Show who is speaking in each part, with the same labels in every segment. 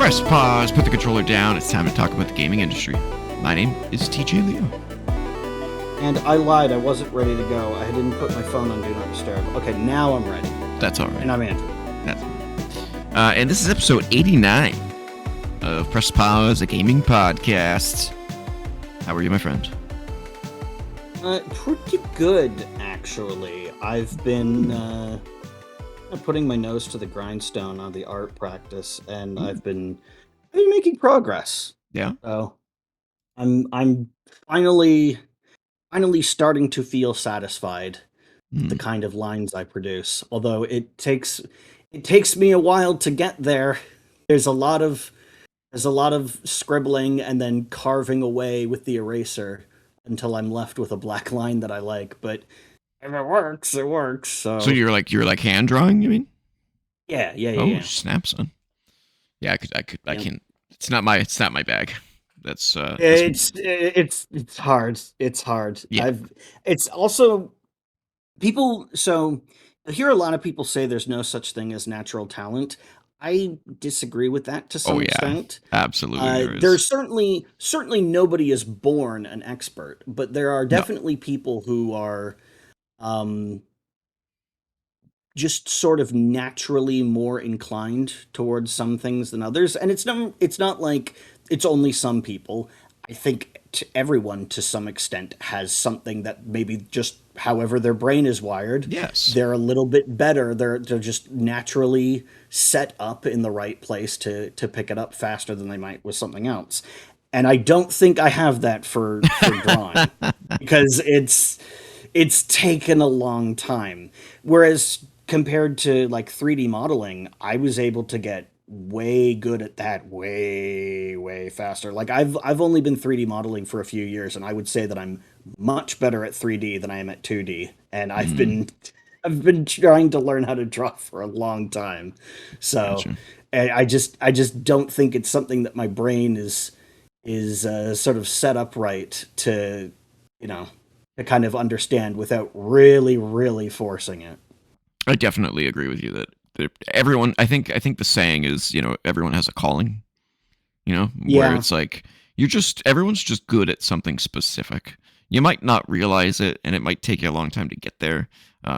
Speaker 1: Press pause, put the controller down. It's time to talk about the gaming industry. My name is TJ Leo.
Speaker 2: And I lied, I wasn't ready to go. I didn't put my phone on Do Not Disturb. Okay, now I'm ready.
Speaker 1: That's all right.
Speaker 2: And I'm Andrew.
Speaker 1: That's all right. And this is episode 89 of Press Pause, a gaming podcast. How are you, my friend?
Speaker 2: Pretty good, actually. I've been putting my nose to the grindstone on the art practice, and I've been making progress.
Speaker 1: Yeah.
Speaker 2: So I'm finally starting to feel satisfied with the kind of lines I produce. Although it takes me a while to get there. There's a lot of scribbling and then carving away with the eraser until I'm left with a black line that I like. But if it works, it works. So
Speaker 1: you're like hand drawing, you mean?
Speaker 2: Yeah.
Speaker 1: Oh, snap, son. Yeah, I can't. It's not my bag. That's
Speaker 2: it's hard. It's hard.
Speaker 1: Yeah.
Speaker 2: It's also people. So I hear a lot of people say there's no such thing as natural talent. I disagree with that to some extent.
Speaker 1: Absolutely.
Speaker 2: There's certainly nobody is born an expert, but there are definitely people who are just sort of naturally more inclined towards some things than others. And it's not like it's only some people. I think everyone to some extent has something that maybe just however their brain is wired.
Speaker 1: Yes.
Speaker 2: They're a little bit better. They're just naturally set up in the right place to pick it up faster than they might with something else. And I don't think I have that for drawing because it's taken a long time. Whereas compared to like 3D modeling, I was able to get way good at that way faster. Like I've only been 3D modeling for a few years, and I would say that I'm much better at 3D than I am at 2D. And I've been trying to learn how to draw for a long time. So gotcha. I just don't think it's something that my brain is sort of set up right to kind of understand without really forcing it.
Speaker 1: I definitely agree with you that everyone. I think the saying is, everyone has a calling. Where it's like everyone's just good at something specific. You might not realize it, and it might take you a long time to get there.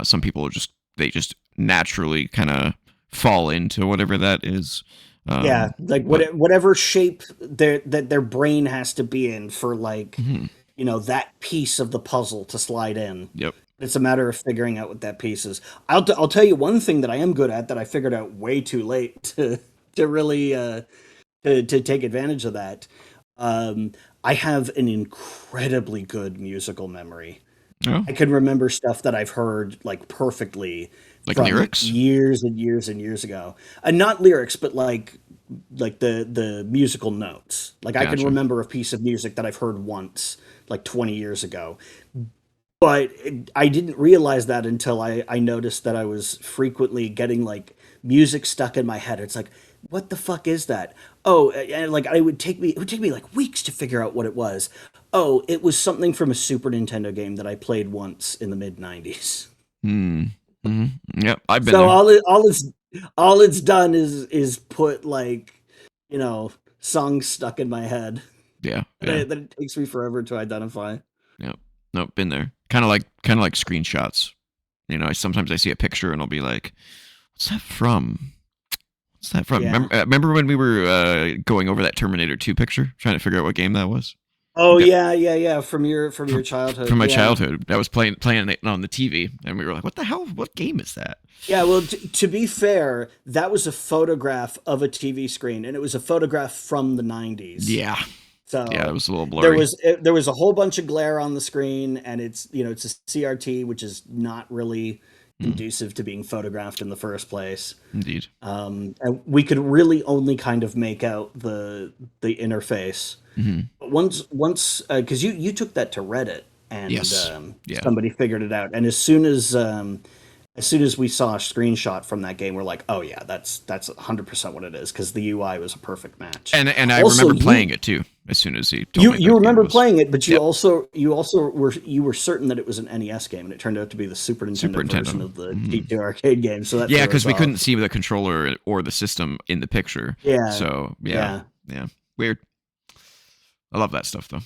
Speaker 1: Some people they just naturally kind of fall into whatever that is.
Speaker 2: Whatever shape that their brain has to be in for that piece of the puzzle to slide in.
Speaker 1: Yep.
Speaker 2: It's a matter of figuring out what that piece is. I'll tell you one thing that I am good at that I figured out way too late to really to take advantage of that. I have an incredibly good musical memory.
Speaker 1: Oh.
Speaker 2: I can remember stuff that I've heard like perfectly,
Speaker 1: like from lyrics,
Speaker 2: years and years ago, and not lyrics, but like the musical notes. Like gotcha. I can remember a piece of music that I've heard once, like 20 years ago. But I didn't realize that until I noticed that I was frequently getting like music stuck in my head. It's like, what the fuck is that? Oh, and like it would take me like weeks to figure out what it was. Oh, it was something from a Super Nintendo game that I played once in the mid-90s.
Speaker 1: Yep, I've been
Speaker 2: so
Speaker 1: there.
Speaker 2: all it's done is put like, songs stuck in my head.
Speaker 1: Yeah.
Speaker 2: That it takes me forever to identify.
Speaker 1: Yep. Nope, been there. Kind of like screenshots. Sometimes I see a picture and I'll be like, "What's that from? What's that from?" Yeah. Remember when we were going over that Terminator 2 picture, trying to figure out what game that was?
Speaker 2: Oh yeah. From your childhood.
Speaker 1: From my childhood, I was playing it on the TV, and we were like, "What the hell? What game is that?"
Speaker 2: Yeah, well, to be fair, that was a photograph of a TV screen, and it was a photograph from the 90s.
Speaker 1: Yeah.
Speaker 2: So
Speaker 1: yeah, it was a little blurry.
Speaker 2: There was a whole bunch of glare on the screen, and it's a CRT, which is not really conducive to being photographed in the first place.
Speaker 1: Indeed.
Speaker 2: And we could really only kind of make out the interface.
Speaker 1: Mm-hmm.
Speaker 2: But once because you took that to Reddit, and
Speaker 1: yes.
Speaker 2: Somebody figured it out, and as soon as we saw a screenshot from that game, we're like, oh yeah, that's 100% what it is, because the UI was a perfect match.
Speaker 1: And I also remember playing it too. as soon as he told me
Speaker 2: You
Speaker 1: the game
Speaker 2: remember
Speaker 1: was.
Speaker 2: playing it, but
Speaker 1: Yep,
Speaker 2: you also were certain that it was an NES game, and it turned out to be the Super
Speaker 1: Super
Speaker 2: Nintendo version
Speaker 1: Nintendo.
Speaker 2: of the
Speaker 1: Hmm.
Speaker 2: G2 arcade game. So that
Speaker 1: Yeah,
Speaker 2: threw us
Speaker 1: because we couldn't
Speaker 2: off.
Speaker 1: see the controller or the system in the picture.
Speaker 2: Yeah,
Speaker 1: So yeah,
Speaker 2: yeah.
Speaker 1: yeah, weird. I love that stuff though.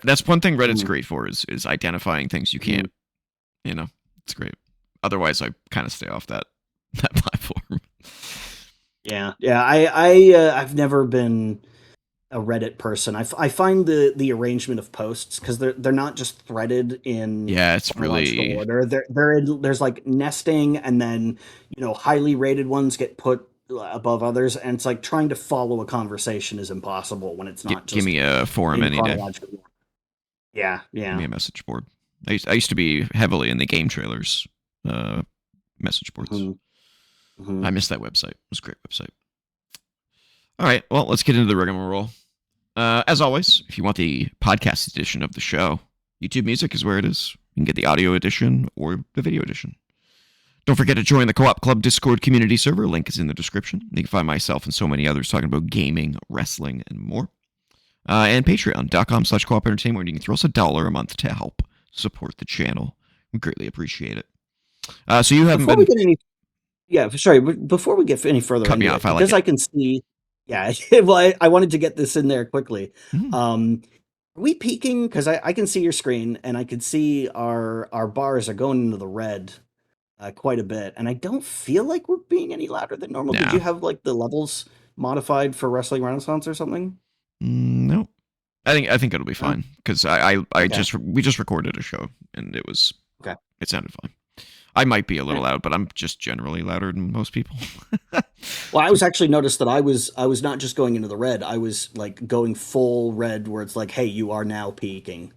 Speaker 1: That's one thing Reddit's
Speaker 2: Mm,
Speaker 1: great for is identifying things you
Speaker 2: mm.
Speaker 1: can't. It's great. Otherwise, I kind of stay off that platform.
Speaker 2: Yeah, yeah. I've never been a Reddit person. I find the arrangement of posts, because they're not just threaded in
Speaker 1: Yeah, it's
Speaker 2: chronological
Speaker 1: really
Speaker 2: order. There's like nesting, and then highly rated ones get put above others, and it's like trying to follow a conversation is impossible when it's not
Speaker 1: give
Speaker 2: just
Speaker 1: me a forum
Speaker 2: in
Speaker 1: any day.
Speaker 2: chronological order. Yeah,
Speaker 1: Give me
Speaker 2: yeah.
Speaker 1: a message board. I used to be heavily in the game trailers uh, message boards.
Speaker 2: Hmm. Hmm.
Speaker 1: I missed that website. It was a great website. All right, well, let's get into the rigmarole. As always, if you want the podcast edition of the show, YouTube Music is where it is. You can get the audio edition or the video edition. Don't forget to join the Co-op Club Discord community server. Link is in the description. You can find myself and so many others talking about gaming, wrestling, and more. And patreon.com/co-op entertainment, where you can throw us $1 a month to help support the channel. We greatly appreciate it. So you haven't
Speaker 2: Before we
Speaker 1: been
Speaker 2: get any Yeah, sorry. Before we get any further
Speaker 1: cut me
Speaker 2: into
Speaker 1: off.
Speaker 2: it,
Speaker 1: I like
Speaker 2: because
Speaker 1: it.
Speaker 2: I can see, yeah. Well, I wanted to get this in there quickly.
Speaker 1: Mm,
Speaker 2: Are we peaking? Because I can see your screen, and I can see our bars are going into the red quite a bit, and I don't feel like we're being any louder than normal. Did
Speaker 1: nah.
Speaker 2: you have like the levels modified for Wrestling Renaissance or something?
Speaker 1: No. I think it'll be
Speaker 2: No.
Speaker 1: fine because I
Speaker 2: Okay.
Speaker 1: just we just recorded a show and
Speaker 2: Okay.
Speaker 1: it sounded fine. I might be a
Speaker 2: Yeah.
Speaker 1: little loud, but I'm just generally louder than most people.
Speaker 2: Well, I was actually noticed that I was not just going into the red. I was like going full red, where it's like, hey, you are now peaking.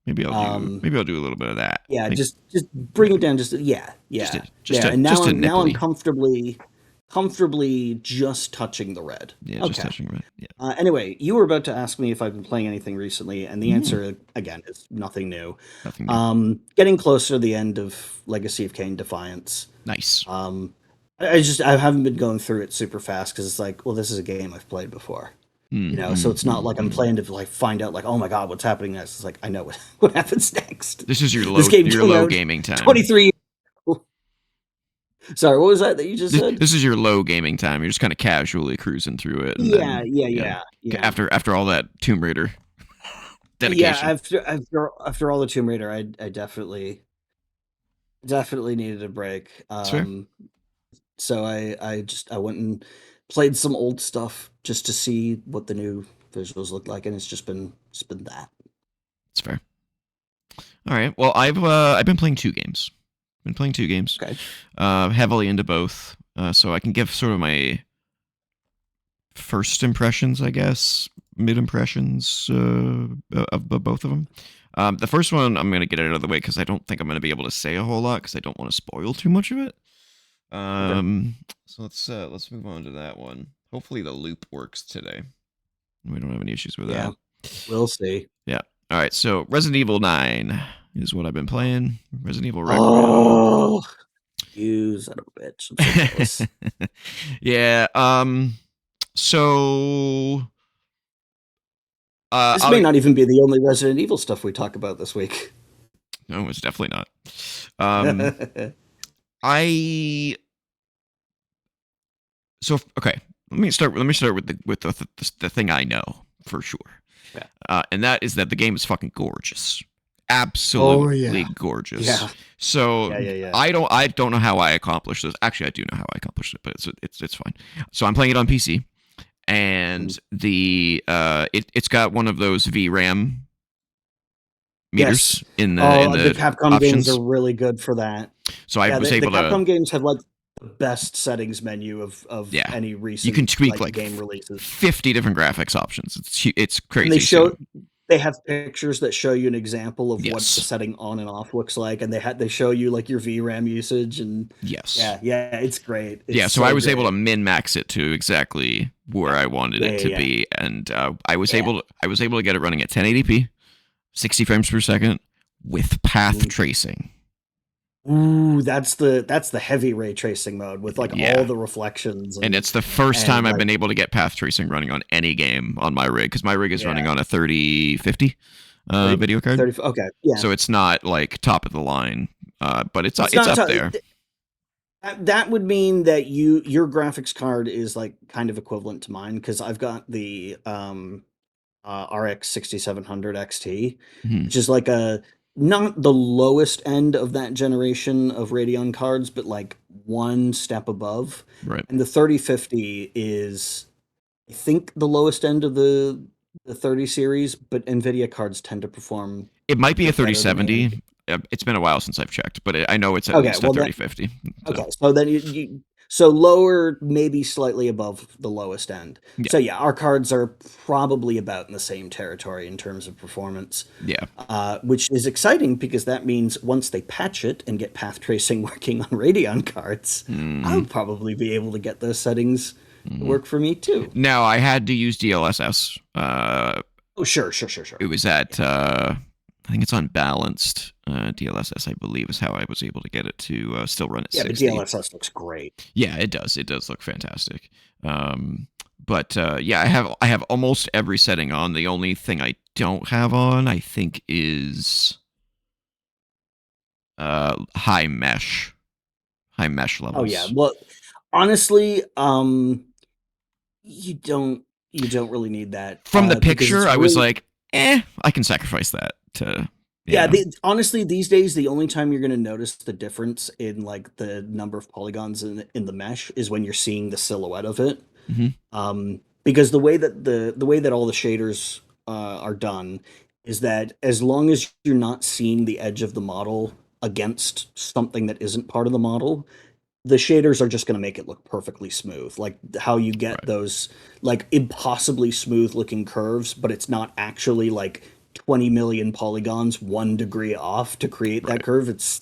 Speaker 2: Um,
Speaker 1: Maybe I'll do a little bit of that.
Speaker 2: Yeah,
Speaker 1: Like,
Speaker 2: just bring it down. Just yeah,
Speaker 1: just a
Speaker 2: yeah,
Speaker 1: just
Speaker 2: there.
Speaker 1: a
Speaker 2: And
Speaker 1: just a
Speaker 2: now I'm
Speaker 1: nipply.
Speaker 2: comfortably just touching the red.
Speaker 1: Yeah, just
Speaker 2: Okay.
Speaker 1: touching it. Yeah.
Speaker 2: Anyway, you were about to ask me if I've been playing anything recently, and the
Speaker 1: Mm,
Speaker 2: answer again is nothing new.
Speaker 1: nothing new.
Speaker 2: Getting closer to the end of Legacy of Kain Defiance.
Speaker 1: Nice.
Speaker 2: I haven't been going through it super fast, because it's like, well, this is a game I've played before. So it's not like I'm playing to like find out like, oh my god, what's happening next. It's like, I know what happens next.
Speaker 1: This is
Speaker 2: This game
Speaker 1: your
Speaker 2: came
Speaker 1: low
Speaker 2: out
Speaker 1: gaming time.
Speaker 2: 23 years ago. Sorry, what was that you just said?
Speaker 1: This is your low gaming time. You're just kind of casually cruising through it, and
Speaker 2: Yeah,
Speaker 1: then
Speaker 2: yeah, yeah, yeah.
Speaker 1: after all that Tomb Raider
Speaker 2: Yeah,
Speaker 1: dedication.
Speaker 2: after all the Tomb Raider, I definitely needed a break.
Speaker 1: It's fair.
Speaker 2: So I went and played some old stuff just to see what the new visuals look like, and it's been that.
Speaker 1: It's fair. All right. Well, I've been playing two games. Been playing two games.
Speaker 2: Okay.
Speaker 1: Heavily into both. So I can give sort of my first impressions, I guess, mid impressions of both of them. The first one I'm gonna get it out of the way because I don't think I'm gonna be able to say a whole lot because I don't want to spoil too much of it.
Speaker 2: Okay.
Speaker 1: So let's move on to that one. Hopefully the loop works today. We don't have any issues with
Speaker 2: Yeah,
Speaker 1: that.
Speaker 2: we'll see.
Speaker 1: Yeah. All right. So Resident Evil 9 is what I've been playing. Resident Evil Requiem.
Speaker 2: Oh, you son of a bitch! I'm so jealous.
Speaker 1: Yeah. So.
Speaker 2: This may not even be the only Resident Evil stuff we talk about this week.
Speaker 1: No, it's definitely not. I. So okay. Let me start with the thing I know for sure.
Speaker 2: Yeah.
Speaker 1: And that is that the game is fucking gorgeous.
Speaker 2: Oh
Speaker 1: Absolutely
Speaker 2: yeah.
Speaker 1: gorgeous.
Speaker 2: Yeah.
Speaker 1: So
Speaker 2: Yeah.
Speaker 1: I don't know how I accomplished this. Actually, I do know how I accomplished it, but it's fine. So I'm playing it on PC, and it's got one of those VRAM meters
Speaker 2: Yes.
Speaker 1: in
Speaker 2: Oh, the
Speaker 1: the
Speaker 2: Capcom games
Speaker 1: options.
Speaker 2: are really good for that.
Speaker 1: So I
Speaker 2: Yeah,
Speaker 1: was
Speaker 2: the
Speaker 1: able to
Speaker 2: Capcom games have like the best settings menu of
Speaker 1: yeah.
Speaker 2: any
Speaker 1: You
Speaker 2: recent
Speaker 1: can tweak like
Speaker 2: game releases.
Speaker 1: 50 different graphics options. It's
Speaker 2: And
Speaker 1: crazy. So
Speaker 2: they have pictures that show you an example of what the
Speaker 1: yes.
Speaker 2: setting on and off looks like, and they show you like your VRAM usage, and
Speaker 1: Yes.
Speaker 2: yeah, it's great. It's
Speaker 1: Yeah, so I was able to
Speaker 2: great.
Speaker 1: min max it to exactly where I wanted it to
Speaker 2: Yeah.
Speaker 1: be, and I was
Speaker 2: Yeah.
Speaker 1: able to get it running at 1080p, 60 frames per second with path
Speaker 2: Mhm.
Speaker 1: tracing.
Speaker 2: Ooh, that's the heavy ray tracing mode with like all
Speaker 1: Yeah.
Speaker 2: the reflections
Speaker 1: And
Speaker 2: and
Speaker 1: it's the first time I've
Speaker 2: like
Speaker 1: been able to get path tracing running on any game on my rig, because my rig is running
Speaker 2: yeah,
Speaker 1: on a 3050
Speaker 2: 30,
Speaker 1: video card.
Speaker 2: 30 okay, yeah.
Speaker 1: So it's not like top of the line, but
Speaker 2: It's
Speaker 1: it's
Speaker 2: not
Speaker 1: up there.
Speaker 2: that would mean that your graphics card is like kind of equivalent to mine because I've got the RX 6700 XT,
Speaker 1: Hmm.
Speaker 2: which is like a not the lowest end of that generation of Radeon cards, but like one step above.
Speaker 1: Right.
Speaker 2: And the 3050 is, I think, the lowest end of the 30 series, but NVIDIA cards tend to perform
Speaker 1: It might
Speaker 2: a
Speaker 1: be a
Speaker 2: bit better than
Speaker 1: 3070.
Speaker 2: AMD.
Speaker 1: It's been a while since I've checked, but I know it's at
Speaker 2: Okay,
Speaker 1: least a
Speaker 2: well that
Speaker 1: 3050. So
Speaker 2: okay, so then so lower, maybe slightly above the lowest end.
Speaker 1: yeah,
Speaker 2: So yeah, our cards are probably about in the same territory in terms of performance,
Speaker 1: yeah.
Speaker 2: which is exciting because that means once they patch it and get path tracing working on Radeon cards,
Speaker 1: Hmm.
Speaker 2: I'll probably be able to get those settings to
Speaker 1: Hmm.
Speaker 2: work for me too.
Speaker 1: Now I had to use DLSS.
Speaker 2: Oh, sure, sure, sure, sure.
Speaker 1: It was
Speaker 2: Yeah,
Speaker 1: at I think it's unbalanced DLSS. I believe is how I was able to get it to still run at
Speaker 2: yeah, but
Speaker 1: 60.
Speaker 2: DLSS looks great.
Speaker 1: Yeah, it does. It does look fantastic. Um, but yeah, I have almost every setting on. The only thing I don't have on, I think, is high mesh
Speaker 2: Oh yeah,
Speaker 1: levels.
Speaker 2: well, honestly, you don't really need that
Speaker 1: From the
Speaker 2: because
Speaker 1: picture,
Speaker 2: it's
Speaker 1: I was
Speaker 2: really
Speaker 1: like, I can sacrifice that to
Speaker 2: yeah.
Speaker 1: yeah.
Speaker 2: Honestly, these days the only time you're going to notice the difference in like the number of polygons in the mesh is when you're seeing the silhouette of it.
Speaker 1: Hmm.
Speaker 2: Because the way that all the shaders are done is that as long as you're not seeing the edge of the model against something that isn't part of the model, the shaders are just going to make it look perfectly smooth, like how you get
Speaker 1: Right,
Speaker 2: those like impossibly smooth looking curves, but it's not actually like 20 million polygons 1 degree off to create that
Speaker 1: right,
Speaker 2: curve. It's,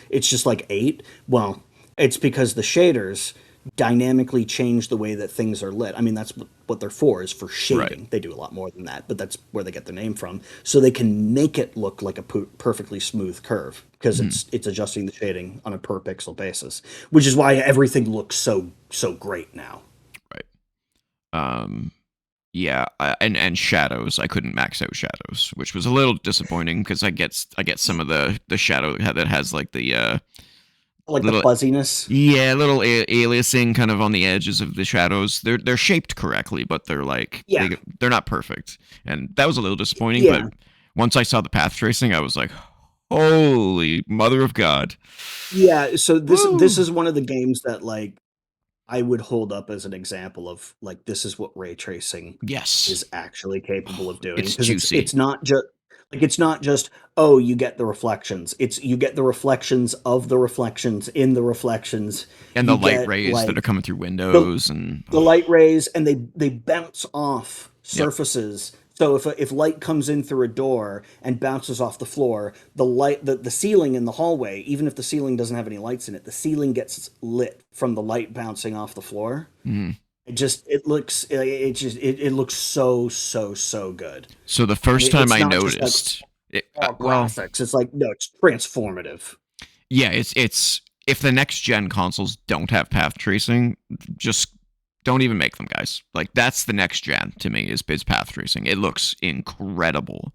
Speaker 2: it's just like eight. Well, it's because the shaders dynamically change the way that things are lit. I mean, that's what they're for, is for
Speaker 1: right.
Speaker 2: shading. They do a lot more than that, but that's where they get their name from. So they can make it look like a perfectly smooth curve because
Speaker 1: Mhm.
Speaker 2: it's adjusting the shading on a per pixel basis, which is why everything looks so great now.
Speaker 1: Right. Um, yeah, and shadows. I couldn't max out shadows, which was a little disappointing because I get some of the shadow that has like the
Speaker 2: Like the
Speaker 1: little
Speaker 2: fuzziness.
Speaker 1: yeah little aliasing kind of on the edges of the shadows. They're shaped correctly, but they're like
Speaker 2: Yeah,
Speaker 1: they're not perfect, and that was a little disappointing. But
Speaker 2: yeah,
Speaker 1: once I saw the path tracing, I was like, holy mother of God!
Speaker 2: yeah. So this
Speaker 1: Woo!
Speaker 2: is one of the games that like I would hold up as an example of like this is what ray tracing
Speaker 1: Yes,
Speaker 2: is actually capable of doing
Speaker 1: it's
Speaker 2: because
Speaker 1: juicy.
Speaker 2: it's not just oh you get the reflections, it's you get the reflections of the reflections in the reflections,
Speaker 1: And the
Speaker 2: you
Speaker 1: light
Speaker 2: get
Speaker 1: rays that are
Speaker 2: like
Speaker 1: coming through
Speaker 2: the
Speaker 1: windows and
Speaker 2: the light rays and they bounce off
Speaker 1: yep,
Speaker 2: surfaces. So if light comes in through a door and bounces off the floor, the ceiling in the hallway, even if the ceiling doesn't have any lights in it, the ceiling gets lit from the light bouncing off the floor.
Speaker 1: mhm.
Speaker 2: It looks so good.
Speaker 1: So the
Speaker 2: And
Speaker 1: first time
Speaker 2: it's
Speaker 1: I
Speaker 2: not just like
Speaker 1: noticed it,
Speaker 2: raw
Speaker 1: well,
Speaker 2: graphics. It's like no, it's transformative.
Speaker 1: yeah, it's if the next gen consoles don't have path tracing, just don't even make them, guys. Like that's the next gen to me is path tracing. It looks incredible.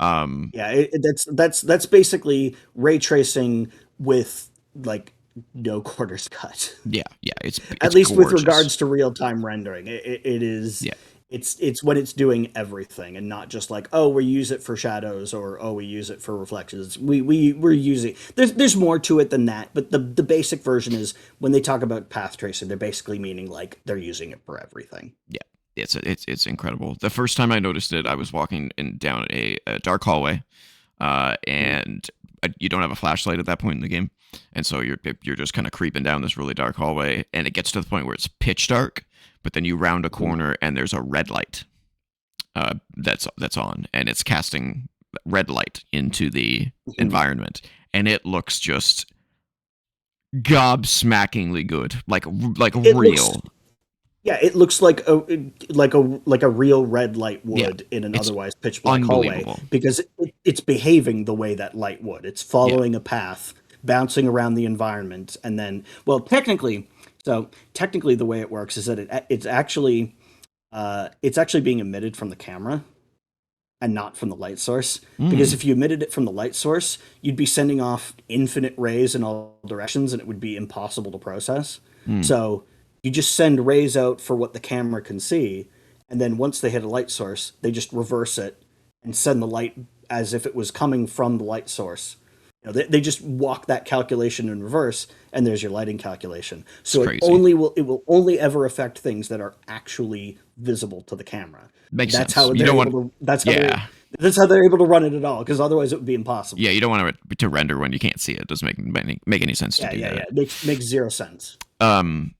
Speaker 1: Um,
Speaker 2: Yeah, that's basically ray tracing with like no quarters cut.
Speaker 1: yeah, yeah,
Speaker 2: At
Speaker 1: it's
Speaker 2: least with
Speaker 1: gorgeous.
Speaker 2: regards to real time rendering, it is
Speaker 1: Yeah,
Speaker 2: it's when it's doing everything and not just like oh we use it for shadows or oh we use it for reflections. We're using there's more to it than that, but the basic version is when they talk about path tracing, they're basically meaning like they're using it for everything.
Speaker 1: yeah, it's incredible. The first time I noticed it, I was walking down a dark hallway,
Speaker 2: Mhm.
Speaker 1: and you don't have a flashlight at that point in the game, and so you're just kind of creeping down this really dark hallway, and it gets to the point where it's pitch dark, but then you round a
Speaker 2: Mhm.
Speaker 1: corner and there's a red light that's on, and it's casting red light into the
Speaker 2: Mhm.
Speaker 1: environment, and it looks just gobsmackingly good, like
Speaker 2: It looks
Speaker 1: real.
Speaker 2: Yeah, it looks like a real red light
Speaker 1: Yeah,
Speaker 2: would in an
Speaker 1: it's
Speaker 2: otherwise pitch black hallway
Speaker 1: unbelievable.
Speaker 2: because it's behaving the way that light would. It's
Speaker 1: Yeah,
Speaker 2: following a path bouncing around the environment, and then, well, technically the way it works is that it's actually being emitted from the camera and not from the light source. Because
Speaker 1: Mm,
Speaker 2: if you emitted it from the light source, you'd be sending off infinite rays in all directions, and it would be impossible to process.
Speaker 1: mm.
Speaker 2: So you just send rays out for what the camera can see, and then once they hit a light source, they just reverse it and send the light as if it was coming from the light source. They just walk that calculation in reverse, and there's your lighting calculation.
Speaker 1: It's
Speaker 2: So
Speaker 1: crazy.
Speaker 2: it will only ever affect things that are actually visible to the camera.
Speaker 1: Makes
Speaker 2: That's
Speaker 1: sense.
Speaker 2: how
Speaker 1: You
Speaker 2: they're
Speaker 1: don't
Speaker 2: able
Speaker 1: want,
Speaker 2: to.
Speaker 1: yeah,
Speaker 2: That's how they're able to run it at all. Because otherwise, it would be impossible.
Speaker 1: yeah. You don't want it to render when you can't see it. It doesn't make any sense to
Speaker 2: Yeah,
Speaker 1: do
Speaker 2: yeah,
Speaker 1: that.
Speaker 2: yeah. Makes zero sense.
Speaker 1: Um,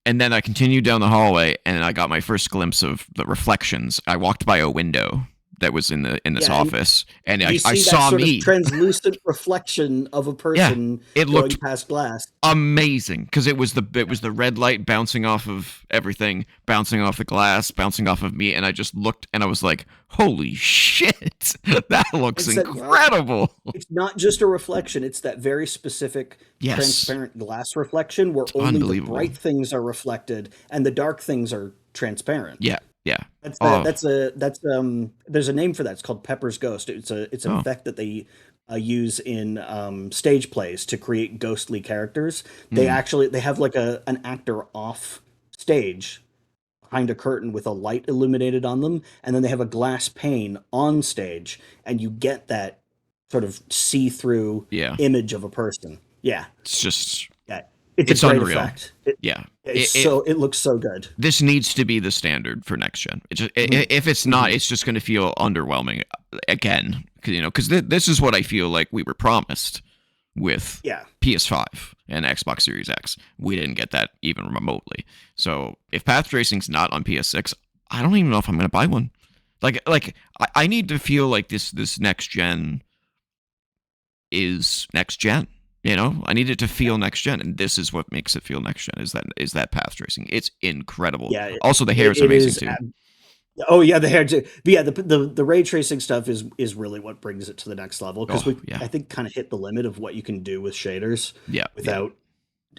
Speaker 1: and then I continued down the hallway, and I got my first glimpse of the reflections. I walked by a window that was in this
Speaker 2: Yeah, and
Speaker 1: office, and
Speaker 2: you
Speaker 1: I
Speaker 2: see that
Speaker 1: saw
Speaker 2: sort of
Speaker 1: me.
Speaker 2: translucent reflection of a
Speaker 1: Yeah,
Speaker 2: person
Speaker 1: it
Speaker 2: going
Speaker 1: looked
Speaker 2: past glass.
Speaker 1: amazing because it was the red light bouncing off of everything, bouncing off the glass, bouncing off of me, and I just looked and I was like, "Holy shit, that looks
Speaker 2: It's that
Speaker 1: incredible!"
Speaker 2: it's not just a reflection, it's that very specific
Speaker 1: Yes,
Speaker 2: transparent glass reflection where
Speaker 1: it's
Speaker 2: only the
Speaker 1: unbelievable.
Speaker 2: bright things are reflected and the dark things are transparent.
Speaker 1: Yeah, yeah.
Speaker 2: That's a,
Speaker 1: Oh,
Speaker 2: that's a that's there's a name for that. It's called Pepper's Ghost. It's an
Speaker 1: oh,
Speaker 2: effect that they use in stage plays to create ghostly characters.
Speaker 1: mm,
Speaker 2: They have like an actor off stage behind a curtain with a light illuminated on them, and then they have a glass pane on stage, and you get that sort of see-through
Speaker 1: yeah.
Speaker 2: image of a person. Yeah,
Speaker 1: It's just
Speaker 2: yeah, it's a
Speaker 1: it's
Speaker 2: great
Speaker 1: unreal.
Speaker 2: effect.
Speaker 1: Yeah.
Speaker 2: So it looks so good.
Speaker 1: This needs to be the standard for next gen.
Speaker 2: Mhm,
Speaker 1: If it's not,
Speaker 2: mhm.
Speaker 1: it's just going to feel underwhelming again. Because this is what I feel like we were promised with
Speaker 2: Yeah,
Speaker 1: PS5 and Xbox Series X. We didn't get that even remotely. So if path tracing's not on PS6, I don't even know if I'm going to buy one. I need to feel like this next gen is next gen. I need it to feel next gen, and this is what makes it feel next gen. Is that path tracing? It's incredible.
Speaker 2: yeah,
Speaker 1: Also, the hair is
Speaker 2: it
Speaker 1: amazing
Speaker 2: is.
Speaker 1: too.
Speaker 2: Oh yeah, the hair too. But yeah, the ray tracing stuff is really what brings it to the next level because
Speaker 1: Oh
Speaker 2: we
Speaker 1: yeah,
Speaker 2: I think kind of hit the limit of what you can do with shaders
Speaker 1: yeah, yeah.
Speaker 2: without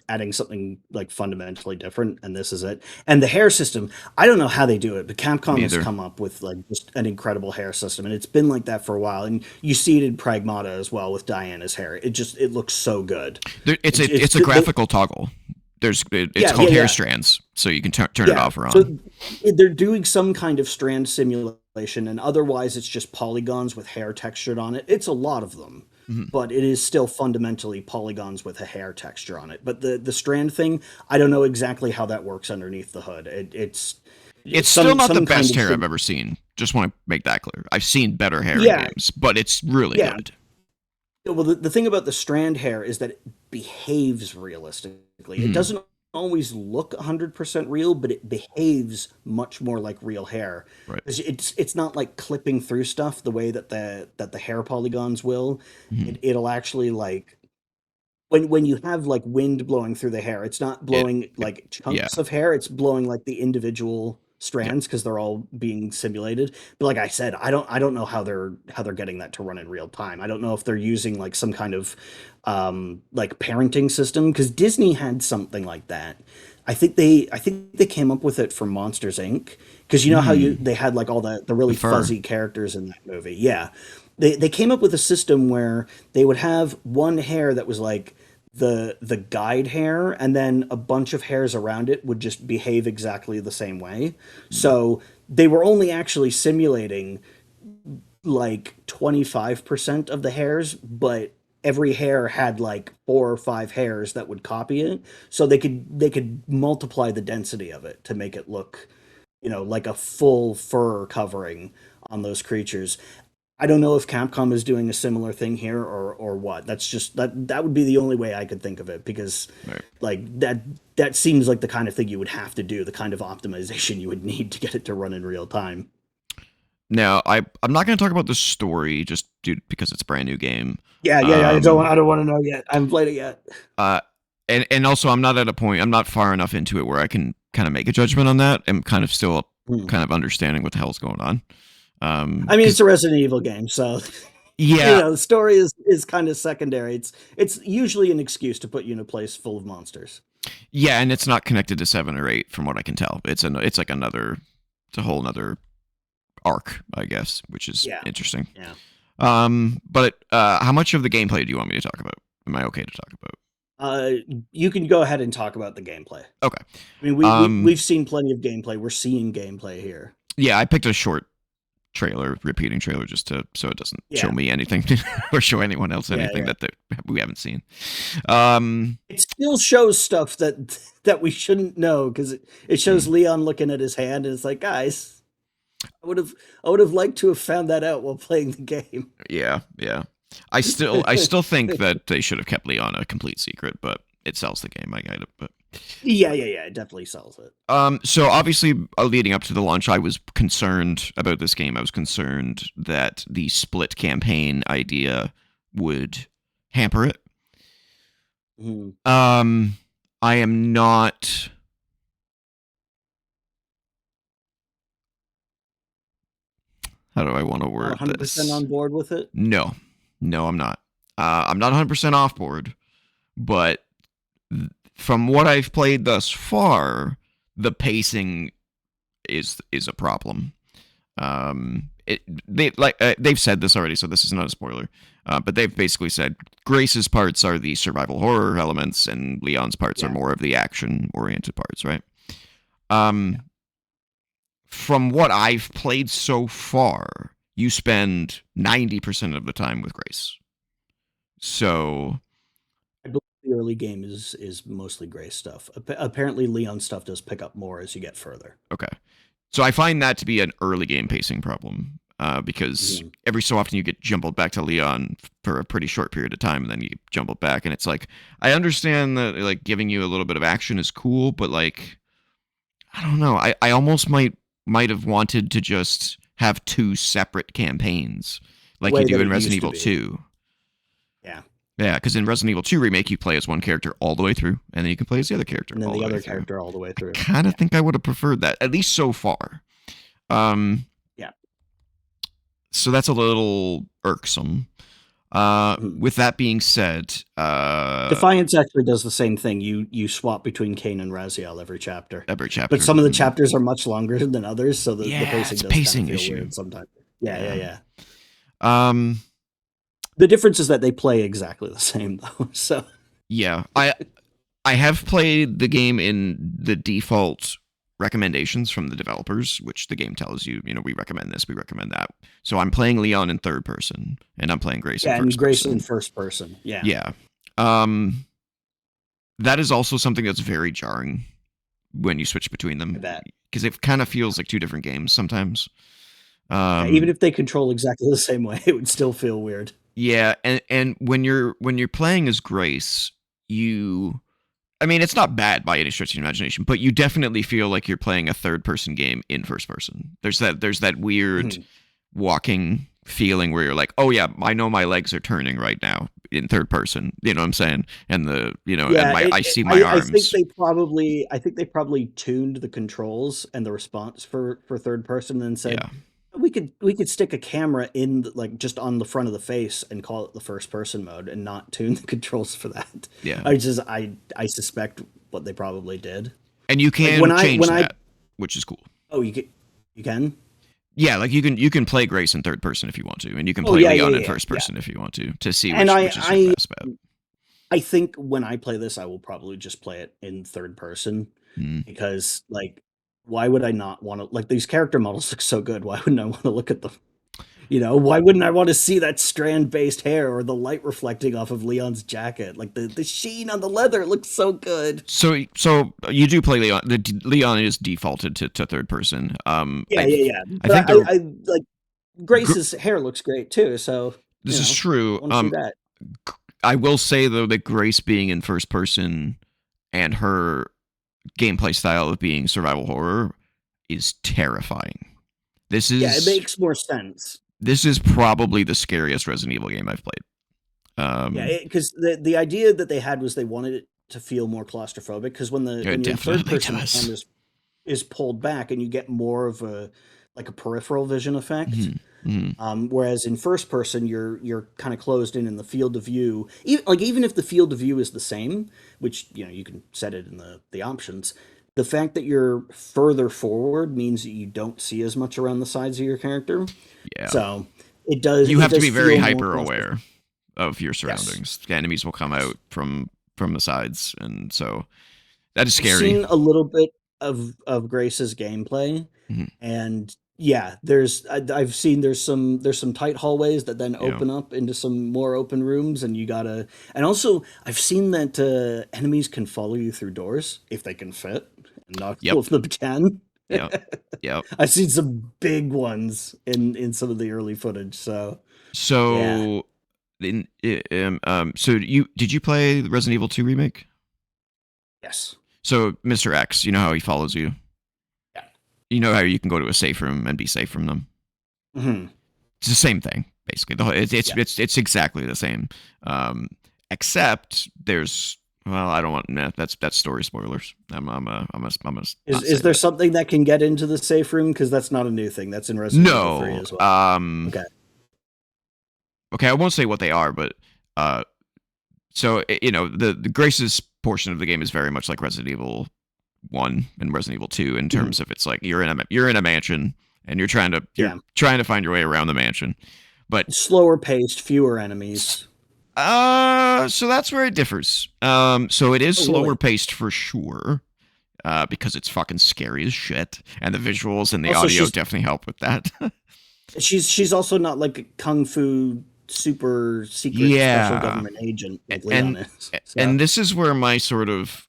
Speaker 2: adding something like fundamentally different, and this is it. And the hair system, I don't know how they do it, but Capcom
Speaker 1: Me
Speaker 2: has
Speaker 1: either.
Speaker 2: come up with like just an incredible hair system, and it's been like that for a while. And you see it in Pragmata as well with Diana's hair. It looks so good.
Speaker 1: It's
Speaker 2: It's
Speaker 1: a
Speaker 2: it's
Speaker 1: it's a graphical toggle. It's
Speaker 2: yeah,
Speaker 1: called
Speaker 2: yeah,
Speaker 1: hair
Speaker 2: yeah.
Speaker 1: strands, so you can turn it
Speaker 2: Yeah.
Speaker 1: off or
Speaker 2: So
Speaker 1: on.
Speaker 2: they're doing some kind of strand simulation, and otherwise it's just polygons with hair textured on it. It's a lot of them,
Speaker 1: Mhm.
Speaker 2: but it is still fundamentally polygons with a hair texture on it. But the strand thing, I don't know exactly how that works underneath the hood. It's
Speaker 1: It's still not the
Speaker 2: some kind
Speaker 1: best
Speaker 2: of
Speaker 1: hair I've ever seen. Just want to make that clear. I've seen better hair in
Speaker 2: yeah,
Speaker 1: games, but it's really
Speaker 2: yeah.
Speaker 1: good.
Speaker 2: Well, the thing about the strand hair is that it behaves realistically. It
Speaker 1: Mhm.
Speaker 2: doesn't always look 100% real, but it behaves much more like real hair.
Speaker 1: Right.
Speaker 2: 'Cause it's not like clipping through stuff the way that the hair polygons will.
Speaker 1: Mhm.
Speaker 2: It'll actually like when you have like wind blowing through the hair, it's not
Speaker 1: It,
Speaker 2: blowing
Speaker 1: it
Speaker 2: like
Speaker 1: yeah,
Speaker 2: chunks of hair, it's blowing like the individual
Speaker 1: yeah.
Speaker 2: strands because they're all being simulated. But like I said, I don't know how they're getting that to run in real time. I don't know if they're using like some kind of like parenting system because Disney had something like that. I think they came up with it for Monsters Inc. Because you know how
Speaker 1: Mm.
Speaker 2: they had like all the
Speaker 1: The
Speaker 2: really
Speaker 1: fur.
Speaker 2: fuzzy characters in that movie. Yeah. They came up with a system where they would have one hair that was like the guide hair, and then a bunch of hairs around it would just behave exactly the same way.
Speaker 1: Mm.
Speaker 2: So they were only actually simulating like 25% of the hairs, but every hair had like 4 or 5 hairs that would copy it. So they could multiply the density of it to make it look, like a full fur covering on those creatures. I don't know if Capcom is doing a similar thing here or what. That's just that would be the only way I could think of it because
Speaker 1: Right.
Speaker 2: like that seems like the kind of thing you would have to do, the kind of optimization you would need to get it to run in real time.
Speaker 1: Now, I'm not going to talk about the story just because it's a brand new game.
Speaker 2: Yeah, yeah, yeah.
Speaker 1: Um,
Speaker 2: I don't want to know yet. I haven't played it yet.
Speaker 1: uh, and also I'm not at a point. I'm not far enough into it where I can kind of make a judgment on that. I'm kind of still
Speaker 2: Hmm.
Speaker 1: kind of understanding what the hell's going on.
Speaker 2: I mean, it's
Speaker 1: Because
Speaker 2: a Resident Evil game, so
Speaker 1: Yeah,
Speaker 2: The story is kind of secondary. It's usually an excuse to put you in a place full of monsters.
Speaker 1: yeah, and it's not connected to 7 or 8, from what I can tell. It's like another, it's a whole another arc, I guess, which is
Speaker 2: Yeah,
Speaker 1: interesting.
Speaker 2: yeah.
Speaker 1: But how much of the gameplay do you want me to talk about? Am I okay to talk about?
Speaker 2: Uh, you can go ahead and talk about the gameplay.
Speaker 1: Okay.
Speaker 2: I mean, we've seen plenty of gameplay. We're seeing gameplay here.
Speaker 1: Yeah, I picked a short trailer, repeating trailer, just to so it doesn't show
Speaker 2: Yeah,
Speaker 1: me anything or show anyone else
Speaker 2: yeah,
Speaker 1: anything
Speaker 2: yeah.
Speaker 1: that we haven't seen. Um,
Speaker 2: It still shows stuff that we shouldn't know because it shows
Speaker 1: hmm,
Speaker 2: Leon looking at his hand and it's like, guys, I would have liked to have found that out while playing the game.
Speaker 1: yeah, yeah. I still think that they should have kept Leon a complete secret, but it sells the game. I get it, but.
Speaker 2: Yeah, yeah, yeah. It definitely sells it.
Speaker 1: So obviously, leading up to the launch, I was concerned about this game. I was concerned that the split campaign idea would hamper it.
Speaker 2: Mhm.
Speaker 1: I am not. How do I want to
Speaker 2: Not
Speaker 1: word
Speaker 2: 100%
Speaker 1: this?
Speaker 2: on board with it.
Speaker 1: No, no, I'm not. I'm not 100% off board, but from what I've played thus far, the pacing is a problem. They've said this already, so this is not a spoiler. But they've basically said Grace's parts are the survival horror elements, and Leon's parts are
Speaker 2: Yeah.
Speaker 1: more of the action-oriented parts, right? Um, from what I've played so far, you spend 90% of the time with Grace. So,
Speaker 2: I believe the early game is mostly Gray stuff. Apparently, Leon stuff does pick up more as you get further.
Speaker 1: okay. So I find that to be an early game pacing problem, because
Speaker 2: Mhm.
Speaker 1: every so often you get jumbled back to Leon for a pretty short period of time, and then you jumble back, and it's like, I understand that like giving you a little bit of action is cool, but like, I don't know, I almost might have wanted to just have two separate campaigns
Speaker 2: The
Speaker 1: like you
Speaker 2: way
Speaker 1: do
Speaker 2: that
Speaker 1: in
Speaker 2: it
Speaker 1: Resident
Speaker 2: used to
Speaker 1: Evil
Speaker 2: be.
Speaker 1: 2.
Speaker 2: Yeah.
Speaker 1: Yeah, because in Resident Evil 2 remake you play as one character all the way through, and then you can play as the other character
Speaker 2: And then
Speaker 1: all
Speaker 2: the
Speaker 1: the way
Speaker 2: other
Speaker 1: through.
Speaker 2: character all the way
Speaker 1: I
Speaker 2: through.
Speaker 1: kind of
Speaker 2: Yeah.
Speaker 1: think I would have preferred that, at least so far. Um,
Speaker 2: Yeah.
Speaker 1: so that's a little irksome.
Speaker 2: Mhm.
Speaker 1: With that being said,
Speaker 2: Defiance actually does the same thing. You swap between Kane and Raziel every chapter,
Speaker 1: every
Speaker 2: but
Speaker 1: chapter,
Speaker 2: some of the chapters are much longer than others, so the
Speaker 1: yeah,
Speaker 2: pacing
Speaker 1: it's a
Speaker 2: does kind of
Speaker 1: pacing
Speaker 2: feel
Speaker 1: issue.
Speaker 2: weird sometimes. Yeah, yeah,
Speaker 1: Yeah.
Speaker 2: yeah.
Speaker 1: Um.
Speaker 2: The difference is that they play exactly the same though. So
Speaker 1: Yeah. I have played the game in the default recommendations from the developers, which the game tells you, we recommend this, we recommend that. So I'm playing Leon in third person, and I'm playing Grace in
Speaker 2: yeah, and
Speaker 1: first
Speaker 2: Grace in
Speaker 1: person.
Speaker 2: first person. Yeah,
Speaker 1: Yeah. Um. That is also something that's very jarring when you switch between
Speaker 2: I
Speaker 1: them,
Speaker 2: bet.
Speaker 1: because it kind of feels like two different games sometimes.
Speaker 2: Yeah, even
Speaker 1: Um,
Speaker 2: if they control exactly the same way, it would still feel weird.
Speaker 1: yeah, and when you're playing as Grace, you, I mean, it's not bad by any stretch of the imagination, but you definitely feel like you're playing a third person game in first person. There's that weird
Speaker 2: Mhm.
Speaker 1: walking feeling where you're like, oh yeah, I know my legs are turning right now in third person. You know what I'm saying? And and
Speaker 2: Yeah,
Speaker 1: I see my arms.
Speaker 2: I think they probably tuned the controls and the response for third person and said
Speaker 1: Yeah,
Speaker 2: we could stick a camera in like just on the front of the face and call it the first person mode and not tune the controls for that.
Speaker 1: yeah,
Speaker 2: I suspect what they probably did.
Speaker 1: and you
Speaker 2: Like
Speaker 1: can
Speaker 2: when
Speaker 1: change
Speaker 2: I
Speaker 1: that, which is cool.
Speaker 2: oh you can
Speaker 1: Yeah, like you can play Grace in third person if you want to, and you can
Speaker 2: oh
Speaker 1: play
Speaker 2: yeah yeah
Speaker 1: Leon in
Speaker 2: yeah
Speaker 1: first
Speaker 2: yeah.
Speaker 1: person if you want to see
Speaker 2: And
Speaker 1: which is your best bet.
Speaker 2: I think when I play this, I will probably just play it in third person
Speaker 1: Mm.
Speaker 2: because, like, why would I not want to? Like, these character models look so good. Why wouldn't I want to look at them? Why wouldn't I want to see that strand-based hair or the light reflecting off of Leon's jacket? Like the sheen on the leather looks so good.
Speaker 1: So you do play Leon. Leon is defaulted to third person.
Speaker 2: Yeah, yeah, yeah.
Speaker 1: I
Speaker 2: But
Speaker 1: think the
Speaker 2: I like Grace's hair looks great too. So
Speaker 1: this is
Speaker 2: I
Speaker 1: true.
Speaker 2: want to see that.
Speaker 1: I will say though that Grace being in first person and her gameplay style of being survival horror is terrifying. This
Speaker 2: Yeah, it
Speaker 1: is
Speaker 2: makes more sense.
Speaker 1: this is probably the scariest Resident Evil game I've played.
Speaker 2: Yeah, because the idea that they had was they wanted it to feel more claustrophobic. Because
Speaker 1: It
Speaker 2: when you're in third
Speaker 1: definitely
Speaker 2: person, the
Speaker 1: does.
Speaker 2: camera is pulled back, and you get more of a like a peripheral vision effect.
Speaker 1: Mhm. Mhm.
Speaker 2: Whereas in first person, you're kind of closed in the field of view. Even if the field of view is the same, which you can set it in the options. The fact that you're further forward means that you don't see as much around the sides of your character.
Speaker 1: Yeah.
Speaker 2: So it does
Speaker 1: You
Speaker 2: it
Speaker 1: have to
Speaker 2: does
Speaker 1: be very
Speaker 2: feel more
Speaker 1: hyper
Speaker 2: claustrophobic.
Speaker 1: aware of your
Speaker 2: Yes,
Speaker 1: surroundings. The enemies will come
Speaker 2: yes.
Speaker 1: out from the sides, and so that is
Speaker 2: I've
Speaker 1: scary.
Speaker 2: seen a little bit of Grace's gameplay,
Speaker 1: Mhm.
Speaker 2: and yeah, I've seen there's some tight hallways that then
Speaker 1: Yeah.
Speaker 2: open up into some more open rooms, and you gotta. And also, I've seen that enemies can follow you through doors if they can fit, and not
Speaker 1: Yep.
Speaker 2: all of them can.
Speaker 1: Yep. Yep.
Speaker 2: I've seen some big ones in some of the early footage. So yeah,
Speaker 1: So, so did you play the Resident Evil 2 remake?
Speaker 2: yes,
Speaker 1: So, Mr. X, you know how he follows you.
Speaker 2: yeah.
Speaker 1: You know how you can go to a safe room and be safe from them.
Speaker 2: Hmm.
Speaker 1: It's the same thing, basically. It's
Speaker 2: Yeah.
Speaker 1: exactly the same, um, except there's well, I don't want that's story spoilers. I'm a not
Speaker 2: Is
Speaker 1: say
Speaker 2: there
Speaker 1: that.
Speaker 2: something that can get into the safe room? Because that's not a new thing. That's in Resident Evil 3
Speaker 1: No,
Speaker 2: as well. Okay.
Speaker 1: okay, I won't say what they are, but uh, so the Grace's portion of the game is very much like Resident Evil 1 and Resident Evil 2 in
Speaker 2: Mhm.
Speaker 1: terms of it's like you're in a mansion and you're
Speaker 2: Yeah.
Speaker 1: trying to find your way around the mansion. But
Speaker 2: Slower paced, fewer enemies.
Speaker 1: so that's where it differs. So it is
Speaker 2: Oh,
Speaker 1: slower
Speaker 2: really?
Speaker 1: paced for sure. Because it's fucking scary as shit, and the visuals and the
Speaker 2: Also,
Speaker 1: audio
Speaker 2: she's
Speaker 1: definitely help with that.
Speaker 2: she's she's also not like a kung fu super secret special
Speaker 1: Yeah,
Speaker 2: government agent like
Speaker 1: and
Speaker 2: Leon is. So,
Speaker 1: and this is where my sort of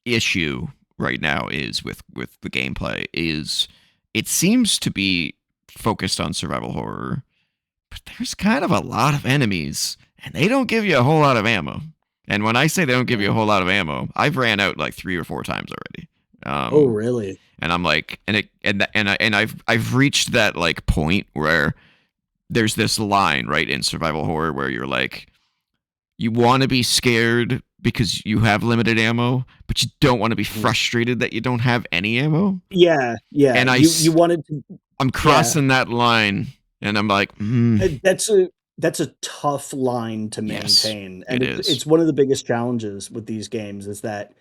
Speaker 1: issue right now is with the gameplay is it seems to be focused on survival horror, but there's kind of a lot of enemies and they don't give you a whole lot of ammo. And when I say they don't give you
Speaker 2: yeah.
Speaker 1: a whole lot of ammo, I've ran out like 3 or 4 times already.
Speaker 2: Oh, really?
Speaker 1: And I'm like, I've reached that like point where there's this line right in survival horror where you're like, you want to be scared because you have limited ammo, but you don't want to be
Speaker 2: Mhm.
Speaker 1: frustrated that you don't have any ammo.
Speaker 2: Yeah, yeah.
Speaker 1: And
Speaker 2: You wanted to.
Speaker 1: I'm
Speaker 2: Yeah.
Speaker 1: crossing that line, and I'm like,
Speaker 2: That's a tough line to
Speaker 1: yes,
Speaker 2: maintain, and
Speaker 1: it
Speaker 2: it's
Speaker 1: is.
Speaker 2: it's one of the biggest challenges with these games is that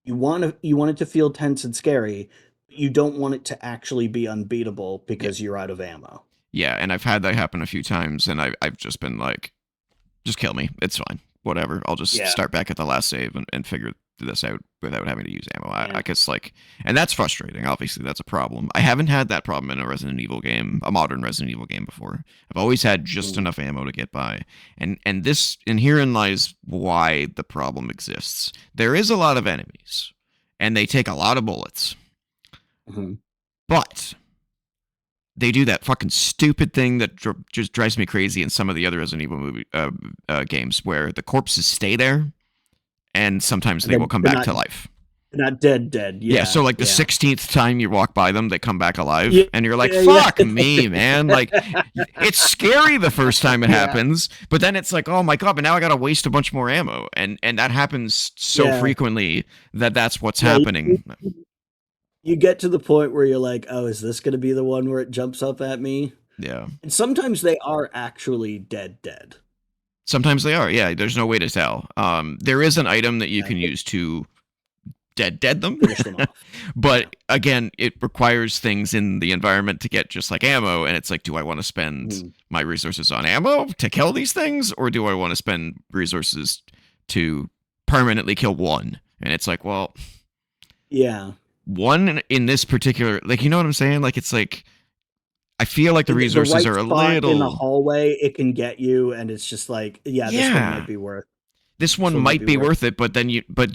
Speaker 2: you want it to feel tense and scary, but you don't want it to actually be unbeatable
Speaker 1: Yeah,
Speaker 2: because you're out of ammo.
Speaker 1: yeah. And I've had that happen a few times, and I've just been like, just kill me. It's fine. Whatever. I'll just
Speaker 2: Yeah,
Speaker 1: start back at the last save and figure this out without having to use ammo. I
Speaker 2: yeah.
Speaker 1: guess like, and that's frustrating. Obviously, that's a problem. I haven't had that problem in a Resident Evil game, a modern Resident Evil game before. I've always had just
Speaker 2: Mm,
Speaker 1: enough ammo to get by, and herein lies why the problem exists. There is a lot of enemies, and they take a lot of bullets,
Speaker 2: mhm.
Speaker 1: but they do that fucking stupid thing that just drives me crazy in some of the other Resident Evil games where the corpses stay there and sometimes
Speaker 2: And
Speaker 1: they will
Speaker 2: then
Speaker 1: come back to life.
Speaker 2: they're not dead,
Speaker 1: Yeah,
Speaker 2: yeah,
Speaker 1: so like the
Speaker 2: yeah.
Speaker 1: 16th time you walk by them, they come back
Speaker 2: Yeah,
Speaker 1: alive, and you're like,
Speaker 2: yeah,
Speaker 1: fuck me, man. Like, it's scary the first time it
Speaker 2: yeah,
Speaker 1: happens, but then it's like, oh my god, but now I gotta waste a bunch more ammo. And that happens so
Speaker 2: yeah,
Speaker 1: frequently that that's what's
Speaker 2: yeah,
Speaker 1: happening.
Speaker 2: you get to the point where you're like, "Oh, is this gonna be the one where it jumps up at me?"
Speaker 1: Yeah.
Speaker 2: And sometimes they are actually dead.
Speaker 1: Sometimes they are, yeah. There's no way to tell. There is an item that you
Speaker 2: Yeah,
Speaker 1: can use to dead them.
Speaker 2: finish them off. Yeah.
Speaker 1: But again, it requires things in the environment to get just like ammo, and it's like, do I want to spend
Speaker 2: Mhm.
Speaker 1: my resources on ammo to kill these things, or do I want to spend resources to permanently kill one? And it's like, well,
Speaker 2: Yeah.
Speaker 1: one in this particular, like, you know what I'm saying? Like, it's like I feel like the
Speaker 2: The
Speaker 1: resources
Speaker 2: right
Speaker 1: are a
Speaker 2: spot in the
Speaker 1: little,
Speaker 2: hallway, it can get you, and it's just like, yeah, this one might
Speaker 1: yeah.
Speaker 2: be worth.
Speaker 1: This
Speaker 2: This
Speaker 1: one
Speaker 2: one might
Speaker 1: might
Speaker 2: be
Speaker 1: be
Speaker 2: worth
Speaker 1: worth it, but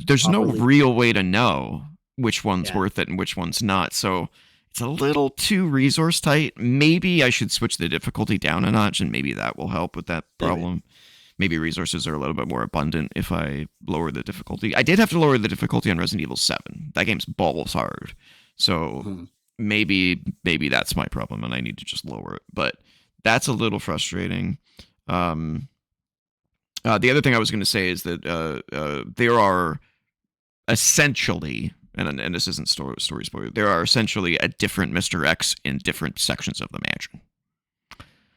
Speaker 1: there's no
Speaker 2: properly.
Speaker 1: real way to know which one's
Speaker 2: Yeah.
Speaker 1: worth it and which one's not. So it's a little too resource tight. Maybe I should switch the difficulty down a notch, and maybe that will help with that
Speaker 2: Maybe.
Speaker 1: problem. Maybe resources are a little bit more abundant if I lower the difficulty. I did have to lower the difficulty on Resident Evil 7. That game's balls hard. So
Speaker 2: Mhm.
Speaker 1: maybe that's my problem and I need to just lower it. But that's a little frustrating. Um, the other thing I was going to say is that there are essentially and this isn't story spoiler. There are essentially a different Mr. X in different sections of the mansion.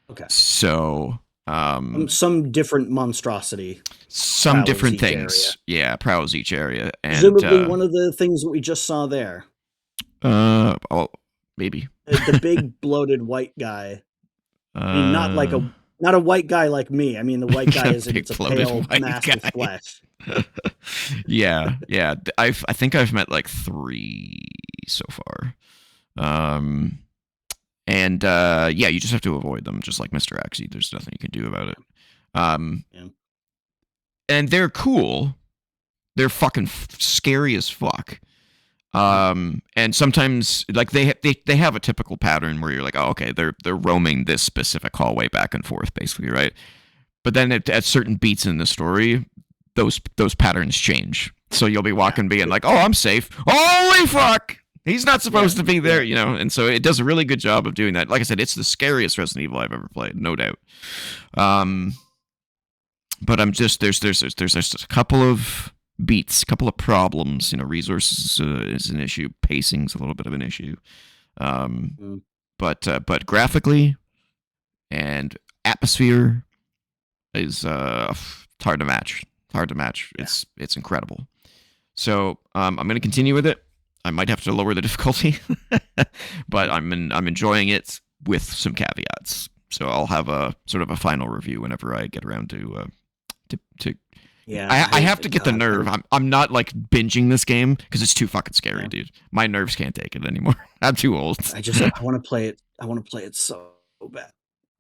Speaker 2: Okay.
Speaker 1: So
Speaker 2: some different monstrosity.
Speaker 1: Some different things. Area. Yeah, prowls each area. And
Speaker 2: presumably one of the things that we just saw there.
Speaker 1: Oh, maybe.
Speaker 2: The big bloated white guy. I mean, not a white guy like me. I mean, the white guy is it's a pale mass with flesh.
Speaker 1: Yeah. I think I've met like 3 so far. And yeah, you just have to avoid them, just like Mr. X. There's nothing you can do about it. Yeah. And they're cool. They're fucking scary as fuck. And sometimes like they have a typical pattern where you're like, oh, okay, they're roaming this specific hallway back and forth, basically, right? But then at certain beats in the story, those patterns change. So you'll be walking, being like, oh, I'm safe. Holy fuck! He's not supposed to be there, you know? And so it does a really good job of doing that. Like I said, it's the scariest Resident Evil I've ever played, no doubt. But I'm just there's just a couple of beats, a couple of problems. You know, resources is an issue, pacing's a little bit of an issue. But graphically and atmosphere is hard to match. Yeah. It's incredible. So I'm going to continue with it. I might have to lower the difficulty, but I'm enjoying it with some caveats. So I'll have a sort of a final review whenever I get around to. Yeah, I have to get the nerve. I'm not like binging this game because it's too fucking scary, dude. My nerves can't take it anymore. I'm too old.
Speaker 2: I want to play it. I want to play it so bad,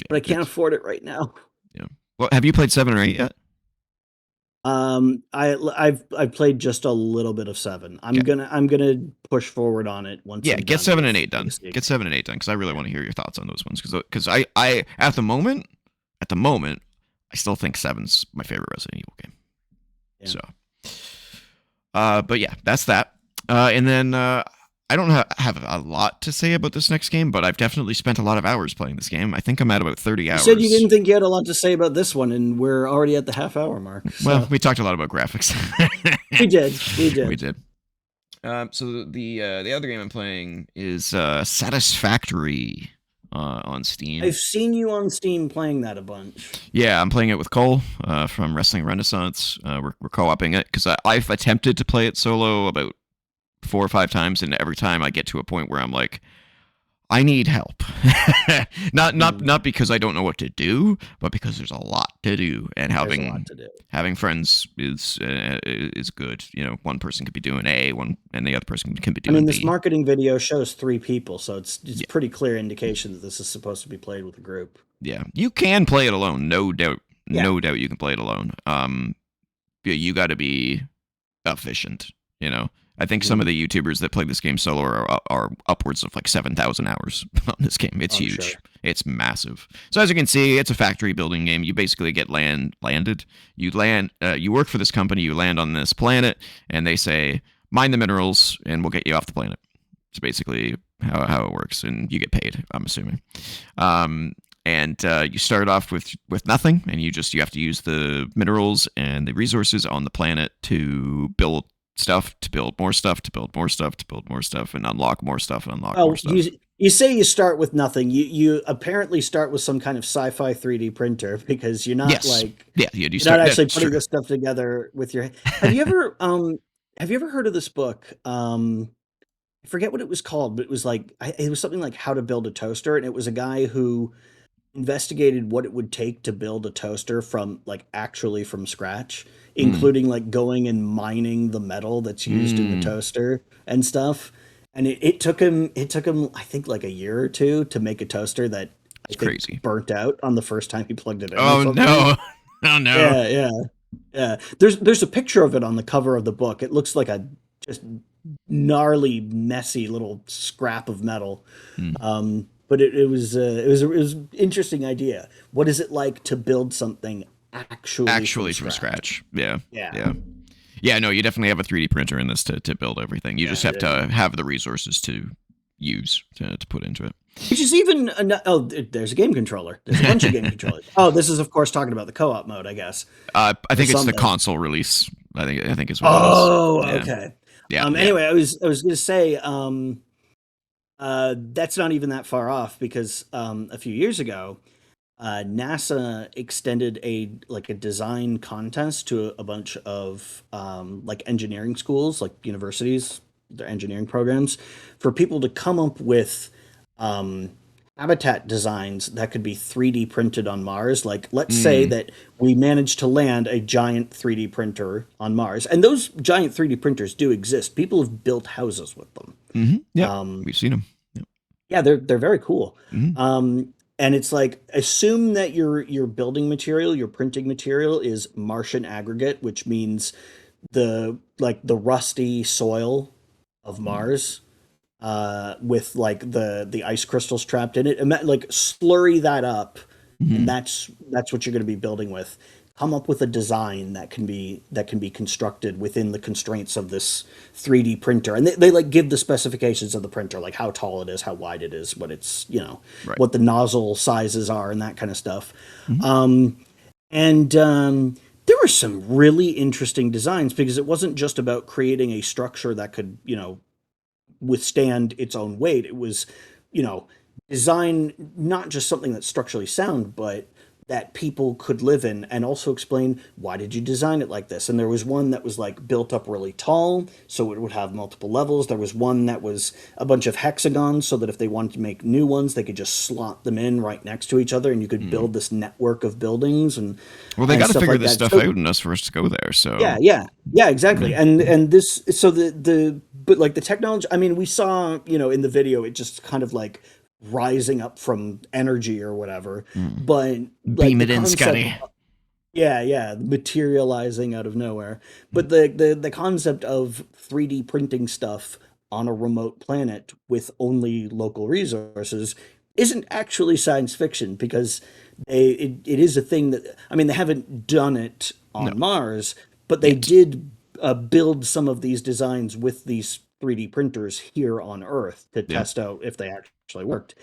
Speaker 2: but I can't afford it right now.
Speaker 1: Yeah. Well, have you played 7 or 8 yet?
Speaker 2: I've played just a little bit of 7. I'm gonna push forward on it once.
Speaker 1: Yeah, get 7 and 8 done. Get 7 and 8 done because I really want to hear your thoughts on those ones. Because I at the moment, I still think 7's my favorite Resident Evil game. Yeah. So, but yeah, that's that. And then I don't have a lot to say about this next game, but I've definitely spent a lot of hours playing this game. I think I'm at about 30 hours.
Speaker 2: You said you didn't think you had a lot to say about this one, and we're already at the half-hour mark. So.
Speaker 1: Well, we talked a lot about graphics.
Speaker 2: We did.
Speaker 1: So the other game I'm playing is Satisfactory on Steam.
Speaker 2: I've seen you on Steam playing that a bunch.
Speaker 1: Yeah, I'm playing it with Cole from Wrestling Renaissance. We're co-oping it because I've attempted to play it solo about 4 or 5 times, and every time I get to a point where I'm like, I need help. not because I don't know what to do, but because there's a lot to do, and having friends is good. You know, one person could be doing A, and the other person can be doing B.
Speaker 2: I mean, this marketing video shows 3 people, so it's pretty clear indication that this is supposed to be played with a group.
Speaker 1: Yeah, you can play it alone, no doubt. Yeah. No doubt you can play it alone. You got to be efficient, you know. I think some of the YouTubers that play this game solo are upwards of like 7,000 hours on this game. It's huge. Sure. It's massive. So as you can see, it's a factory building game. You basically get landed. You land. You work for this company. You land on this planet, and they say, mine the minerals, and we'll get you off the planet. It's basically how it works, and you get paid, I'm assuming. And you start off with nothing, and you have to use the minerals and the resources on the planet to build stuff, to build more stuff, to build more stuff, to build more stuff, and unlock more stuff, and unlock more stuff.
Speaker 2: You say you start with nothing. You apparently start with some kind of sci-fi 3D printer because you're not not actually putting this stuff together with your. Have you ever heard of this book? I forget what it was called, but it was something like How to Build a Toaster, and it was a guy who investigated what it would take to build a toaster from scratch, including like going and mining the metal that's used in the toaster and stuff. And it took him I think like a year or 2 to make a toaster that crazy burnt out on the first time he plugged it in.
Speaker 1: Oh no. Oh no.
Speaker 2: Yeah. There's a picture of it on the cover of the book. It looks like a just gnarly, messy little scrap of metal. But it was an interesting idea. What is it like to build something actually from scratch?
Speaker 1: Yeah. No, you definitely have a 3D printer in this to build everything. You just have to have the resources to use to put into it.
Speaker 2: Which is even there's a game controller. There's a bunch of game controllers. Oh, this is of course talking about the co-op mode, I guess.
Speaker 1: I think it's the console release. I think is what it is.
Speaker 2: Oh, okay.
Speaker 1: Yeah, yeah.
Speaker 2: Anyway, I was gonna say, that's not even that far off because a few years ago, NASA extended a design contest to a bunch of like engineering schools, like universities, their engineering programs, for people to come up with um, habitat designs that could be 3D printed on Mars. Like, let's say
Speaker 1: Mm,
Speaker 2: that we managed to land a giant 3D printer on Mars, and those giant 3D printers do exist. People have built houses with them.
Speaker 1: yep,
Speaker 2: Um,
Speaker 1: we've seen them. Yep.
Speaker 2: yeah, they're very cool.
Speaker 1: Hmm.
Speaker 2: And it's like assume that your building material, your printing material is Martian aggregate, which means the rusty soil of Mars, with like the ice crystals trapped in it. Like slurry that up, and
Speaker 1: Hmm.
Speaker 2: that's what you're going to be building with. Come up with a design that can be constructed within the constraints of this 3D printer, and they like give the specifications of the printer, like how tall it is, how wide it is, what it's
Speaker 1: Right.
Speaker 2: what the nozzle sizes are, and that kind of stuff.
Speaker 1: Hmm.
Speaker 2: And there were some really interesting designs because it wasn't just about creating a structure that could withstand its own weight. It was, you know, design not just something that's structurally sound, but that people could live in, and also explain why did you design it like this. And there was one that was like built up really tall so it would have multiple levels. There was one that was a bunch of hexagons so that if they wanted to make new ones they could just slot them in right next to each other and you could
Speaker 1: Hmm.
Speaker 2: build this network of buildings
Speaker 1: Well, they
Speaker 2: and
Speaker 1: got to
Speaker 2: stuff
Speaker 1: figure
Speaker 2: like
Speaker 1: this
Speaker 2: that.
Speaker 1: stuff
Speaker 2: So
Speaker 1: out in us for us to go there.
Speaker 2: yeah,
Speaker 1: So,
Speaker 2: yeah, exactly.
Speaker 1: yeah.
Speaker 2: And this, so the but like the technology, I mean, we saw, in the video, it just kind of like rising up from energy or whatever,
Speaker 1: Mm.
Speaker 2: but like
Speaker 1: Beam
Speaker 2: the
Speaker 1: it in,
Speaker 2: concept,
Speaker 1: Scotty.
Speaker 2: yeah, materializing out of nowhere. But the concept of 3D printing stuff on a remote planet with only local resources isn't actually science fiction because it is a thing that, I mean, they haven't done it
Speaker 1: No,
Speaker 2: on Mars, but they
Speaker 1: yet.
Speaker 2: did build some of these designs with these 3D printers here on Earth to
Speaker 1: Yeah.
Speaker 2: test out if they actually worked,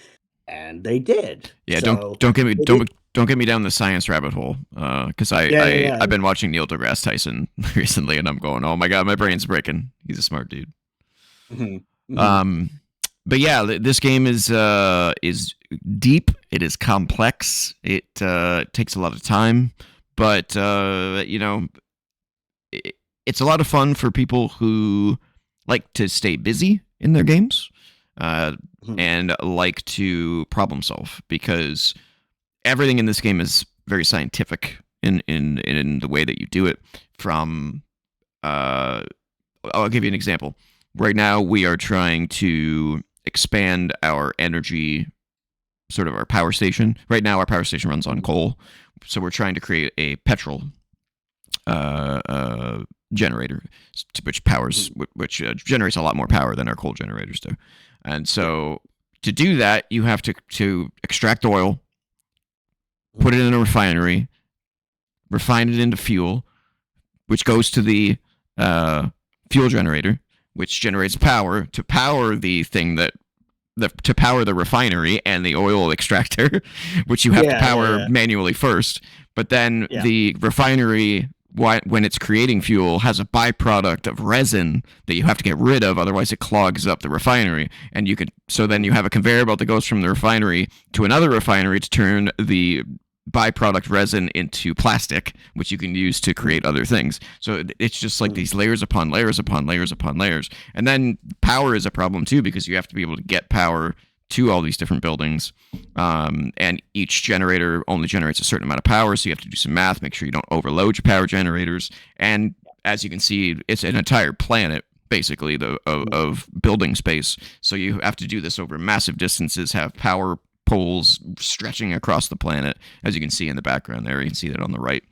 Speaker 2: and they did.
Speaker 1: Yeah, don't
Speaker 2: So
Speaker 1: don't get me
Speaker 2: it,
Speaker 1: don't get me down the science rabbit hole. Because I
Speaker 2: yeah,
Speaker 1: I
Speaker 2: yeah,
Speaker 1: I've been watching Neil deGrasse Tyson recently, and I'm going, oh my god, my brain's breaking. He's a smart dude.
Speaker 2: yeah. Hmm.
Speaker 1: Um, but yeah, this game is deep. It is complex. It takes a lot of time, but it's a lot of fun for people who like to stay busy in their games, uh,
Speaker 2: Hmm.
Speaker 1: and like to problem solve because everything in this game is very scientific in the way that you do it. From uh, I'll give you an example. Right now, we are trying to expand our energy, sort of our power station. Right now, our power station runs on coal, so we're trying to create a petrol uh, uh, generator, which powers, which generates a lot more power than our coal generators do. And
Speaker 2: Yeah.
Speaker 1: so, to do that, you have to extract oil, put it in a refinery, refine it into fuel, which goes to the fuel generator, which generates power to power the thing that to power the refinery and the oil extractor, which you have to
Speaker 2: Yeah, yeah,
Speaker 1: power
Speaker 2: yeah,
Speaker 1: manually first. But then
Speaker 2: yeah.
Speaker 1: the refinery, when it's creating fuel, has a byproduct of resin that you have to get rid of, otherwise it clogs up the refinery. And then you have a conveyor belt that goes from the refinery to another refinery to turn the byproduct resin into plastic, which you can use to create other things. So it's just like these layers upon layers upon layers upon layers. And then power is a problem too, because you have to be able to get power to all these different buildings. And each generator only generates a certain amount of power, so you have to do some math, make sure you don't overload your power generators. And as you can see, it's an entire planet basically of building space. So you have to do this over massive distances, have power poles stretching across the planet, as you can see in the background there. You can see that on the right.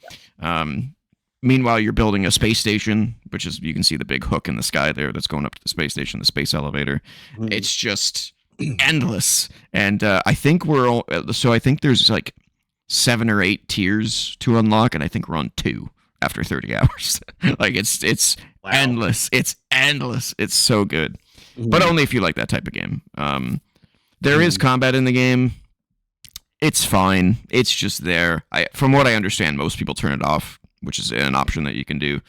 Speaker 1: Meanwhile, you're building a space station, which is, you can see the big hook in the sky there that's going up to the space station, the space elevator.
Speaker 2: Mhm.
Speaker 1: It's just endless. And I think I think there's like 7 or 8 tiers to unlock, and I think we're on 2 after 30 hours. Like it's
Speaker 2: Wow.
Speaker 1: endless. It's endless. It's so good. But
Speaker 2: Mhm.
Speaker 1: only if you like that type of game. There is
Speaker 2: Mhm.
Speaker 1: combat in the game. It's fine. It's just there. From what I understand, most people turn it off, which is an option that you can do.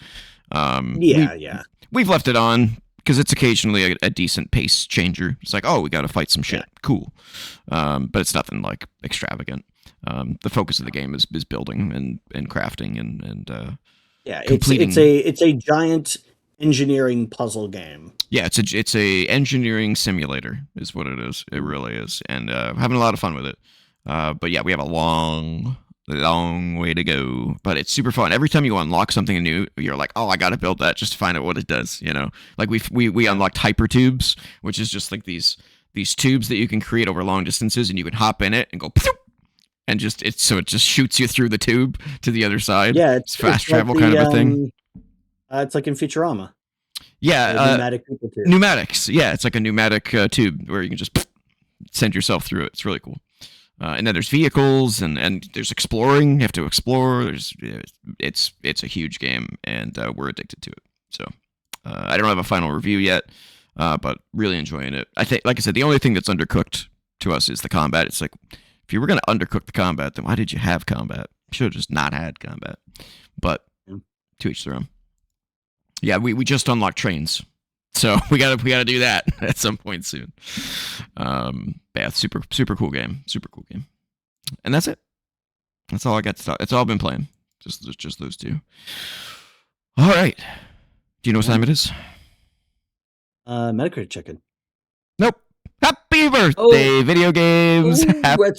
Speaker 1: Um, we
Speaker 2: Yeah, yeah.
Speaker 1: we've left it on because it's occasionally a decent pace changer. It's like, oh, we got to fight some
Speaker 2: Yeah.
Speaker 1: shit. Cool. But it's nothing like extravagant. The focus of the game is building and crafting and
Speaker 2: Yeah,
Speaker 1: completing.
Speaker 2: it's a giant engineering puzzle game.
Speaker 1: Yeah, it's a engineering simulator is what it is. It really is, and having a lot of fun with it. But yeah, we have a long way to go. But it's super fun. Every time you unlock something new, you're like, oh, I got to build that just to find out what it does. You know, like we
Speaker 2: Yeah.
Speaker 1: unlocked hypertubes, which is just like these tubes that you can create over long distances, and you can hop in it and go. And just it just shoots you through the tube to the other side.
Speaker 2: Yeah,
Speaker 1: It's fast
Speaker 2: it's like
Speaker 1: travel kind of a thing.
Speaker 2: it's like in Futurama,
Speaker 1: Yeah,
Speaker 2: the pneumatic people tube.
Speaker 1: pneumatics. Yeah, it's like a pneumatic tube where you can just send yourself through it. It's really cool. And then there's vehicles and there's exploring. You have to explore. It's a huge game and we're addicted to it. So I don't have a final review yet, but really enjoying it. I think, like I said, the only thing that's undercooked to us is the combat. It's like if you were gonna undercook the combat, then why did you have combat? You should have just not had combat. But
Speaker 2: Yeah.
Speaker 1: to each their own. Yeah, we just unlocked trains. So we gotta do that at some point soon. Yeah, super cool game, and that's it. That's all I got to talk. It's all been playing. Just those two. All right. Do you know what time it is?
Speaker 2: Metacritic chicken.
Speaker 1: Nope. Happy birthday,
Speaker 2: Oh,
Speaker 1: video games!
Speaker 2: that's
Speaker 1: Happy
Speaker 2: right.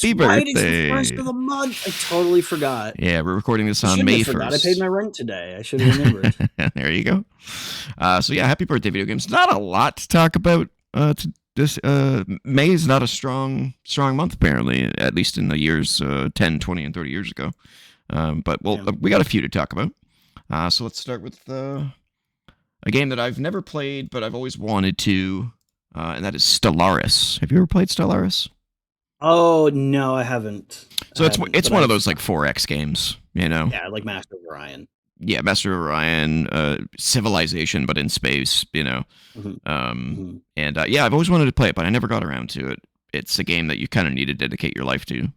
Speaker 2: It's the first
Speaker 1: birthday!
Speaker 2: of the month. I totally forgot.
Speaker 1: Yeah, we're recording this
Speaker 2: I
Speaker 1: on
Speaker 2: shouldn't
Speaker 1: May
Speaker 2: have forgot. I paid
Speaker 1: 1st.
Speaker 2: my rent today. I should have remembered.
Speaker 1: There you go. So yeah, happy birthday, video games. Not a lot to talk about. This May is not a strong month apparently, at least in the years 10, 20, and 30 years ago. But
Speaker 2: Yeah.
Speaker 1: we got a few to talk about. So let's start with a game that I've never played, but I've always wanted to, and that is Stellaris. Have you ever played Stellaris?
Speaker 2: Oh no, I haven't.
Speaker 1: So it's
Speaker 2: But
Speaker 1: one of those like 4X games, you know.
Speaker 2: yeah, like Master of Orion.
Speaker 1: Yeah, Master of Orion, Civilization, but in space, you know.
Speaker 2: Mhm.
Speaker 1: And yeah, I've always wanted to play it, but I never got around to it. It's a game that you kind of need to dedicate your life to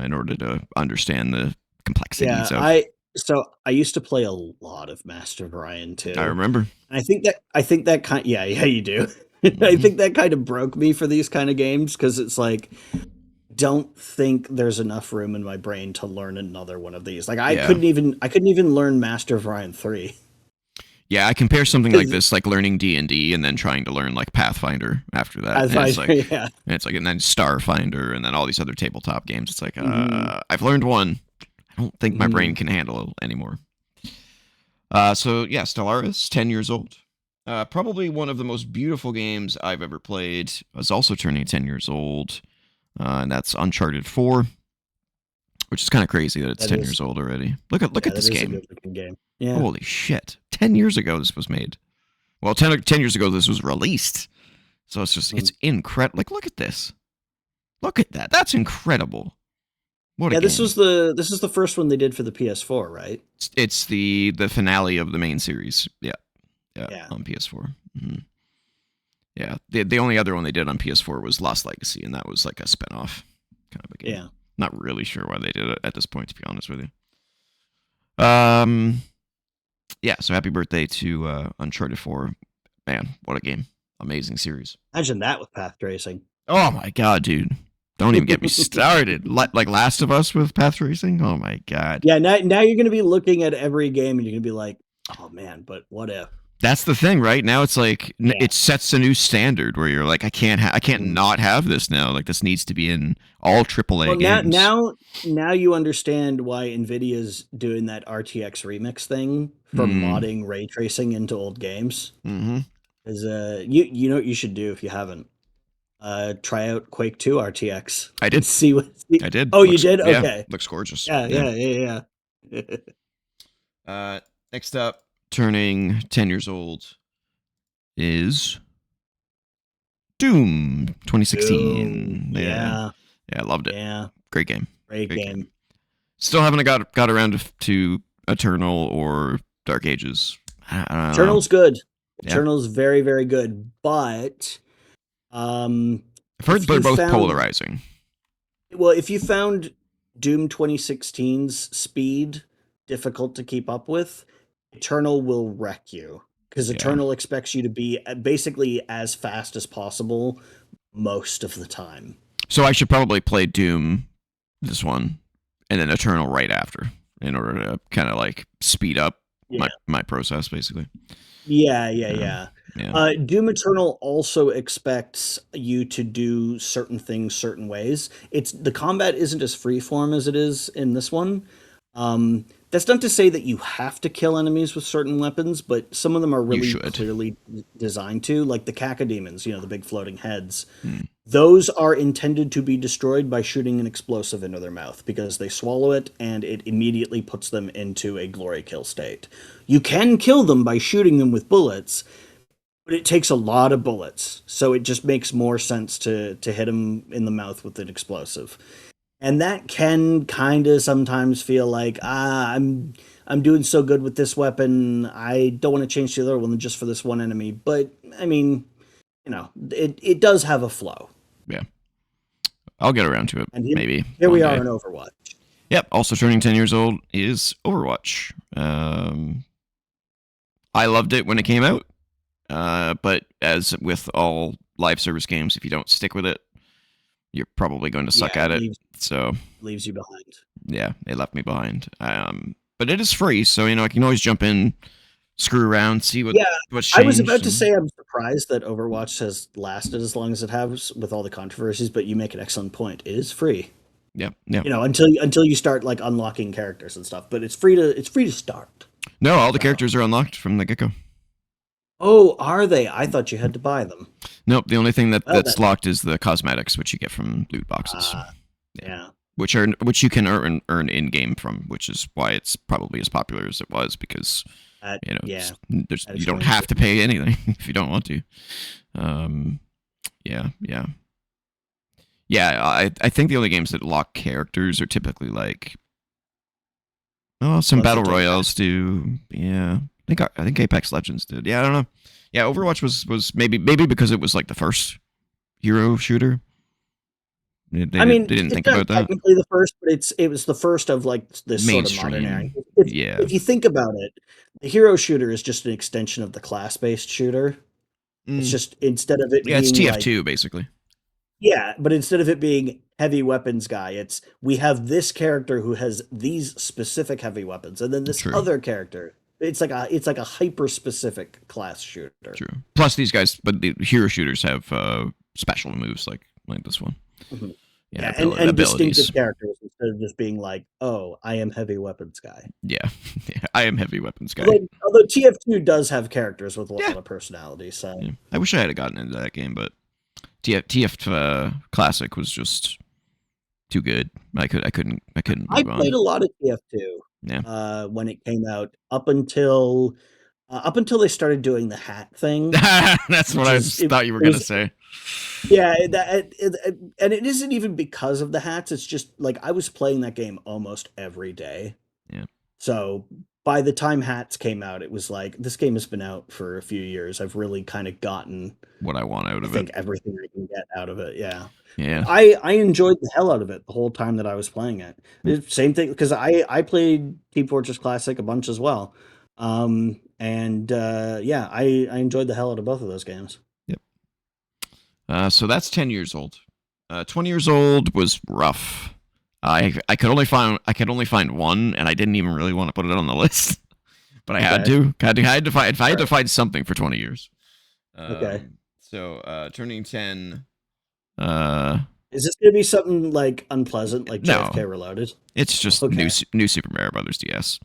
Speaker 1: in order to understand the complexities
Speaker 2: Yeah,
Speaker 1: of.
Speaker 2: I used to play a lot of Master of Orion too.
Speaker 1: I remember.
Speaker 2: And I think that kind yeah, you do. I
Speaker 1: Mhm.
Speaker 2: think that kind of broke me for these kind of games because it's like don't think there's enough room in my brain to learn another one of these. Like
Speaker 1: Yeah,
Speaker 2: I couldn't even learn Master of Orion 3.
Speaker 1: yeah. I compare something like this, like learning D&D, and then trying to learn like Pathfinder after that. And it's like,
Speaker 2: Yeah.
Speaker 1: and then Starfinder, and then all these other tabletop games. It's like,
Speaker 2: Mhm.
Speaker 1: I've learned one. I don't think my
Speaker 2: Mhm.
Speaker 1: brain can handle it anymore. So yeah, Stellaris, 10 years old. Probably one of the most beautiful games I've ever played. Is also turning 10 years old, and that's Uncharted 4, which is kind of crazy that it's
Speaker 2: That
Speaker 1: 10
Speaker 2: is
Speaker 1: years old already. Look
Speaker 2: yeah,
Speaker 1: at
Speaker 2: that
Speaker 1: this
Speaker 2: is a
Speaker 1: game.
Speaker 2: good looking game. Yeah.
Speaker 1: Holy shit! 10 years ago this was made. Well, 10 years ago this was released. So it's incredible. Like look at this. Look at that. That's incredible. What a
Speaker 2: Yeah,
Speaker 1: game.
Speaker 2: this is the first one they did for the PS4, right?
Speaker 1: It's the finale of the main series. Yeah.
Speaker 2: Yeah.
Speaker 1: On PS4. Yeah, the only other one they did on PS4 was Lost Legacy, and that was like a spinoff kind of a game.
Speaker 2: Yeah.
Speaker 1: Not really sure why they did it at this point, to be honest with you. Yeah. So happy birthday to Uncharted 4. Man, what a game! Amazing series.
Speaker 2: Imagine that with path tracing.
Speaker 1: Oh my god, dude! Don't even get me started. Like Last of Us with path racing. Oh my god.
Speaker 2: Yeah, now you're going to be looking at every game and you're going to be like, "Oh man, but what if?"
Speaker 1: That's the thing, right? Now it's like
Speaker 2: Yeah.
Speaker 1: it sets a new standard where you're like, I can't not have this now. Like this needs to be in all AAA
Speaker 2: Well,
Speaker 1: games.
Speaker 2: now you understand why Nvidia's doing that RTX remix thing for modding ray tracing into old games.
Speaker 1: Mm-hmm.
Speaker 2: Is you know what you should do if you haven't try out Quake 2 RTX.
Speaker 1: I did.
Speaker 2: See what
Speaker 1: I did.
Speaker 2: Oh, you did?
Speaker 1: Yeah,
Speaker 2: Okay.
Speaker 1: looks gorgeous.
Speaker 2: Yeah.
Speaker 1: Next up, turning 10 years old is Doom 2016.
Speaker 2: Doom. Yeah.
Speaker 1: I loved it.
Speaker 2: Yeah.
Speaker 1: Great game.
Speaker 2: Great game.
Speaker 1: Still haven't got around to Eternal or Dark Ages. I don't know.
Speaker 2: Eternal's good.
Speaker 1: Yeah.
Speaker 2: Eternal's very, very good. But
Speaker 1: I've heard they're both polarizing.
Speaker 2: Well, if you found Doom 2016's speed difficult to keep up with, Eternal will wreck you. because
Speaker 1: Yeah.
Speaker 2: Eternal expects you to be basically as fast as possible most of the time.
Speaker 1: So I should probably play Doom, this one, and then Eternal right after, in order to kind of like speed up
Speaker 2: Yeah.
Speaker 1: my process, basically.
Speaker 2: Yeah, yeah,
Speaker 1: Yeah.
Speaker 2: yeah.
Speaker 1: Yeah.
Speaker 2: Doom Eternal also expects you to do certain things certain ways. It's the combat isn't as freeform as it is in this one. That's not to say that you have to kill enemies with certain weapons, but some of them are
Speaker 1: You
Speaker 2: really
Speaker 1: should.
Speaker 2: clearly designed to, like the cacodemons, the big floating heads.
Speaker 1: Hmm.
Speaker 2: Those are intended to be destroyed by shooting an explosive into their mouth because they swallow it and it immediately puts them into a glory kill state. You can kill them by shooting them with bullets, but it takes a lot of bullets, so it just makes more sense to hit them in the mouth with an explosive. And that can kind of sometimes feel like I'm doing so good with this weapon, I don't want to change to the other one just for this one enemy. But I mean, it does have a flow.
Speaker 1: Yeah. I'll get around to it,
Speaker 2: And
Speaker 1: maybe
Speaker 2: here we
Speaker 1: one
Speaker 2: are
Speaker 1: day.
Speaker 2: in Overwatch.
Speaker 1: Yep. Also turning 10 years old is Overwatch. I loved it when it came out, but as with all live service games, if you don't stick with it, you're probably going to suck
Speaker 2: Yeah,
Speaker 1: at
Speaker 2: it
Speaker 1: it. So
Speaker 2: leaves you behind.
Speaker 1: yeah, they left me behind. But it is free, so I can always jump in, screw around, see
Speaker 2: Yeah,
Speaker 1: what's
Speaker 2: I was about
Speaker 1: changed.
Speaker 2: to
Speaker 1: And
Speaker 2: say I'm surprised that Overwatch has lasted as long as it has with all the controversies, but you make an excellent point. It is free.
Speaker 1: yeah, yeah.
Speaker 2: Until you start like unlocking characters and stuff, but it's free to start.
Speaker 1: No, all the
Speaker 2: So,
Speaker 1: characters are unlocked from the get go.
Speaker 2: oh, are they? I thought you had to buy them.
Speaker 1: Nope, the only thing
Speaker 2: Well
Speaker 1: that's
Speaker 2: then,
Speaker 1: locked is the cosmetics, which you get from loot boxes.
Speaker 2: uh,
Speaker 1: Yeah,
Speaker 2: yeah,
Speaker 1: which you can earn in game from, which is why it's probably as popular as it was because
Speaker 2: yeah, that
Speaker 1: you don't
Speaker 2: explains
Speaker 1: have
Speaker 2: it.
Speaker 1: to pay anything if you don't want to. Um, yeah, yeah, yeah. I think the only games that lock characters are typically like some
Speaker 2: Ones
Speaker 1: battle
Speaker 2: that don't have.
Speaker 1: royales do. Yeah, I think Apex Legends did. Yeah, I don't know. Yeah, Overwatch was maybe because it was like the first hero shooter.
Speaker 2: I
Speaker 1: They
Speaker 2: mean,
Speaker 1: didn't
Speaker 2: it's
Speaker 1: think
Speaker 2: not
Speaker 1: about that.
Speaker 2: technically the first, but it was the first of like this sort of modern era.
Speaker 1: Mainstream.
Speaker 2: If
Speaker 1: Yeah.
Speaker 2: if you think about it, the hero shooter is just an extension of the class-based shooter. It's
Speaker 1: Mm.
Speaker 2: just instead of it
Speaker 1: Yeah, it's
Speaker 2: being like
Speaker 1: TF2 basically.
Speaker 2: yeah, but instead of it being heavy weapons guy, it's we have this character who has these specific heavy weapons, and then this
Speaker 1: True.
Speaker 2: other character. It's like a hyper specific class shooter.
Speaker 1: True. Plus these guys, but the hero shooters have special moves like this one.
Speaker 2: Mhm.
Speaker 1: Yeah,
Speaker 2: Yeah, and distinctive
Speaker 1: abilities.
Speaker 2: characters instead of just being like, oh, I am heavy weapons guy.
Speaker 1: Yeah. Yeah. I am heavy weapons guy.
Speaker 2: Although TF2 does have characters with a lot
Speaker 1: Yeah.
Speaker 2: of personality, so
Speaker 1: Yeah. I wish I had gotten into that game, but TF Classic was just too good. I couldn't
Speaker 2: I
Speaker 1: move
Speaker 2: played
Speaker 1: on.
Speaker 2: a lot of TF2
Speaker 1: Yeah.
Speaker 2: when it came out, up until they started doing the hat thing,
Speaker 1: That's what
Speaker 2: which
Speaker 1: I
Speaker 2: is
Speaker 1: just thought you were
Speaker 2: it
Speaker 1: gonna
Speaker 2: was
Speaker 1: say.
Speaker 2: yeah, and it isn't even because of the hats. It's just like I was playing that game almost every day.
Speaker 1: Yeah.
Speaker 2: So by the time hats came out, it was like this game has been out for a few years. I've really kind of gotten,
Speaker 1: What I want out
Speaker 2: I
Speaker 1: of it.
Speaker 2: think, everything I can get out of it. Yeah.
Speaker 1: Yeah.
Speaker 2: I enjoyed the hell out of it the whole time that I was playing it.
Speaker 1: Yeah.
Speaker 2: Same thing because I played Team Fortress Classic a bunch as well, and yeah, I enjoyed the hell out of both of those games.
Speaker 1: Yep. So that's 10 years old. 20 years old was rough. I could only find one, and I didn't even really want to put it on the list, but I had
Speaker 2: Okay,
Speaker 1: to. I had to find if I had to
Speaker 2: sure.
Speaker 1: find something for 20 years.
Speaker 2: Okay,
Speaker 1: So turning 10. Uh,
Speaker 2: is this gonna be something like unpleasant, like
Speaker 1: no,
Speaker 2: JFK Reloaded?
Speaker 1: it's just
Speaker 2: Okay,
Speaker 1: new Super Mario Brothers DS.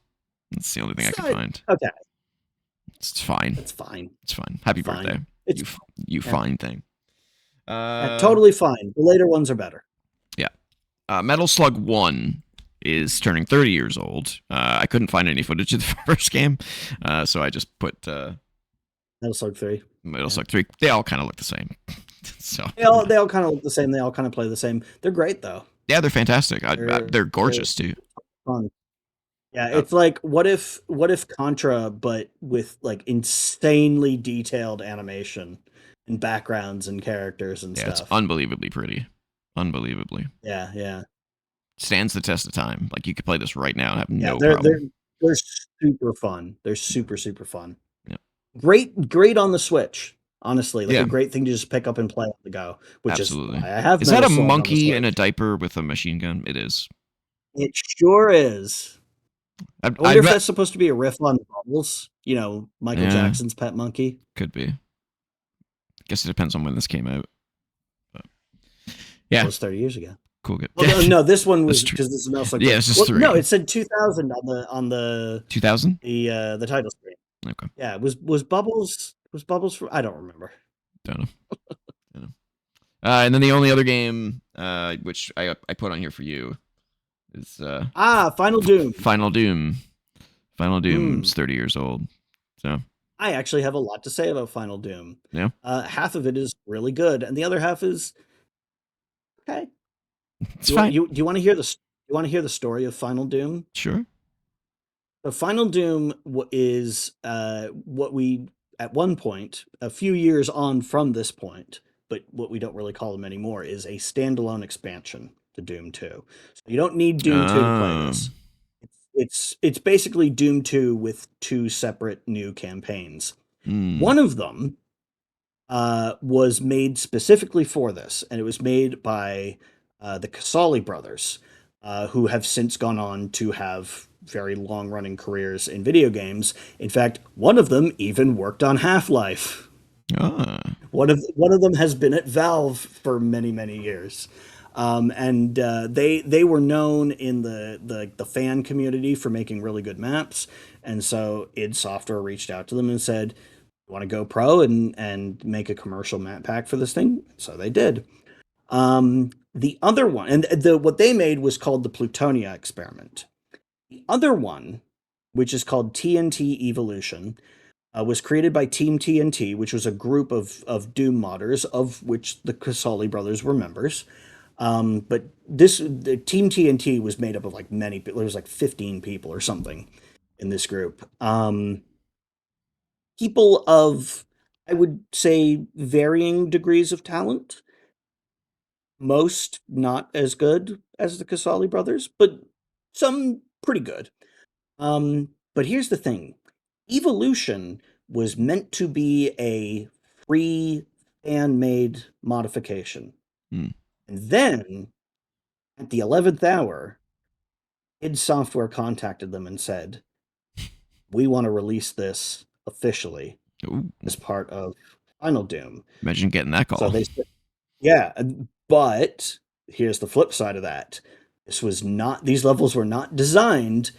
Speaker 1: That's the only thing I could
Speaker 2: so,
Speaker 1: find.
Speaker 2: okay,
Speaker 1: It's fine.
Speaker 2: that's fine.
Speaker 1: It's fine. Happy
Speaker 2: Fine.
Speaker 1: birthday,
Speaker 2: It's
Speaker 1: you
Speaker 2: yeah,
Speaker 1: fine thing. Uh,
Speaker 2: totally fine. The later ones are better.
Speaker 1: yeah. Metal Slug 1 is turning 30 years old. I couldn't find any footage of the first game, so I just put
Speaker 2: Metal Slug 3.
Speaker 1: Metal
Speaker 2: Yeah.
Speaker 1: Slug 3. They all kind of look the same. So,
Speaker 2: They all kind of look the same. They all kind of play the same. They're great though.
Speaker 1: yeah, they're fantastic.
Speaker 2: They're
Speaker 1: They're
Speaker 2: they're
Speaker 1: gorgeous, too.
Speaker 2: fun. Yeah,
Speaker 1: Uh,
Speaker 2: it's like what if Contra, but with like insanely detailed animation and backgrounds and characters and
Speaker 1: yeah, it's
Speaker 2: stuff.
Speaker 1: unbelievably pretty. Unbelievably.
Speaker 2: Yeah, yeah,
Speaker 1: Stands the test of time. Like, you could play this right now and have
Speaker 2: yeah.
Speaker 1: no
Speaker 2: They're
Speaker 1: problem.
Speaker 2: they're they're super fun. They're super fun.
Speaker 1: Yeah.
Speaker 2: Great on the Switch. Honestly, like a
Speaker 1: Yeah,
Speaker 2: great thing to just pick up and play on the go, which is
Speaker 1: absolutely.
Speaker 2: why I have
Speaker 1: Is that
Speaker 2: Metal
Speaker 1: a
Speaker 2: Slug on the
Speaker 1: monkey in a
Speaker 2: Switch.
Speaker 1: diaper with a machine gun? It is.
Speaker 2: It sure is. I
Speaker 1: I
Speaker 2: wonder if
Speaker 1: bet.
Speaker 2: that's supposed to be a riff on Bubbles, Michael
Speaker 1: Yeah,
Speaker 2: Jackson's pet monkey.
Speaker 1: could be. Guess it depends on when this came out. But
Speaker 2: That
Speaker 1: yeah,
Speaker 2: was 30 years ago.
Speaker 1: cool. Good.
Speaker 2: Well, no, this one
Speaker 1: That's
Speaker 2: was
Speaker 1: true.
Speaker 2: because this is Metal Slug
Speaker 1: Yeah,
Speaker 2: 3.
Speaker 1: it's just
Speaker 2: Well, no,
Speaker 1: three.
Speaker 2: it said 2000 on the
Speaker 1: 2000.
Speaker 2: the title screen.
Speaker 1: Okay.
Speaker 2: Yeah, was Bubbles for I don't remember.
Speaker 1: Don't know. Don't know. And then the only other game, which I put on here for you, is
Speaker 2: Final Doom.
Speaker 1: Final Doom. Final Doom's
Speaker 2: Mm.
Speaker 1: 30 years old. So
Speaker 2: I actually have a lot to say about Final Doom.
Speaker 1: yeah,
Speaker 2: Half of it is really good, and the other half is okay.
Speaker 1: it's fine.
Speaker 2: Do you want to hear you want to hear the story of Final Doom?
Speaker 1: Sure.
Speaker 2: So Final Doom is what we at one point, a few years on from this point, but what we don't really call them anymore is a standalone expansion to Doom 2. So you don't need Doom 2 to play this. It's basically Doom 2 with two separate new campaigns.
Speaker 1: Mm,
Speaker 2: One of them was made specifically for this, and it was made by the Casali brothers, who have since gone on to have very long running careers in video games. In fact, one of them even worked on Half-Life.
Speaker 1: ah.
Speaker 2: One of them has been at Valve for many years. And they were known in the fan community for making really good maps, and so id Software reached out to them and said, "Want to go pro and make a commercial map pack for this thing?" So they did. The other one, and what they made was called the Plutonia experiment. The other one, which is called TNT Evolution, was created by Team TNT, which was a group of Doom modders, of which the Casali brothers were members. But the Team TNT was made up of like many people. There was like 15 people or something in this group. People of, I would say, varying degrees of talent. Most not as good as the Casali brothers, but some pretty good. But here's the thing: Evolution was meant to be a free fan-made modification,
Speaker 1: Mm.
Speaker 2: and then at the 11th hour, id Software contacted them and said, "We want to release this officially
Speaker 1: Ooh,
Speaker 2: as part of Final Doom."
Speaker 1: imagine getting that
Speaker 2: So
Speaker 1: call.
Speaker 2: they said, yeah, but here's the flip side of that. These levels were not designed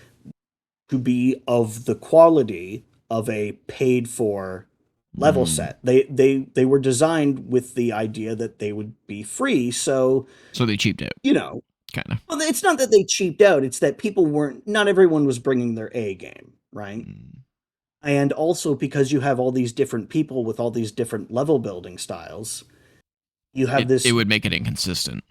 Speaker 2: to be of the quality of a paid for level
Speaker 1: Mm.
Speaker 2: set. They were designed with the idea that they would be free. So,
Speaker 1: So they cheaped out,
Speaker 2: you know,
Speaker 1: kind of.
Speaker 2: well, it's not that they cheaped out, it's that not everyone was bringing their A game, right?
Speaker 1: Mm.
Speaker 2: And also because you have all these different people with all these different level building styles, you have
Speaker 1: It
Speaker 2: this.
Speaker 1: would make it inconsistent.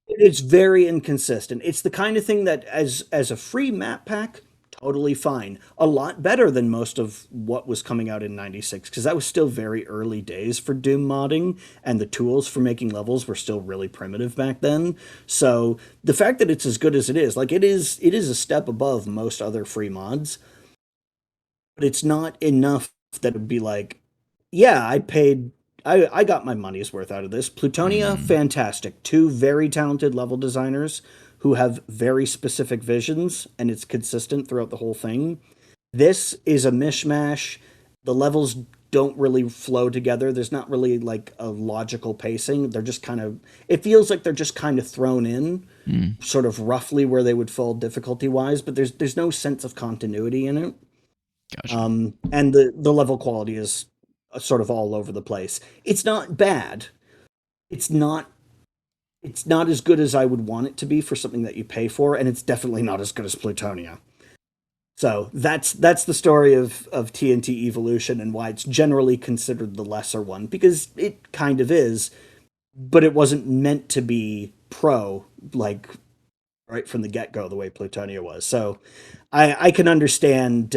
Speaker 2: It's very inconsistent. It's the kind of thing that, as a free map pack, totally fine. A lot better than most of what was coming out in '96, because that was still very early days for Doom modding, and the tools for making levels were still really primitive back then. So the fact that it's as good as it is, like it is a step above most other free mods, but it's not enough that would be like, yeah, I got my money's worth out of this. Plutonia,
Speaker 1: Mm.
Speaker 2: fantastic. Two very talented level designers who have very specific visions, and it's consistent throughout the whole thing. This is a mishmash. The levels don't really flow together. There's not really like a logical pacing. They're just kind of, it feels like they're just kind of thrown in,
Speaker 1: Mm.
Speaker 2: sort of roughly where they would fall difficulty wise, but there's no sense of continuity in it.
Speaker 1: Gotcha.
Speaker 2: And the level quality is sort of all over the place. It's not bad. It's not it's not as good as I would want it to be for something that you pay for, and it's definitely not as good as Plutonia. So that's the story of TNT Evolution and why it's generally considered the lesser one, because it kind of is, but it wasn't meant to be pro, like right from the get go the way Plutonia was. So I can understand.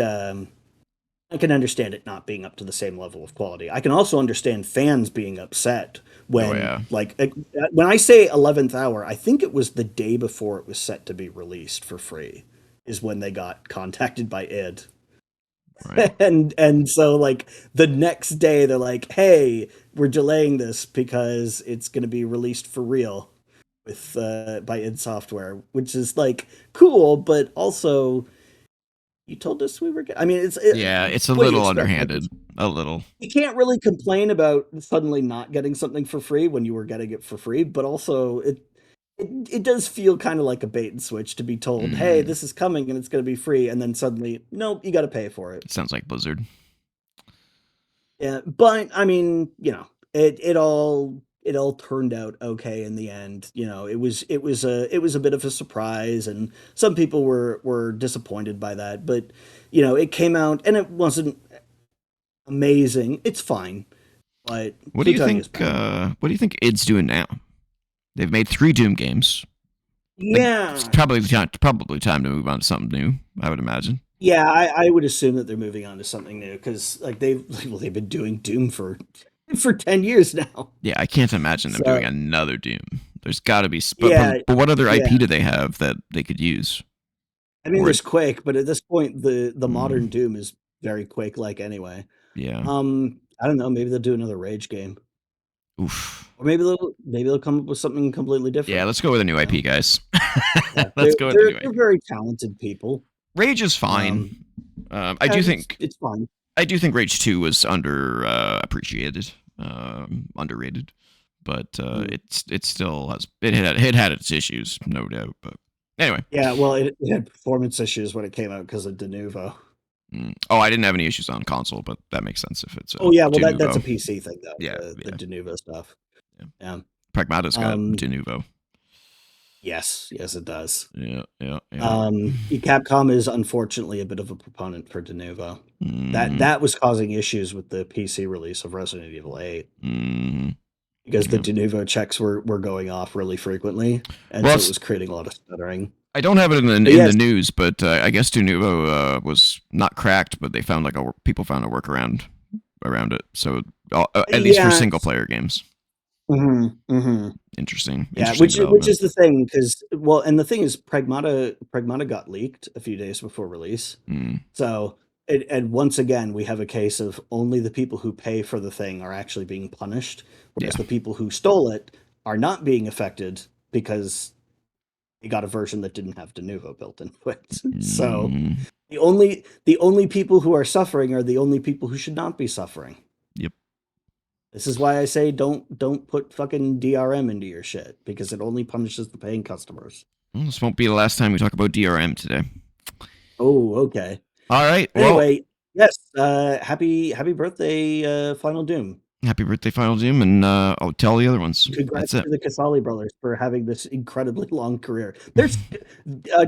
Speaker 2: I can understand it not being up to the same level of quality. I can also understand fans being upset
Speaker 1: Oh
Speaker 2: when,
Speaker 1: yeah.
Speaker 2: like, when I say 11th hour, I think it was the day before it was set to be released for free, is when they got contacted by id.
Speaker 1: Right.
Speaker 2: And so like the next day they're like, "Hey, we're delaying this because it's going to be released for real with by id Software," which is like cool, but also you told us we were I mean,
Speaker 1: Yeah, it's a
Speaker 2: what do you
Speaker 1: little
Speaker 2: expect? Like
Speaker 1: underhanded. A little.
Speaker 2: you can't really complain about suddenly not getting something for free when you were getting it for free, but also it does feel kind of like a bait and switch to be told, "Hey,
Speaker 1: Mm,
Speaker 2: this is coming and it's going to be free," and then suddenly, nope, you got to pay for it.
Speaker 1: it sounds like Blizzard.
Speaker 2: Yeah, but I mean, it all turned out okay in the end. It was a bit of a surprise, and some people were disappointed by that. But it came out and it wasn't amazing. It's fine, but
Speaker 1: What do you
Speaker 2: plutonium is
Speaker 1: think?
Speaker 2: bad.
Speaker 1: What do you think id's doing now? They've made 3 Doom games. Like, it's
Speaker 2: Yeah,
Speaker 1: probably time to move on to something new. I would imagine.
Speaker 2: yeah. I would assume that they're moving on to something new because like they've been doing Doom for 10 years now.
Speaker 1: Yeah, I can't imagine them doing
Speaker 2: So
Speaker 1: another Doom. There's got to be,
Speaker 2: yeah,
Speaker 1: but what other
Speaker 2: yeah.
Speaker 1: IP do they have that they could use?
Speaker 2: I mean,
Speaker 1: Or
Speaker 2: there's Quake, but at this point, the modern
Speaker 1: mm,
Speaker 2: Doom is very Quake-like anyway.
Speaker 1: yeah,
Speaker 2: I don't know. Maybe they'll do another Rage game,
Speaker 1: oof.
Speaker 2: or maybe they'll come up with something completely
Speaker 1: Yeah,
Speaker 2: different.
Speaker 1: let's go with a new
Speaker 2: You know?
Speaker 1: IP, guys.
Speaker 2: Yeah,
Speaker 1: Let's go with the new
Speaker 2: they're
Speaker 1: IP.
Speaker 2: very talented people.
Speaker 1: Rage is fine.
Speaker 2: Um,
Speaker 1: I
Speaker 2: yeah,
Speaker 1: do
Speaker 2: it's
Speaker 1: think
Speaker 2: it's fun.
Speaker 1: Rage 2 was appreciated, underrated, but
Speaker 2: Mm.
Speaker 1: it still has it had its issues, no doubt. But anyway,
Speaker 2: Yeah, well, it had performance issues when it came out because of Denuvo.
Speaker 1: oh, I didn't have any issues on console, but that makes sense if it's
Speaker 2: Oh
Speaker 1: a
Speaker 2: yeah, well that's a
Speaker 1: Denuvo.
Speaker 2: PC thing though.
Speaker 1: Yeah,
Speaker 2: The
Speaker 1: yeah,
Speaker 2: Denuvo stuff.
Speaker 1: yeah.
Speaker 2: Yeah.
Speaker 1: Pragmata's got
Speaker 2: Um.
Speaker 1: Denuvo.
Speaker 2: Yes. Yes, it does.
Speaker 1: Yeah, yeah, yeah.
Speaker 2: Capcom is unfortunately a bit of a proponent for Denuvo. That
Speaker 1: Mm,
Speaker 2: that was causing issues with the PC release of Resident Evil 8
Speaker 1: mm,
Speaker 2: because the
Speaker 1: yeah.
Speaker 2: Denuvo checks were going off really frequently, and
Speaker 1: Well,
Speaker 2: so it was creating a lot of stuttering.
Speaker 1: I don't have it
Speaker 2: But
Speaker 1: in the
Speaker 2: yes,
Speaker 1: news, but I guess Denuvo was not cracked, but they found people found a workaround around it. So at least for
Speaker 2: yeah,
Speaker 1: single player games,
Speaker 2: hmm yeah,
Speaker 1: interesting
Speaker 2: which
Speaker 1: development.
Speaker 2: is the thing because well, and the thing is, Pragmata got leaked a few days before release,
Speaker 1: Mm,
Speaker 2: so. And once again, we have a case of only the people who pay for the thing are actually being punished, whereas
Speaker 1: yeah.
Speaker 2: the people who stole it are not being affected because they got a version that didn't have Denuvo built into it. So
Speaker 1: Mm,
Speaker 2: the only people who are suffering are the only people who should not be suffering.
Speaker 1: yep.
Speaker 2: This is why I say don't put fucking DRM into your shit because it only punishes the paying customers.
Speaker 1: Well, this won't be the last time we talk about DRM today.
Speaker 2: Oh, okay.
Speaker 1: All right. Well,
Speaker 2: Anyway, yes, happy birthday, Final Doom.
Speaker 1: happy birthday, Final Doom, and I'll tell the other ones.
Speaker 2: Congrats
Speaker 1: That's it.
Speaker 2: to the Casali brothers for having this incredibly long career. There's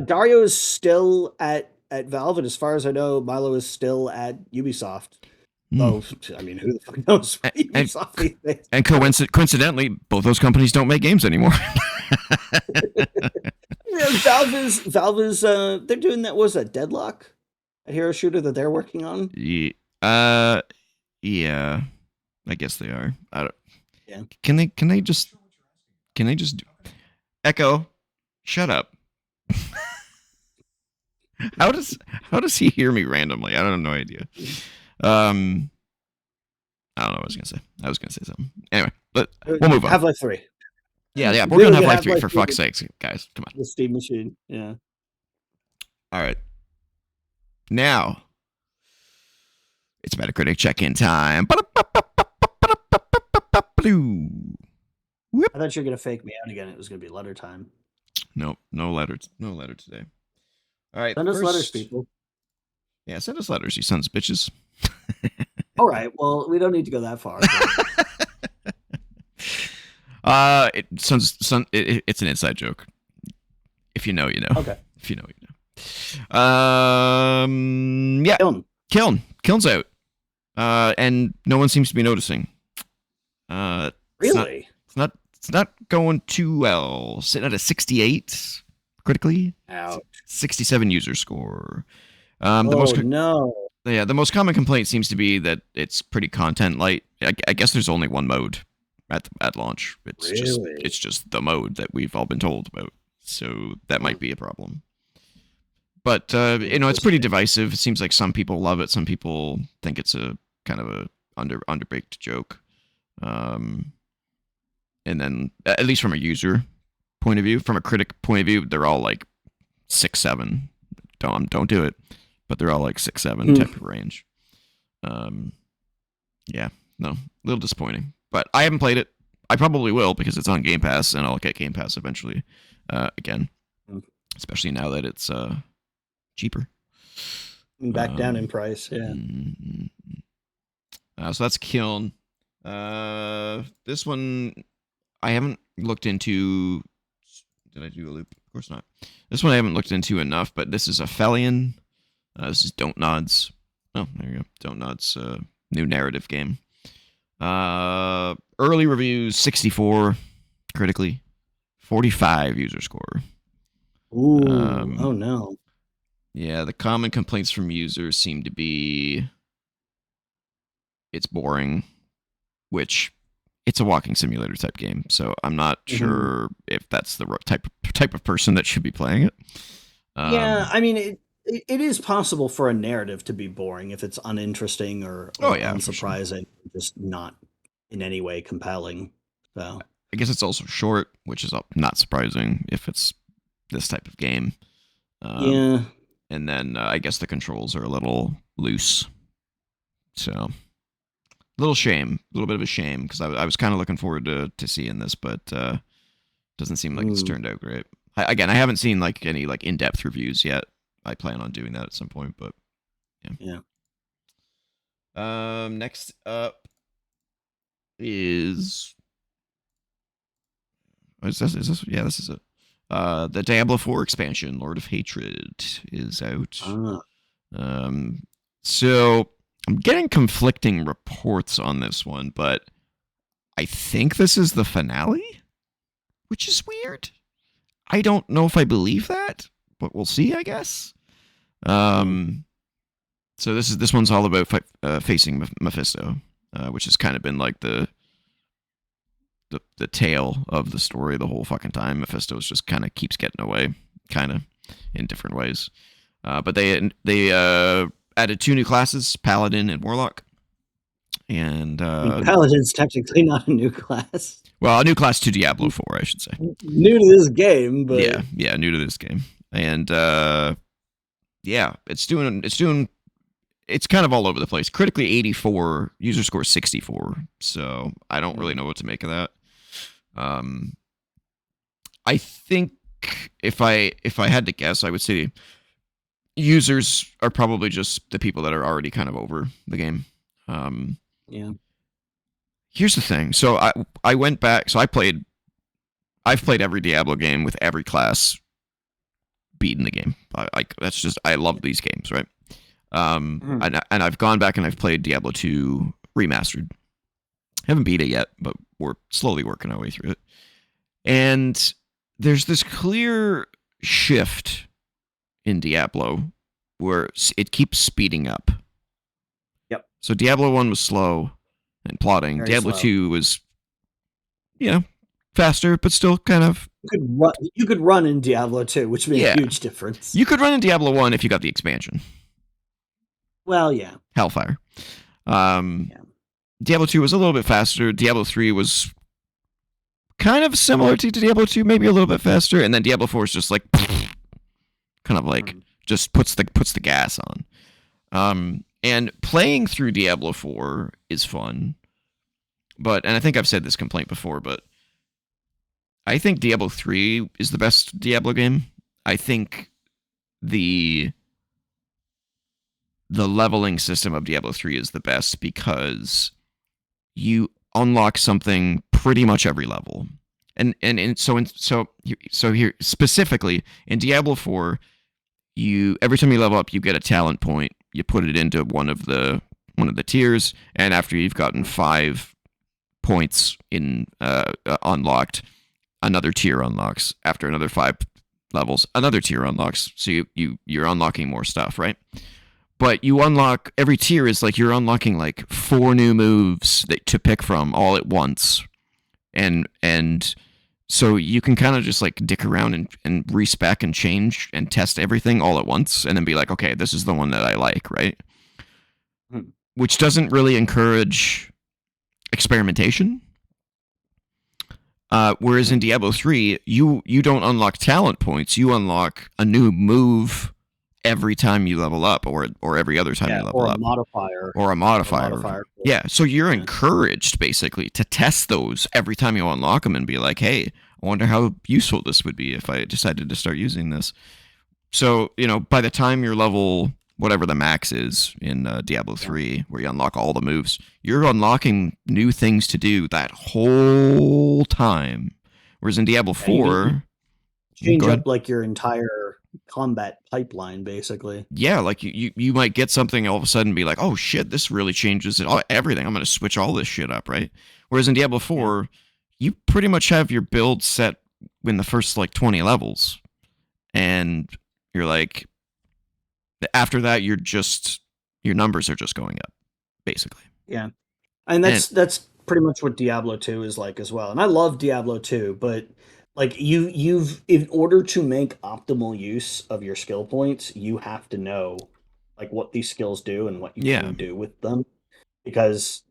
Speaker 2: Dario is still at Valve, and as far as I know, Milo is still at Ubisoft.
Speaker 1: Mm.
Speaker 2: Oh, I mean, who the fuck knows what
Speaker 1: And,
Speaker 2: Ubisoft these days?
Speaker 1: and coincidentally, both those companies don't make games anymore.
Speaker 2: Yeah, Valve is they're doing that. Was that Deadlock, a hero shooter that they're working on?
Speaker 1: Yeah, uh, yeah, I guess they are. I don't,
Speaker 2: Yeah.
Speaker 1: can they just Echo? Shut up. how does how does he hear me randomly? I don't have no idea. Um, I don't know what I was gonna say. I was gonna say something. Anyway, but we'll move on.
Speaker 2: Half-Life 3.
Speaker 1: Yeah, yeah, we're
Speaker 2: They
Speaker 1: gonna
Speaker 2: look
Speaker 1: have
Speaker 2: at
Speaker 1: Life 3
Speaker 2: Half-Life
Speaker 1: for
Speaker 2: 3
Speaker 1: fuck's
Speaker 2: with
Speaker 1: sakes, guys. Come on.
Speaker 2: the Steam machine. Yeah.
Speaker 1: All right, now it's Metacritic check-in time. Whoop.
Speaker 2: I thought you were gonna fake me out again. It was gonna be letter time.
Speaker 1: Nope, no letter today. All right,
Speaker 2: Send us letters,
Speaker 1: first,
Speaker 2: people.
Speaker 1: yeah, send us letters, you sons of bitches.
Speaker 2: All right. Well, we don't need to go that far.
Speaker 1: It's an inside joke. If you know, you know.
Speaker 2: Okay.
Speaker 1: If you know, you know. Yeah, Kiln's out. And no one seems to be noticing. It's not,
Speaker 2: Really?
Speaker 1: it's not going too well. Sitting at a 68 critically,
Speaker 2: Ouch.
Speaker 1: 67 user score.
Speaker 2: Oh no.
Speaker 1: The most common complaint seems to be that it's pretty content light. I guess there's only one mode at launch.
Speaker 2: Really?
Speaker 1: It's just the mode that we've all been told about. So that might be a problem. But it's pretty
Speaker 2: Interesting.
Speaker 1: divisive. It seems like some people love it, some people think it's a kind of a underbaked joke. Um, and then at least from a user point of view, from a critic point of view, they're all like 6-7. Don't do it, but they're all like 6-7
Speaker 2: Hmm.
Speaker 1: type of range. Yeah, no, a little disappointing. But I haven't played it. I probably will because it's on Game Pass, and I'll get Game Pass eventually. Again, especially now that it's cheaper.
Speaker 2: Back down in price. Yeah.
Speaker 1: So that's Kiln. This one I haven't looked into. Did I do a loop? Of course not. This one I haven't looked into enough, but this is a Felion. This is Don't Nod's. Oh, there you go. Don't Nod's new narrative game. Early reviews 64 critically, 45 user score.
Speaker 2: Ooh. Oh no.
Speaker 1: Yeah, the common complaints from users seem to be it's boring, which it's a walking simulator type game. So I'm not sure if that's the type of person that should be playing it.
Speaker 2: Yeah, I mean, it is possible for a narrative to be boring if it's uninteresting or unsurprising, sure. Just not in any way compelling. So
Speaker 1: I guess it's also short, which is not surprising if it's this type of game.
Speaker 2: Yeah.
Speaker 1: And then I guess the controls are a little loose. So a little bit of a shame, because I was kind of looking forward to seeing this, but doesn't seem like it's turned out great. I haven't seen like any like in-depth reviews yet. I plan on doing that at some point, but
Speaker 2: yeah.
Speaker 1: Next up is this? Yeah, this is it. The Diablo 4 expansion, Lord of Hatred, is out. So I'm getting conflicting reports on this one, but I think this is the finale, which is weird. I don't know if I believe that, but we'll see, I guess. So this one's all about facing Mephisto, which has kind of been like the tale of the story the whole fucking time. Mephisto's just kind of keeps getting away, kind of in different ways. But they added 2 new classes, Paladin and Warlock. And
Speaker 2: Paladin's technically not a new class.
Speaker 1: Well, a new class to Diablo 4, I should say.
Speaker 2: New to this game, but
Speaker 1: yeah, new to this game. And it's kind of all over the place. Critically 84, user score 64. So I don't really know what to make of that. I think if I had to guess, I would say users are probably just the people that are already kind of over the game.
Speaker 2: Yeah.
Speaker 1: Here's the thing. So I went back. So I've played every Diablo game with every class beaten the game. I love these games, right? And I've gone back and I've played Diablo 2 remastered. Haven't beat it yet, but we're slowly working our way through it. And there's this clear shift in Diablo where it keeps speeding up.
Speaker 2: Yep.
Speaker 1: So Diablo 1 was slow and plotting.
Speaker 2: Very
Speaker 1: Diablo
Speaker 2: slow.
Speaker 1: 2 was, faster, but still kind of...
Speaker 2: You could run in Diablo 2, which made a huge difference.
Speaker 1: You could run in Diablo 1 if you got the expansion.
Speaker 2: Well, yeah.
Speaker 1: Hellfire. Diablo 2 was a little bit faster. Diablo 3 was kind of similar to Diablo 2, maybe a little bit faster. And then Diablo 4 is just like... kind of like... just puts the gas on. And playing through Diablo 4 is fun. And I think I've said this complaint before, but I think Diablo 3 is the best Diablo game. I think the leveling system of Diablo 3 is the best because you unlock something pretty much every level. And so here specifically in Diablo 4, every time you level up, you get a talent point. You put it into one of the tiers, and after you've gotten 5 points in unlocked, another tier unlocks. After another 5 levels, another tier unlocks. So you're unlocking more stuff, right? But you unlock every tier is like you're unlocking like 4 new moves to pick from all at once, and So you can kind of just like dick around and respec and change and test everything all at once and then be like, okay, this is the one that I like, right?
Speaker 2: Hmm.
Speaker 1: Which doesn't really encourage experimentation. Whereas in
Speaker 2: Hmm.
Speaker 1: Diablo 3, you don't unlock talent points, you unlock a new move every time you level up, or every other time
Speaker 2: Yeah,
Speaker 1: you level
Speaker 2: or a
Speaker 1: up,
Speaker 2: modifier,
Speaker 1: or a
Speaker 2: or
Speaker 1: modifier.
Speaker 2: modifier.
Speaker 1: Yeah, so you're
Speaker 2: Yeah.
Speaker 1: encouraged basically to test those every time you unlock them and be like, hey, I wonder how useful this would be if I decided to start using this. So, by the time you're level whatever the max is in Diablo
Speaker 2: Yeah.
Speaker 1: 3, where you unlock all the moves, you're unlocking new things to do that whole time. Whereas in Diablo
Speaker 2: Yeah, you
Speaker 1: 4, go
Speaker 2: change
Speaker 1: ahead.
Speaker 2: up like your entire combat pipeline, basically.
Speaker 1: Yeah, like you might get something all of a sudden and be like, oh shit, this really changes everything. I'm going to switch all this shit up, right? Whereas in Diablo
Speaker 2: Yeah.
Speaker 1: 4, you pretty much have your build set in the first like 20 levels. And you're like, after that, your numbers are just going up, basically.
Speaker 2: Yeah. And
Speaker 1: And
Speaker 2: that's pretty much what Diablo 2 is like as well. And I love Diablo 2, but like you've in order to make optimal use of your skill points, you have to know like what these skills do and what you
Speaker 1: yeah,
Speaker 2: can do with them. Because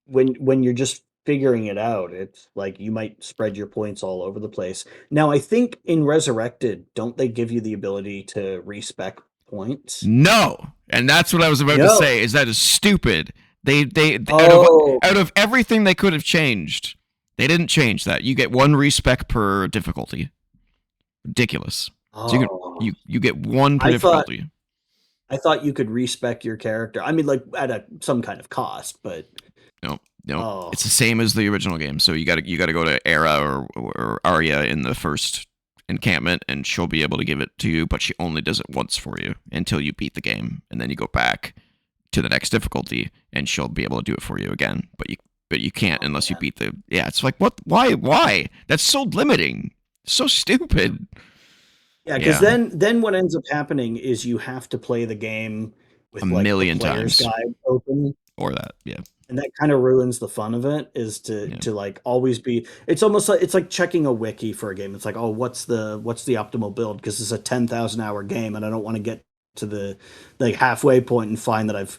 Speaker 2: when you're just figuring it out, it's like you might spread your points all over the place. Now, I think in Resurrected, don't they give you the ability to respec points?
Speaker 1: no, and that's what I was about to
Speaker 2: No.
Speaker 1: say. Is that is stupid. They
Speaker 2: Oh,
Speaker 1: out of everything they could have changed, they didn't change that. You get one respec per difficulty. Ridiculous. So
Speaker 2: oh.
Speaker 1: you get one per
Speaker 2: I thought
Speaker 1: difficulty.
Speaker 2: I thought you could respec your character. I mean, like at some kind of cost, but
Speaker 1: No, no,
Speaker 2: oh,
Speaker 1: it's the same as the original game. So you got to go to Era or Arya in the first encampment, and she'll be able to give it to you, but she only does it once for you until you beat the game, and then you go back to the next difficulty, and she'll be able to do it for you again. But you can't
Speaker 2: oh
Speaker 1: unless you
Speaker 2: man.
Speaker 1: beat the. Yeah, it's like what? Why? That's so limiting. So stupid.
Speaker 2: Yeah, because
Speaker 1: Yeah,
Speaker 2: then what ends up happening is you have to play the game
Speaker 1: a
Speaker 2: with like the
Speaker 1: million
Speaker 2: player's
Speaker 1: times
Speaker 2: guide open,
Speaker 1: or that. Yeah,
Speaker 2: and that kind of ruins the fun of it. Is to
Speaker 1: yeah.
Speaker 2: like always be. It's almost like it's like checking a wiki for a game. It's like, oh, what's the optimal build? Because it's a 10,000 hour game, and I don't want to get to the like halfway point and find that I've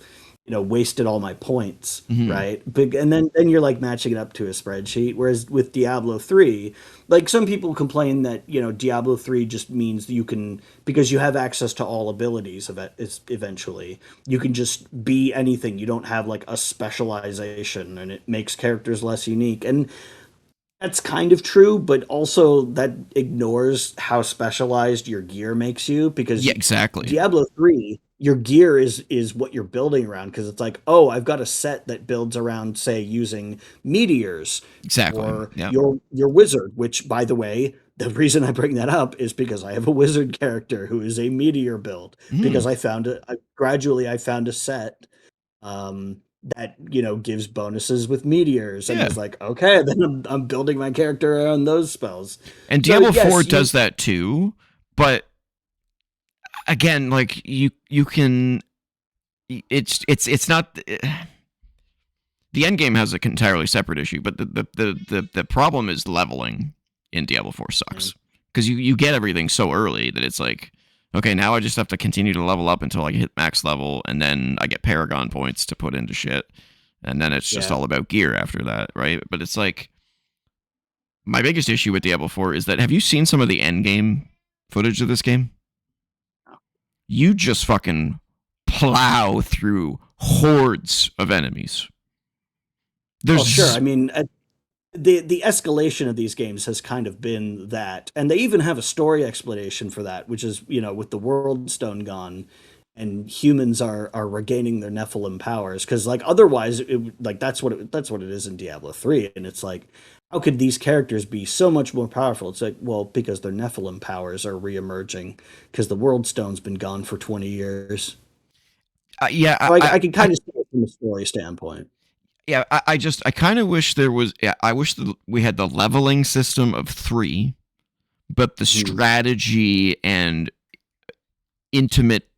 Speaker 2: wasted all my points,
Speaker 1: Mm-hmm.
Speaker 2: right? Big, and then you're like matching it up to a spreadsheet. Whereas with Diablo 3, like some people complain that Diablo 3 just means you can, because you have access to all abilities of it, it's eventually you can just be anything. You don't have like a specialization, and it makes characters less unique. And that's kind of true, but also that ignores how specialized your gear makes you, because
Speaker 1: Yeah, exactly.
Speaker 2: Diablo 3, your gear is what you're building around, because it's like, oh, I've got a set that builds around, say, using meteors,
Speaker 1: Exactly.
Speaker 2: or
Speaker 1: Yeah.
Speaker 2: your wizard, which, by the way, the reason I bring that up is because I have a wizard character who is a meteor build,
Speaker 1: Mm.
Speaker 2: because gradually I found a set that gives bonuses with meteors, and
Speaker 1: Yeah.
Speaker 2: was like, okay, then I'm building my character around those spells.
Speaker 1: And
Speaker 2: So
Speaker 1: Diablo 4
Speaker 2: yes, you
Speaker 1: does that too, but again, like you can it's not the end game has an entirely separate issue, but the problem is leveling in Diablo 4
Speaker 2: yeah,
Speaker 1: sucks. Cuz you get everything so early that it's like, okay, now I just have to continue to level up until I hit max level, and then I get paragon points to put into shit. And then it's just
Speaker 2: yeah.
Speaker 1: all about gear after that, right? But it's like my biggest issue with Diablo 4 is that, have you seen some of the end game footage of this game? You just fucking plow through hordes of enemies.
Speaker 2: Well, sure. I
Speaker 1: There's
Speaker 2: mean, the escalation of these games has kind of been that, and they even have a story explanation for that, which is with the world stone gone, and humans are regaining their Nephilim powers, because like otherwise like that's what it is in Diablo 3, and it's like, how could these characters be so much more powerful? It's like, well, because their Nephilim powers are reemerging, because the world stone's been gone for 20 years.
Speaker 1: yeah,
Speaker 2: So I can kind of see it from a story standpoint.
Speaker 1: I kind of wish there was. Yeah, I wish we had the leveling system of 3, but the
Speaker 2: Mhm.
Speaker 1: strategy and intimate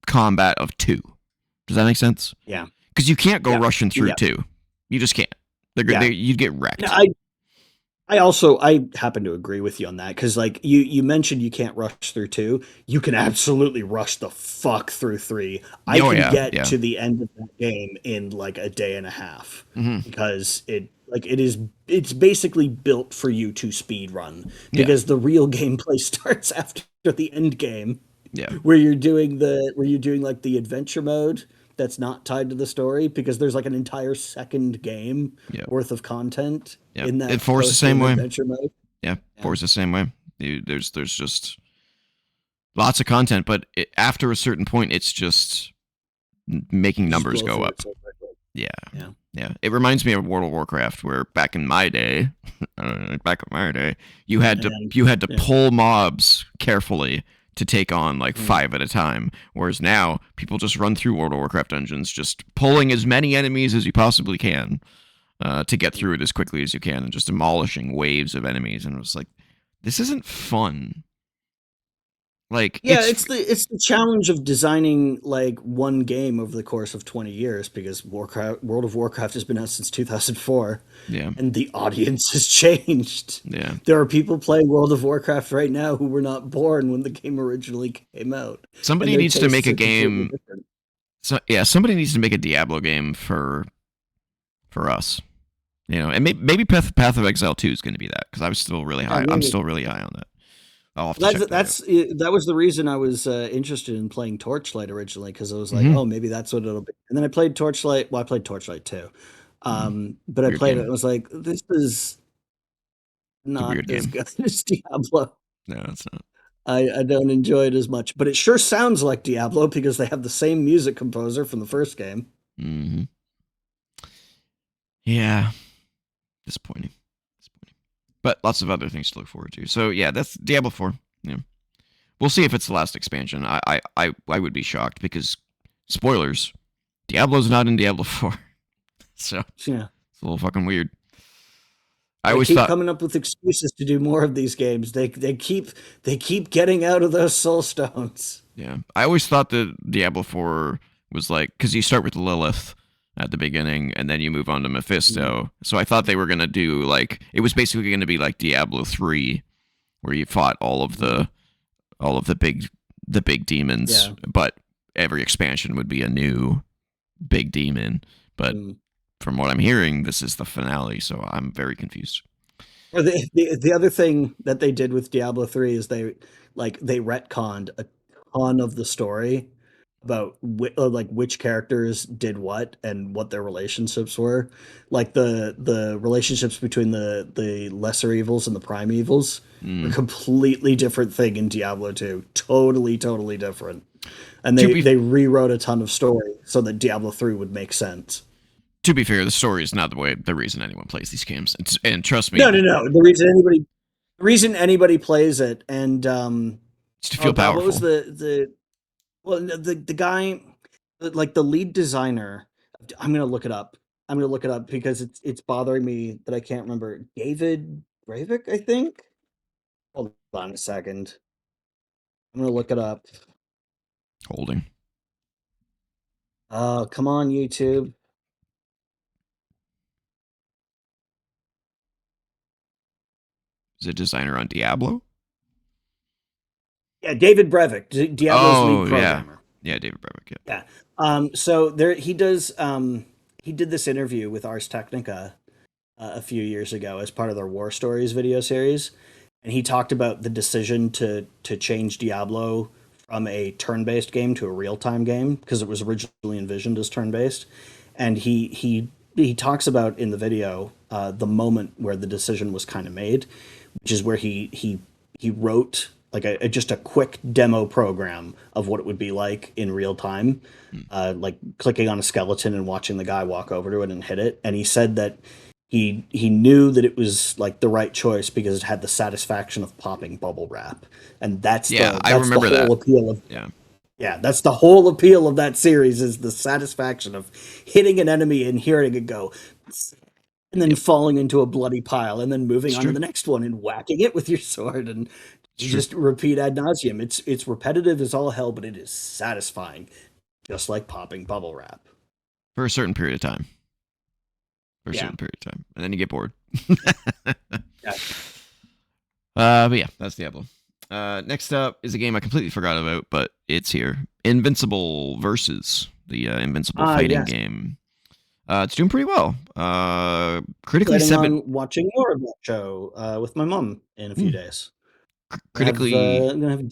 Speaker 1: combat of 2. Does that make sense?
Speaker 2: Yeah,
Speaker 1: Because you can't go
Speaker 2: yeah,
Speaker 1: rushing through
Speaker 2: yeah,
Speaker 1: 2. You just can't.
Speaker 2: yeah.
Speaker 1: You'd get
Speaker 2: No,
Speaker 1: wrecked.
Speaker 2: I I happen to agree with you on that because like you mentioned you can't rush through two. You can absolutely rush the fuck through three. I
Speaker 1: Oh
Speaker 2: can
Speaker 1: yeah,
Speaker 2: get
Speaker 1: yeah.
Speaker 2: to the end of that game in like a day and a half
Speaker 1: Hmm.
Speaker 2: because it's basically built for you to speed run
Speaker 1: Yeah,
Speaker 2: because the real gameplay starts after the end game
Speaker 1: yeah,
Speaker 2: where you're doing like the adventure mode that's not tied to the story because there's like an entire second game
Speaker 1: yeah,
Speaker 2: worth of content
Speaker 1: yeah.
Speaker 2: in
Speaker 1: It
Speaker 2: that
Speaker 1: Force the
Speaker 2: post
Speaker 1: same
Speaker 2: game
Speaker 1: way.
Speaker 2: adventure mode.
Speaker 1: Yeah,
Speaker 2: Yeah.
Speaker 1: Force the same way. There's just lots of content, but after a certain point, it's just making
Speaker 2: You just
Speaker 1: numbers
Speaker 2: blow
Speaker 1: go
Speaker 2: through
Speaker 1: up.
Speaker 2: it so quickly.
Speaker 1: Yeah,
Speaker 2: Yeah.
Speaker 1: yeah. It reminds me of World of Warcraft, where back in my day, back in my day,
Speaker 2: And
Speaker 1: you had to
Speaker 2: yeah.
Speaker 1: pull mobs carefully to take on like
Speaker 2: Mm.
Speaker 1: 5 at a time. Whereas now, people just run through World of Warcraft dungeons, just pulling as many enemies as you possibly can to get through it as quickly as you can, and just demolishing waves of enemies. And it was like, this isn't fun. Like
Speaker 2: Yeah, it's the challenge of designing like one game over the course of 20 years because Warcraft World of Warcraft has been out since 2004
Speaker 1: yeah,
Speaker 2: and the audience has changed.
Speaker 1: yeah.
Speaker 2: There are people playing World of Warcraft right now who were not born when the game originally came out and
Speaker 1: Somebody
Speaker 2: their
Speaker 1: needs to make
Speaker 2: tastes
Speaker 1: a
Speaker 2: are completely
Speaker 1: game.
Speaker 2: different.
Speaker 1: So yeah, somebody needs to make a Diablo game for us. You know, and maybe Path of Exile 2 is going to be that because I was still really
Speaker 2: Yeah,
Speaker 1: high. I'm
Speaker 2: maybe.
Speaker 1: still really high on that. I'll have to check that out.
Speaker 2: That was the reason I was interested in playing Torchlight originally because I was like,
Speaker 1: Mm-hmm.
Speaker 2: oh, maybe that's what it'll be. And then I played Torchlight. Well, I played Torchlight too,
Speaker 1: Mm-hmm.
Speaker 2: but I
Speaker 1: Weird
Speaker 2: played it.
Speaker 1: game.
Speaker 2: And I was like, this is
Speaker 1: It's a
Speaker 2: not
Speaker 1: weird
Speaker 2: as
Speaker 1: game.
Speaker 2: good as Diablo.
Speaker 1: No, it's not.
Speaker 2: I don't enjoy it as much, but it sure sounds like Diablo because they have the same music composer from the first game.
Speaker 1: Mm-hmm. Yeah, disappointing. Disappointing. But lots of other things to look forward to. So yeah, that's Diablo 4. Yeah, we'll see if it's the last expansion. I would be shocked because spoilers. Diablo's not in Diablo 4, so
Speaker 2: Yeah,
Speaker 1: it's a little fucking weird. I
Speaker 2: they
Speaker 1: always
Speaker 2: keep
Speaker 1: thought,
Speaker 2: coming up with excuses to do more of these games. They keep getting out of those soul stones.
Speaker 1: yeah, I always thought that Diablo 4 was like because you start with Lilith at the beginning and then you move on to
Speaker 2: Mm.
Speaker 1: Mephisto. So I thought they were gonna do like it was basically gonna be like Diablo 3, where you fought all of the big demons,
Speaker 2: Yeah.
Speaker 1: but every expansion would be a new big demon. But
Speaker 2: Mm.
Speaker 1: from what I'm hearing, this is the finale, so I'm very confused.
Speaker 2: Or the other thing that they did with Diablo 3 is they retconned a ton of the story about like which characters did what and what their relationships were. Like the relationships between the lesser evils and the prime evils are a
Speaker 1: Mm.
Speaker 2: completely different thing in Diablo 2. Totally different. And
Speaker 1: To be
Speaker 2: they rewrote a ton of story so that Diablo 3 would make sense.
Speaker 1: to be fair, the story is not the reason anyone plays these games. And trust me,
Speaker 2: No. The reason anybody plays it, and
Speaker 1: it's to
Speaker 2: oh
Speaker 1: feel
Speaker 2: god, what was
Speaker 1: powerful.
Speaker 2: the guy, like the lead designer? I'm gonna look it up. I'm gonna look it up because it's bothering me that I can't remember. David Bravik, I think. Hold on a second. I'm gonna look it up.
Speaker 1: Holding.
Speaker 2: Oh, come on, YouTube.
Speaker 1: Is it designer on Diablo?
Speaker 2: Yeah, David Brevik, Diablo's lead
Speaker 1: Oh yeah,
Speaker 2: programmer.
Speaker 1: yeah, David Brevik. Yeah.
Speaker 2: Yeah. So there he did this interview with Ars Technica a few years ago as part of their War Stories video series, and he talked about the decision to change Diablo from a turn-based game to a real-time game because it was originally envisioned as turn-based, and he talks about in the video the moment where the decision was kind of made, which is where he wrote like just a quick demo program of what it would be like in real time,
Speaker 1: Hmm.
Speaker 2: like clicking on a skeleton and watching the guy walk over to it and hit it. And he said that he knew that it was like the right choice because it had the satisfaction of popping bubble wrap, and
Speaker 1: Yeah, I
Speaker 2: that's the
Speaker 1: remember
Speaker 2: whole
Speaker 1: that.
Speaker 2: appeal of
Speaker 1: Yeah.
Speaker 2: yeah, that's the whole appeal of that series is the satisfaction of hitting an enemy and hearing it go and then
Speaker 1: Yep.
Speaker 2: falling into a bloody pile and then moving
Speaker 1: It's
Speaker 2: on to
Speaker 1: true.
Speaker 2: the next one and whacking it with your sword and
Speaker 1: It's true.
Speaker 2: just repeat ad nauseum. It's repetitive as all hell, but it is satisfying, just like popping bubble wrap.
Speaker 1: For a certain period of time. For a
Speaker 2: Yeah.
Speaker 1: certain period of time, and then you get bored.
Speaker 2: Yeah.
Speaker 1: But yeah, that's Diablo. Next up is a game I completely forgot about, but it's here. Invincible versus the Invincible fighting
Speaker 2: Yes.
Speaker 1: game. It's doing pretty well. Critically
Speaker 2: Planning
Speaker 1: seven.
Speaker 2: on watching more of that show with my mom in a few
Speaker 1: Hmm,
Speaker 2: days.
Speaker 1: critically,
Speaker 2: I'm gonna have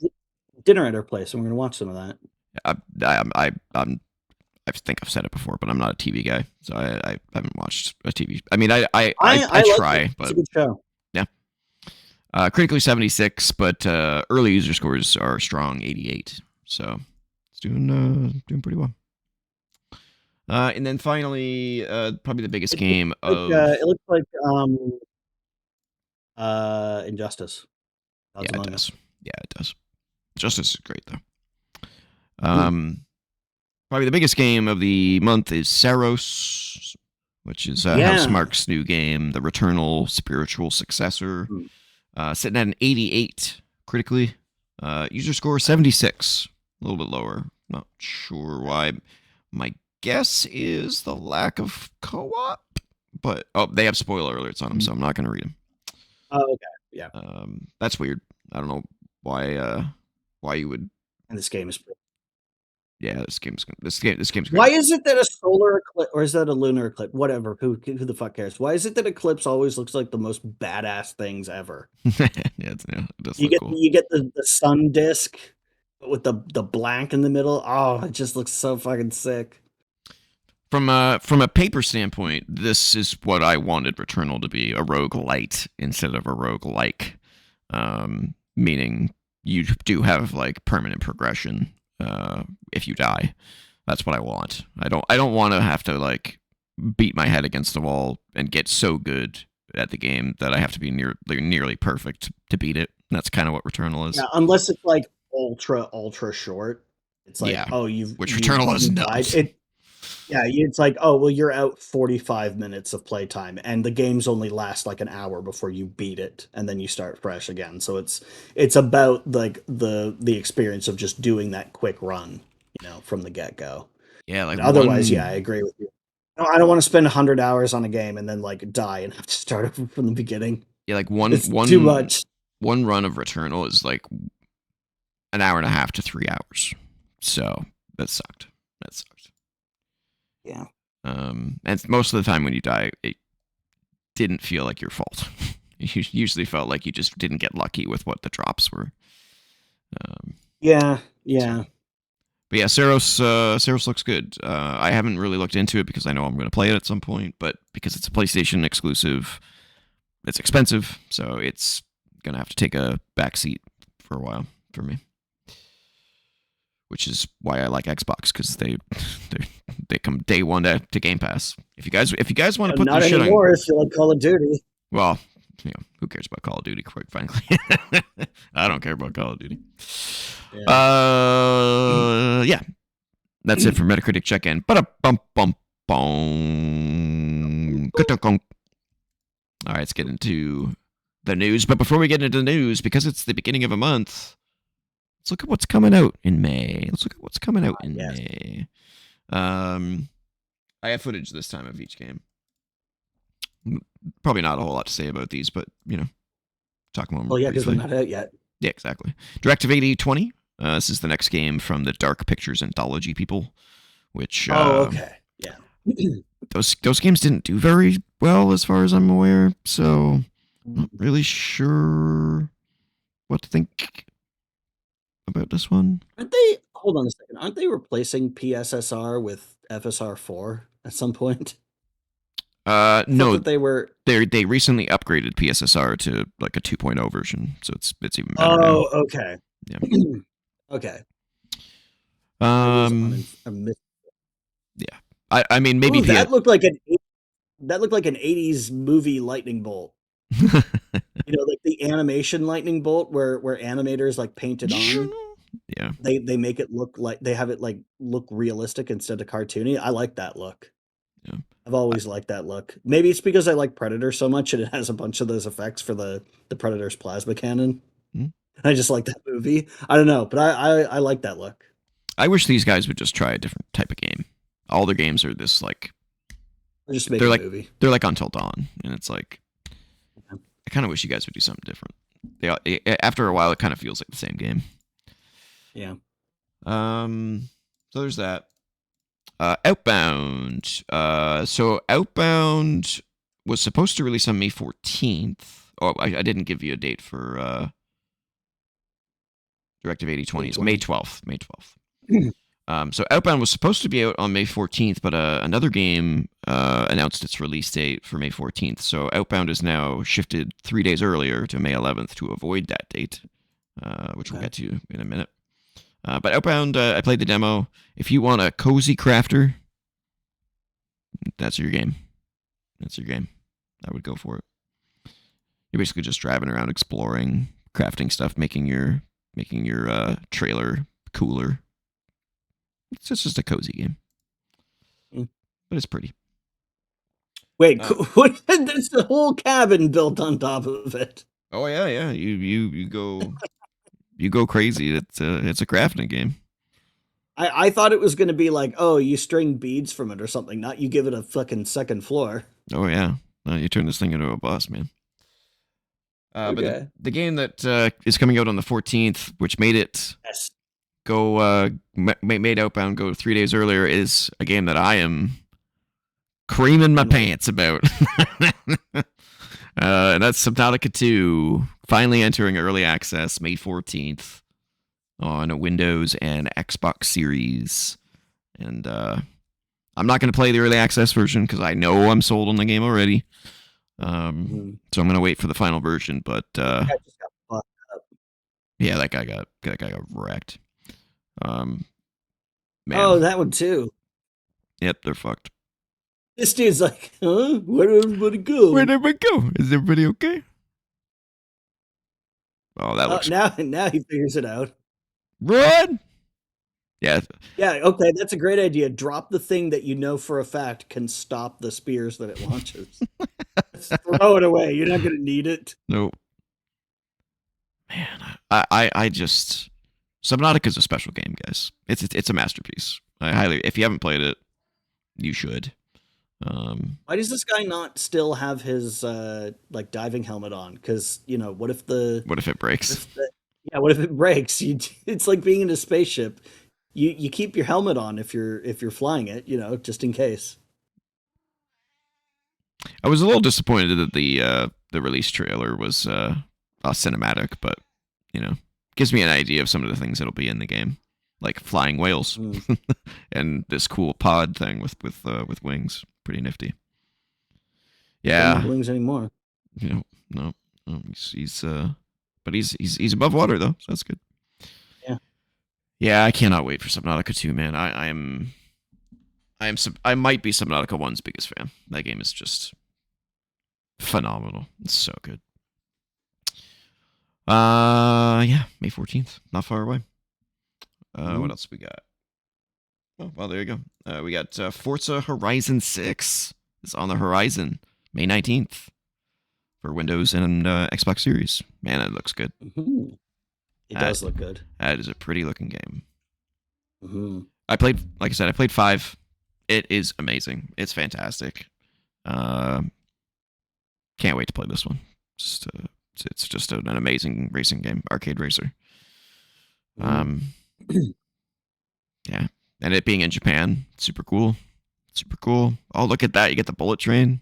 Speaker 2: dinner at her place, and we're gonna watch some of that.
Speaker 1: I, I think I've said it before, but I'm not a TV guy, so I haven't watched a TV. I mean, I
Speaker 2: I like it.
Speaker 1: try,
Speaker 2: It's a
Speaker 1: but
Speaker 2: good show.
Speaker 1: yeah. Critically 76, but early user scores are strong 88. So it's doing pretty well. And then finally, probably the biggest game
Speaker 2: It
Speaker 1: of
Speaker 2: looks like Injustice.
Speaker 1: yeah,
Speaker 2: Gods
Speaker 1: it
Speaker 2: Among
Speaker 1: does.
Speaker 2: Us.
Speaker 1: Yeah, it does. Justice is great though.
Speaker 2: Mm.
Speaker 1: Probably the biggest game of the month is Saros, which is
Speaker 2: Yeah.
Speaker 1: Housemarque's new game, the Returnal spiritual successor.
Speaker 2: Mm.
Speaker 1: Sitting at an 88 critically. User score 76, a little bit lower. Not sure why. My guess is the lack of co-op, but they have spoiler alerts on them, so I'm not going to read them.
Speaker 2: Oh, okay. Yeah.
Speaker 1: That's weird. I don't know why you would.
Speaker 2: And this game is.
Speaker 1: Yeah, this game's
Speaker 2: Why
Speaker 1: great.
Speaker 2: is it that a solar eclipse, or is that a lunar eclipse? Whatever. Who the fuck cares? Why is it that eclipse always looks like the most badass things ever?
Speaker 1: Yeah, it does look cool.
Speaker 2: You get the sun disk with the blank in the middle. Oh, it just looks so fucking sick.
Speaker 1: From a paper standpoint, this is what I wanted Returnal to be, a roguelite instead of a roguelike. Meaning you do have like permanent progression if you die. That's what I want. I don't want to have to like beat my head against the wall and get so good at the game that I have to be nearly perfect to beat it. That's kind of what Returnal is.
Speaker 2: Yeah, unless it's like ultra short. It's like,
Speaker 1: Yeah,
Speaker 2: oh,
Speaker 1: which Returnal is
Speaker 2: you
Speaker 1: not.
Speaker 2: died. Yeah, it's like, oh, well, you're out 45 minutes of playtime, and the games only last like an hour before you beat it, and then you start fresh again. So it's about like the experience of just doing that quick run, from the get go.
Speaker 1: Yeah, like
Speaker 2: Otherwise, yeah, I
Speaker 1: one
Speaker 2: agree with you. No, I don't want to spend 100 hours on a game and then like die and have to start over from the beginning.
Speaker 1: yeah, like one
Speaker 2: It's too
Speaker 1: one
Speaker 2: much.
Speaker 1: one run of Returnal is like an hour and a half to 3 hours. So that sucked. That sucked.
Speaker 2: Yeah.
Speaker 1: And most of the time when you die, it didn't feel like your fault. It usually felt like you just didn't get lucky with what the drops were.
Speaker 2: Yeah.
Speaker 1: So.
Speaker 2: Yeah.
Speaker 1: But yeah, Saros looks good. I haven't really looked into it because I know I'm going to play it at some point, but because it's a PlayStation exclusive, it's expensive, so it's going to have to take a backseat for a while for me. Which is why I like Xbox, because they come day one to Game Pass. If you guys want to put
Speaker 2: Not
Speaker 1: this shit on,
Speaker 2: anymore if you like Call of Duty.
Speaker 1: well, who cares about Call of Duty? Quite frankly, I don't care about Call of Duty. Yeah, that's it for Metacritic check-in. All right, let's get into the news. But before we get into the news, because it's the beginning of a month, let's look at what's coming out in May. May. I have footage this time of each game. Probably not a whole lot to say about these, but talk more.
Speaker 2: Well, yeah, because they're
Speaker 1: briefly.
Speaker 2: not out yet.
Speaker 1: Yeah, exactly. Directive 8020. This is the next game from the Dark Pictures Anthology people, which
Speaker 2: okay. Yeah.
Speaker 1: those games didn't do very well as far as I'm aware, so I'm not really sure what to think about this one.
Speaker 2: Hold on a second. Aren't they replacing PSSR with FSR4 at some point?
Speaker 1: No,
Speaker 2: that they were.
Speaker 1: They recently upgraded PSSR to like a 2.0 version, so it's even better now.
Speaker 2: Oh, okay.
Speaker 1: Yeah.
Speaker 2: Okay.
Speaker 1: Yeah. I mean, maybe
Speaker 2: that looked like an 80s movie lightning bolt. Like the animation lightning bolt where animators like paint it on.
Speaker 1: Yeah.
Speaker 2: They make it look like they have it like look realistic instead of cartoony. I like that look.
Speaker 1: Yeah.
Speaker 2: I've always liked that look. Maybe it's because I like Predator so much and it has a bunch of those effects for the Predator's plasma cannon.
Speaker 1: Mm-hmm.
Speaker 2: I just like that movie. I don't know, but I like that look.
Speaker 1: I wish these guys would just try a different type of game. All their games are this like
Speaker 2: just make a movie.
Speaker 1: They're like Until Dawn, and it's like kind of wish you guys would do something different. After a while, it kind of feels like the same game.
Speaker 2: Yeah.
Speaker 1: So there's that. Outbound. So Outbound was supposed to release on May 14th. Oh, I didn't give you a date for Directive 8020. It's May 12th. May 12th. So Outbound was supposed to be out on May 14th, but another game announced its release date for May 14th. So Outbound is now shifted 3 days earlier to May 11th to avoid that date, which we'll get to in a minute. But Outbound, I played the demo. If you want a cozy crafter, that's your game. That's your game. I would go for it. You're basically just driving around, exploring, crafting stuff, making your trailer cooler. It's just a cozy game, but it's pretty.
Speaker 2: Wait, what? There's a whole cabin built on top of it.
Speaker 1: Oh yeah. You go crazy. It's a crafting game.
Speaker 2: I thought it was going to be like, oh, you string beads from it or something. Not you give it a fucking second floor.
Speaker 1: Oh yeah, you turn this thing into a boss, man.
Speaker 2: Okay.
Speaker 1: But the game that is coming out on the 14th, which made it go made Outbound go 3 days earlier, is a game that I am creaming my pants about. And that's Subnautica 2, finally entering early access May 14th on Windows and Xbox Series. And I'm not going to play the early access version because I know I'm sold on the game already. So I'm going to wait for the final version. But yeah, that guy got wrecked. Man.
Speaker 2: Oh, that one too.
Speaker 1: Yep, they're fucked.
Speaker 2: This dude's like, huh? Where'd everybody go?
Speaker 1: Where'd everybody go? Is everybody okay? Oh, that looks...
Speaker 2: Now he figures it out.
Speaker 1: Run! Yeah.
Speaker 2: Yeah, okay, that's a great idea. Drop the thing that you know for a fact can stop the spears that it launches. Throw it away. You're not going to need it.
Speaker 1: Nope. Man, I just... Subnautica's a special game, guys. It's a masterpiece. I highly... If you haven't played it, you should.
Speaker 2: Why does this guy not still have his like diving helmet on? Because what if
Speaker 1: it breaks?
Speaker 2: What if it breaks? It's like being in a spaceship. You keep your helmet on if you're flying it, just in case.
Speaker 1: I was a little disappointed that the release trailer was cinematic, but gives me an idea of some of the things that'll be in the game, like flying whales and this cool pod thing with wings. Pretty nifty. Yeah.
Speaker 2: No wings anymore.
Speaker 1: No. He's but he's above water though, so that's good.
Speaker 2: Yeah.
Speaker 1: Yeah, I cannot wait for Subnautica 2, man. I might be Subnautica 1's biggest fan. That game is just phenomenal. It's so good. Yeah, May 14th. Not far away. What else we got? Oh, well, there you go. We got Forza Horizon 6 is on the horizon, May 19th for Windows and Xbox Series. Man, it looks good.
Speaker 2: Mm-hmm. It does look good.
Speaker 1: That is a pretty looking game.
Speaker 2: Mm-hmm.
Speaker 1: I played 5. It is amazing. It's fantastic. Can't wait to play this one. It's just an amazing racing game, arcade racer. Yeah. And it being in Japan, super cool. Super cool. Oh, look at that. You get the bullet train.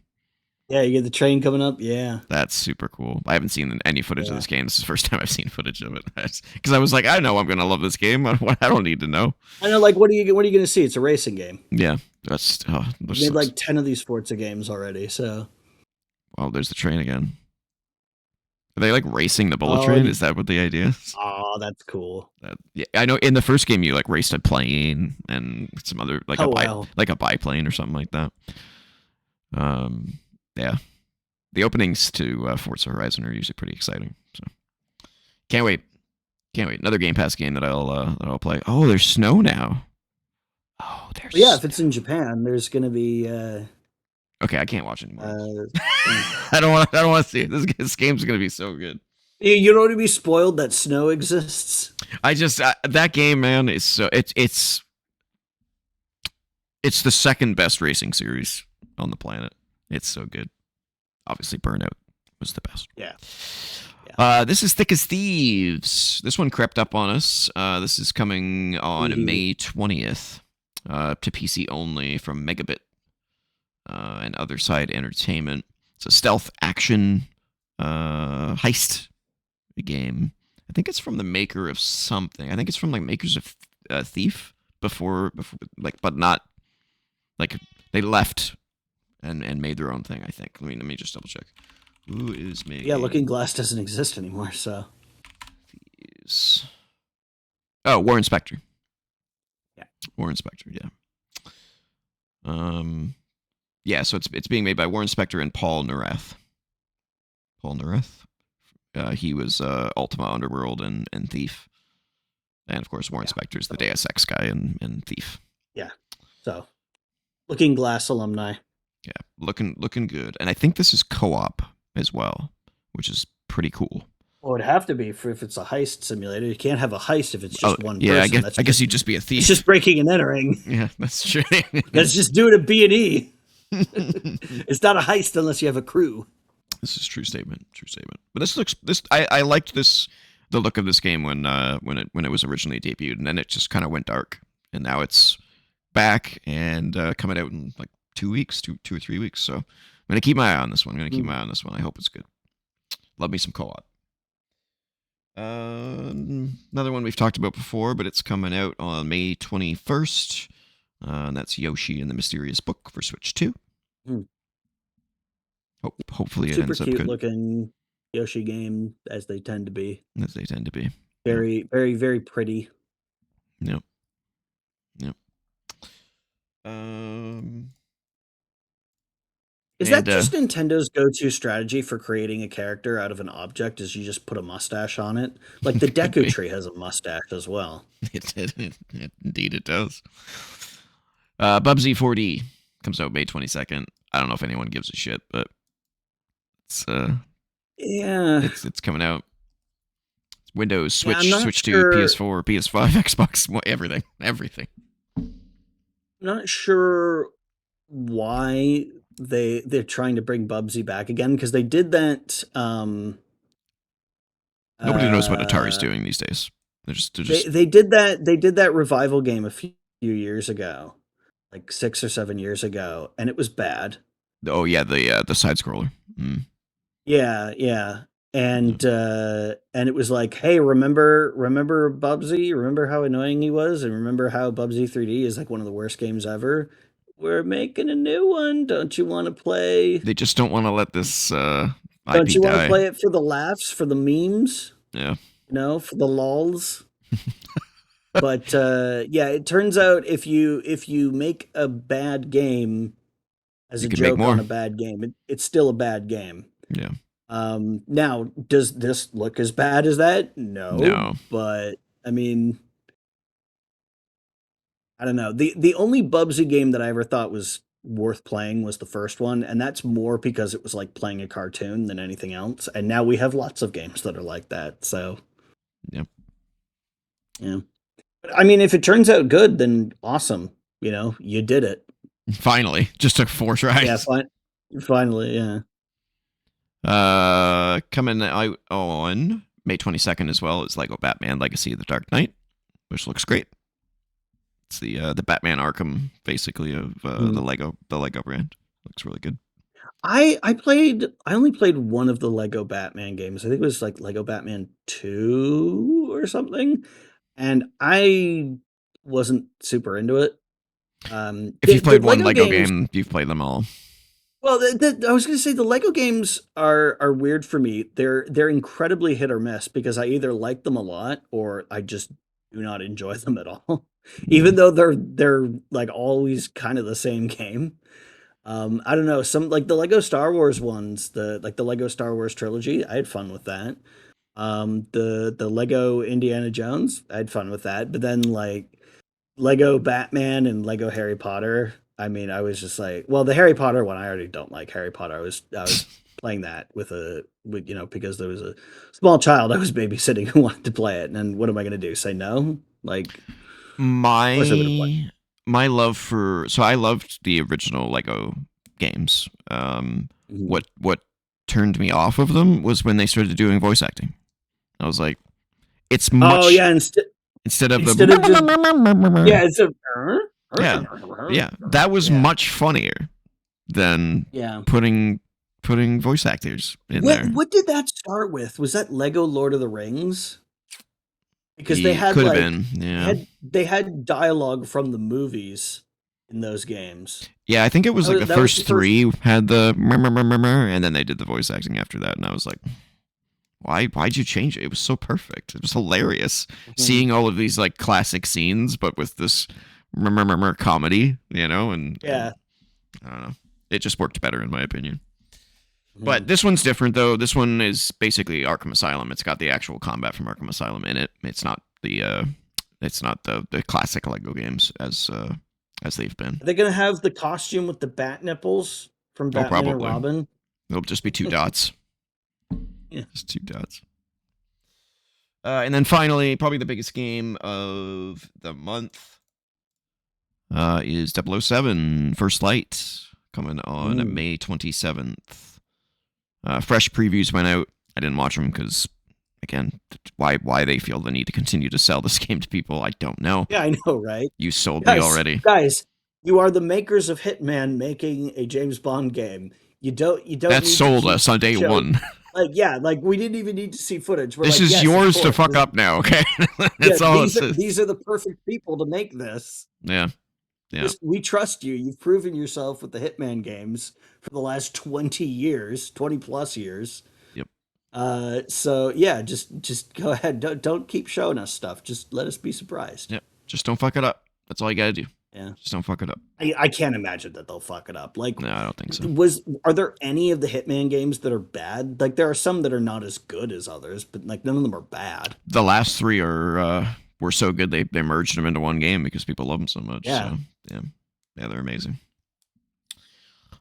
Speaker 2: Yeah, you get the train coming up. Yeah.
Speaker 1: That's super cool. I haven't seen any footage of this game. This is the first time I've seen footage of it. Because I was like, I know I'm going to love this game. I don't need to know.
Speaker 2: I know, like, what are you going to see? It's a racing game.
Speaker 1: Yeah.
Speaker 2: They made like 10 of these Forza games already, so.
Speaker 1: Well, there's the train again. Are they like racing the bullet train? Is that what the idea is?
Speaker 2: Oh, that's cool.
Speaker 1: Yeah, I know. In the first game, you like raced a plane and some other like a biplane or something like that. Yeah, the openings to Forza Horizon are usually pretty exciting. So can't wait. Another Game Pass game that I'll play. Oh, there's snow now. Oh, there's.
Speaker 2: Well, yeah, if it's in Japan, there's gonna be.
Speaker 1: Okay, I can't watch anymore. I don't want to see it. This game's gonna be so good.
Speaker 2: You don't want to be spoiled that snow exists.
Speaker 1: I just that game, man, is so it's the second best racing series on the planet. It's so good. Obviously, Burnout was the best.
Speaker 2: Yeah. Yeah.
Speaker 1: This is Thick as Thieves. This one crept up on us. This is coming on May 20th to PC only from Megabit and Other Side Entertainment. It's a stealth action heist game. I think it's from the maker of something. I think it's from like makers of Thief before like, but not like they left and made their own thing. I think. Let me just double check. Who is making?
Speaker 2: Yeah, Looking Glass doesn't exist anymore, so.
Speaker 1: These. Oh, Warren Spector.
Speaker 2: Yeah.
Speaker 1: Warren Spector. Yeah. Yeah. So it's being made by Warren Spector and Paul Neurath. Paul Neurath. He was Ultima Underworld and Thief, and of course Warren Spector's the Deus Ex guy and Thief.
Speaker 2: Yeah. So, Looking Glass alumni.
Speaker 1: Yeah, looking good, and I think this is co-op as well, which is pretty cool.
Speaker 2: Well, it'd have to be if it's a heist simulator. You can't have a heist if it's just one person.
Speaker 1: Yeah, I guess you'd just be a thief.
Speaker 2: It's just breaking and entering.
Speaker 1: Yeah, that's true.
Speaker 2: Let's just do it at B&E. It's not a heist unless you have a crew.
Speaker 1: This is true statement. But I liked the look of this game when it was originally debuted, and then it just kind of went dark, and now it's back and coming out in like 2 weeks, two or 3 weeks. So I'm gonna keep my eye on this one. I hope it's good. Love me some co-op. Another one we've talked about before, but it's coming out on May 21st. And that's Yoshi and the Mysterious Book for Switch 2. Hopefully it ends up good.
Speaker 2: Super cute looking Yoshi game, as they tend to be.
Speaker 1: Very,
Speaker 2: very, very pretty.
Speaker 1: Yep.
Speaker 2: Is that just Nintendo's go-to strategy for creating a character out of an object? Is you just put a mustache on it? Like the Deku Tree has a mustache as well.
Speaker 1: Indeed, it does. Bubsy 4D comes out May 22nd. I don't know if anyone gives a shit, but it's it's coming out. Windows, Switch, Switch 2, PS4, PS5, Xbox, everything.
Speaker 2: I'm not sure why they're trying to bring Bubsy back again, because they did that.
Speaker 1: Nobody knows what Atari's doing these days.
Speaker 2: They did that revival game a few years ago, like 6 or 7 years ago, and it was bad.
Speaker 1: Oh yeah, the side scroller. Mm.
Speaker 2: Yeah. And it was like, hey, remember Bubsy? Remember how annoying he was? And remember how Bubsy 3D is like one of the worst games ever? We're making a new one. Don't you want to play?
Speaker 1: They just don't want to let this IP
Speaker 2: Don't you want
Speaker 1: die.
Speaker 2: to play it for the laughs, for the memes?
Speaker 1: Yeah.
Speaker 2: For the lols? But yeah, it turns out if you make a bad game as a joke on a bad game, it's still a bad game.
Speaker 1: Yeah.
Speaker 2: Now, does this look as bad as that? No. But I mean, I don't know. The only Bubsy game that I ever thought was worth playing was the first one, and that's more because it was like playing a cartoon than anything else. And now we have lots of games that are like that. So,
Speaker 1: yeah.
Speaker 2: But I mean, if it turns out good, then awesome. You did it.
Speaker 1: Finally, just took 4 tries.
Speaker 2: Yeah, finally, yeah.
Speaker 1: Coming out on May 22nd as well is Lego Batman: Legacy of the Dark Knight, which looks great. It's the Batman Arkham, basically, of the Lego brand. Looks really good.
Speaker 2: I only played one of the Lego Batman games. I think it was like Lego Batman 2 or something, and I wasn't super into it.
Speaker 1: If you've played one Lego game, you've played them all.
Speaker 2: Well, I was going to say the Lego games are weird for me. They're incredibly hit or miss, because I either like them a lot or I just do not enjoy them at all. Even though they're like always kind of the same game. I don't know, some like the Lego Star Wars ones, the Lego Star Wars trilogy, I had fun with that. The Lego Indiana Jones, I had fun with that. But then like Lego Batman and Lego Harry Potter, I mean, I was just like, well, the Harry Potter one, I already don't like Harry Potter. I was playing that with because there was a small child I was babysitting who wanted to play it, and then what am I going to do? Say no? Like
Speaker 1: my love for, so I loved the original Lego games. What turned me off of them was when they started doing voice acting. I was like, it's
Speaker 2: Oh
Speaker 1: much
Speaker 2: yeah,
Speaker 1: instead of
Speaker 2: instead of just
Speaker 1: the
Speaker 2: yeah, it's a
Speaker 1: yeah, yeah, that was
Speaker 2: yeah,
Speaker 1: much funnier than
Speaker 2: yeah.
Speaker 1: putting voice actors in there.
Speaker 2: What did that start with? Was that Lego Lord of the Rings? Because they
Speaker 1: It
Speaker 2: had
Speaker 1: could have
Speaker 2: like
Speaker 1: been, yeah.
Speaker 2: they had dialogue from the movies in those games.
Speaker 1: Yeah, I think it was like the
Speaker 2: That was
Speaker 1: first
Speaker 2: the first.
Speaker 1: three had the and then they did the voice acting after that, and I was like, why'd you change it? It was so perfect. It was hilarious
Speaker 2: Mhm.
Speaker 1: seeing all of these like classic scenes, but with this comedy, and
Speaker 2: Yeah.
Speaker 1: I don't know. It just worked better in my opinion. But
Speaker 2: Mhm.
Speaker 1: this one's different though. This one is basically Arkham Asylum. It's got the actual combat from Arkham Asylum in it. It's not the classic Lego games as they've been.
Speaker 2: Are they gonna have the costume with the bat nipples from
Speaker 1: Oh,
Speaker 2: Batman and
Speaker 1: probably.
Speaker 2: Robin?
Speaker 1: It'll just be two dots.
Speaker 2: Yeah.
Speaker 1: Just two dots. And then finally, probably the biggest game of the month is 007 First Light coming on
Speaker 2: Mm.
Speaker 1: May 27th. Fresh previews went out. I didn't watch them because, again, why they feel the need to continue to sell this game to people, I don't know.
Speaker 2: Yeah, I know, right?
Speaker 1: You sold me
Speaker 2: Guys,
Speaker 1: already.
Speaker 2: guys, you are the makers of Hitman making a James Bond game. You don't
Speaker 1: That
Speaker 2: need to
Speaker 1: sold
Speaker 2: keep
Speaker 1: us on day
Speaker 2: show
Speaker 1: one.
Speaker 2: like yeah, like we didn't even need to see footage. We're
Speaker 1: This
Speaker 2: like,
Speaker 1: is
Speaker 2: yes, of
Speaker 1: yours to
Speaker 2: course.
Speaker 1: fuck up now, okay?
Speaker 2: Yeah,
Speaker 1: That's all it says.
Speaker 2: these are the perfect people to make this.
Speaker 1: Yeah, yeah,
Speaker 2: Just we trust you. You've proven yourself with the Hitman games for the last 20 years, 20 plus years.
Speaker 1: yep,
Speaker 2: So yeah, just go ahead. Don't keep showing us stuff. Just let us be surprised.
Speaker 1: yep. Just don't fuck it up. That's all you gotta do.
Speaker 2: Yeah.
Speaker 1: Just don't fuck it up.
Speaker 2: I can't imagine that they'll fuck it up. Like,
Speaker 1: No, I don't think so.
Speaker 2: are there any of the Hitman games that are bad? Like, there are some that are not as good as others, but like none of them are bad.
Speaker 1: The last three were so good they merged them into one game because people love them so much.
Speaker 2: Yeah.
Speaker 1: So yeah, yeah, they're amazing.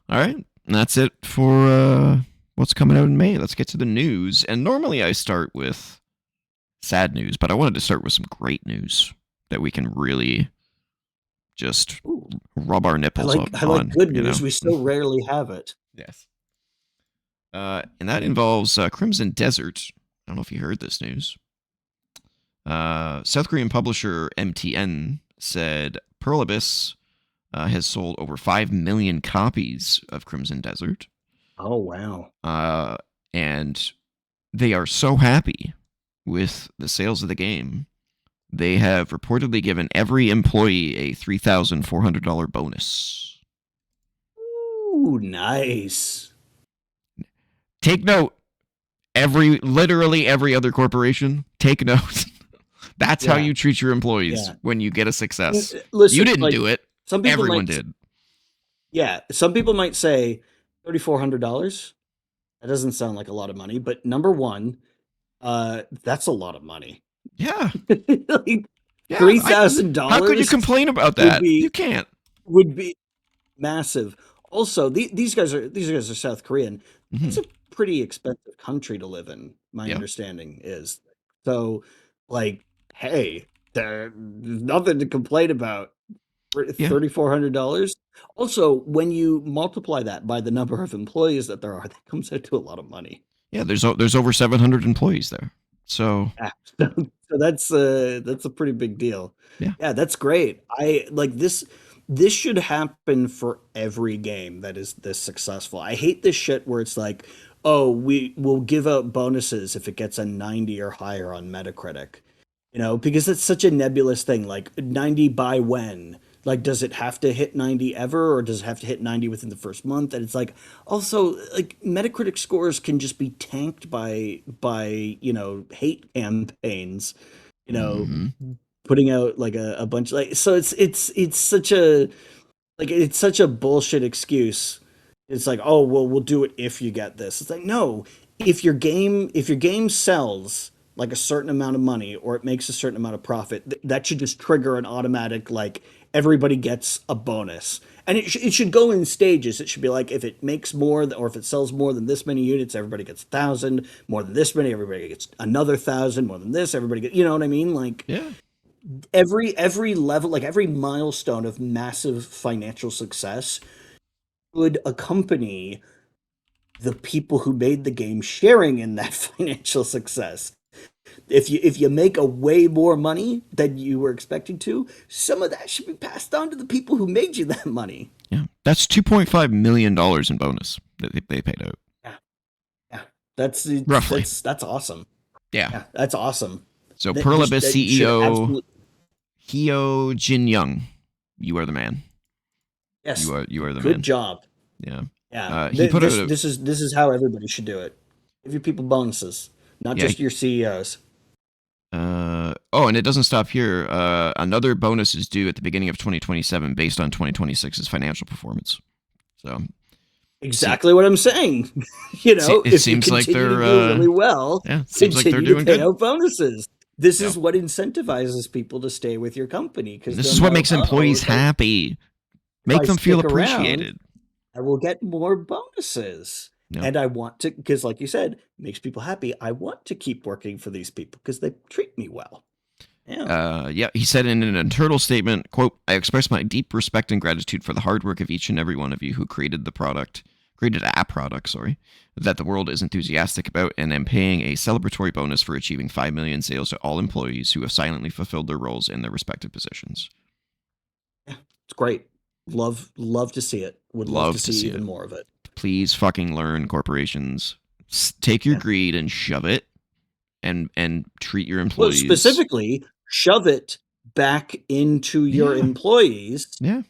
Speaker 1: All right, and that's it for what's coming out in May. Let's get to the news. And normally I start with sad news, but I wanted to start with some great news that we can really just
Speaker 2: Ooh,
Speaker 1: rub our nipples
Speaker 2: I like
Speaker 1: on.
Speaker 2: good news. We so rarely have it.
Speaker 1: Yes. And that involves Crimson Desert. I don't know if you heard this news. South Korean publisher MTN said Pearl Abyss has sold over 5 million copies of Crimson Desert.
Speaker 2: Oh wow.
Speaker 1: And they are so happy with the sales of the game. They have reportedly given every employee a $3,400 bonus.
Speaker 2: Ooh, nice.
Speaker 1: Take note. Literally every other corporation, take note. That's how
Speaker 2: Yeah.
Speaker 1: you treat your employees
Speaker 2: Yeah.
Speaker 1: when you get a success.
Speaker 2: Listen,
Speaker 1: You didn't
Speaker 2: like,
Speaker 1: do it.
Speaker 2: some people
Speaker 1: Everyone
Speaker 2: might,
Speaker 1: did.
Speaker 2: yeah, some people might say $3,400. That doesn't sound like a lot of money, but number one, that's a lot of money.
Speaker 1: Yeah.
Speaker 2: Like,
Speaker 1: Yeah.
Speaker 2: three
Speaker 1: How
Speaker 2: thousand
Speaker 1: could you
Speaker 2: dollars
Speaker 1: complain about
Speaker 2: would
Speaker 1: that?
Speaker 2: be
Speaker 1: You can't.
Speaker 2: would be massive. Also, these guys are South Korean. It's
Speaker 1: Mm-hmm.
Speaker 2: a pretty expensive country to live in. My
Speaker 1: Yeah.
Speaker 2: understanding is so. Like, hey, there's nothing to complain about.
Speaker 1: Yeah.
Speaker 2: $3,400. Also, when you multiply that by the number of employees that there are, that comes out to a lot of money.
Speaker 1: Yeah. There's over 700 employees there. So
Speaker 2: Yeah. So that's a pretty big deal.
Speaker 1: yeah.
Speaker 2: Yeah, that's great. I like this. This should happen for every game that is this successful. I hate this shit where it's like, oh, we will give out bonuses if it gets a 90 or higher on Metacritic. Because it's such a nebulous thing. Like 90 by when? Like, does it have to hit 90 ever, or does it have to hit 90 within the first month? And it's like, also, like, Metacritic scores can just be tanked by hate campaigns, you know,
Speaker 1: Mm-hmm.
Speaker 2: putting out like a bunch like so it's such a it's such a bullshit excuse. It's like, oh well, we'll do it if you get this. It's like, no, if your game sells like a certain amount of money, or it makes a certain amount of profit, that should just trigger an automatic, like, everybody gets a bonus. And it should go in stages. It should be like, if it makes more, or if it sells more than this many units, everybody gets 1,000. More than this many, everybody gets another 1,000. More than this, everybody gets, you know what I mean? Like,
Speaker 1: Yeah.
Speaker 2: every level, like every milestone of massive financial success would accompany the people who made the game sharing in that financial success. If you make a way more money than you were expecting to, some of that should be passed on to the people who made you that money.
Speaker 1: Yeah, that's $2.5 million in bonus that they paid out.
Speaker 2: Yeah, yeah, that's it's,
Speaker 1: Roughly.
Speaker 2: that's awesome.
Speaker 1: Yeah.
Speaker 2: Yeah, that's awesome.
Speaker 1: So
Speaker 2: That just
Speaker 1: Perlibis
Speaker 2: that should
Speaker 1: CEO
Speaker 2: absolutely
Speaker 1: Heo Jin Young, you are the man.
Speaker 2: yes.
Speaker 1: You are the
Speaker 2: Good
Speaker 1: man.
Speaker 2: job.
Speaker 1: Yeah.
Speaker 2: Yeah,
Speaker 1: He put out a
Speaker 2: this is how everybody should do it. Give your people bonuses, not
Speaker 1: yeah.
Speaker 2: just your CEOs.
Speaker 1: Oh, and it doesn't stop here. Another bonus is due at the beginning of 2027 based on 2026's financial performance. So, see,
Speaker 2: Exactly what I'm saying. You know,
Speaker 1: it
Speaker 2: if you
Speaker 1: seems like
Speaker 2: continue to
Speaker 1: they're
Speaker 2: do really well,
Speaker 1: yeah, seems like they're
Speaker 2: continue to
Speaker 1: doing
Speaker 2: pay
Speaker 1: good.
Speaker 2: out bonuses. This
Speaker 1: Yeah.
Speaker 2: is what incentivizes people to stay with your company because
Speaker 1: This
Speaker 2: they'll
Speaker 1: is what
Speaker 2: know,
Speaker 1: makes
Speaker 2: oh,
Speaker 1: employees happy.
Speaker 2: if
Speaker 1: Make
Speaker 2: I
Speaker 1: them feel
Speaker 2: stick around,
Speaker 1: appreciated.
Speaker 2: I will get more bonuses.
Speaker 1: Yeah.
Speaker 2: And I want to, because like you said, makes people happy. I want to keep working for these people because they treat me well. Yeah.
Speaker 1: Yeah, he said in an internal statement, quote, I express my deep respect and gratitude for the hard work of each and every one of you who created a product, sorry, that the world is enthusiastic about, and am paying a celebratory bonus for achieving 5 million sales to all employees who have silently fulfilled their roles in their respective positions.
Speaker 2: Yeah. It's great. Love to see it. Would love to
Speaker 1: Love to
Speaker 2: see
Speaker 1: see
Speaker 2: even
Speaker 1: it.
Speaker 2: more of it.
Speaker 1: Please fucking learn, corporations. Take your
Speaker 2: Yeah.
Speaker 1: greed and shove it, and treat your
Speaker 2: Well,
Speaker 1: employees.
Speaker 2: specifically, shove it back into your
Speaker 1: Yeah,
Speaker 2: employees
Speaker 1: yeah,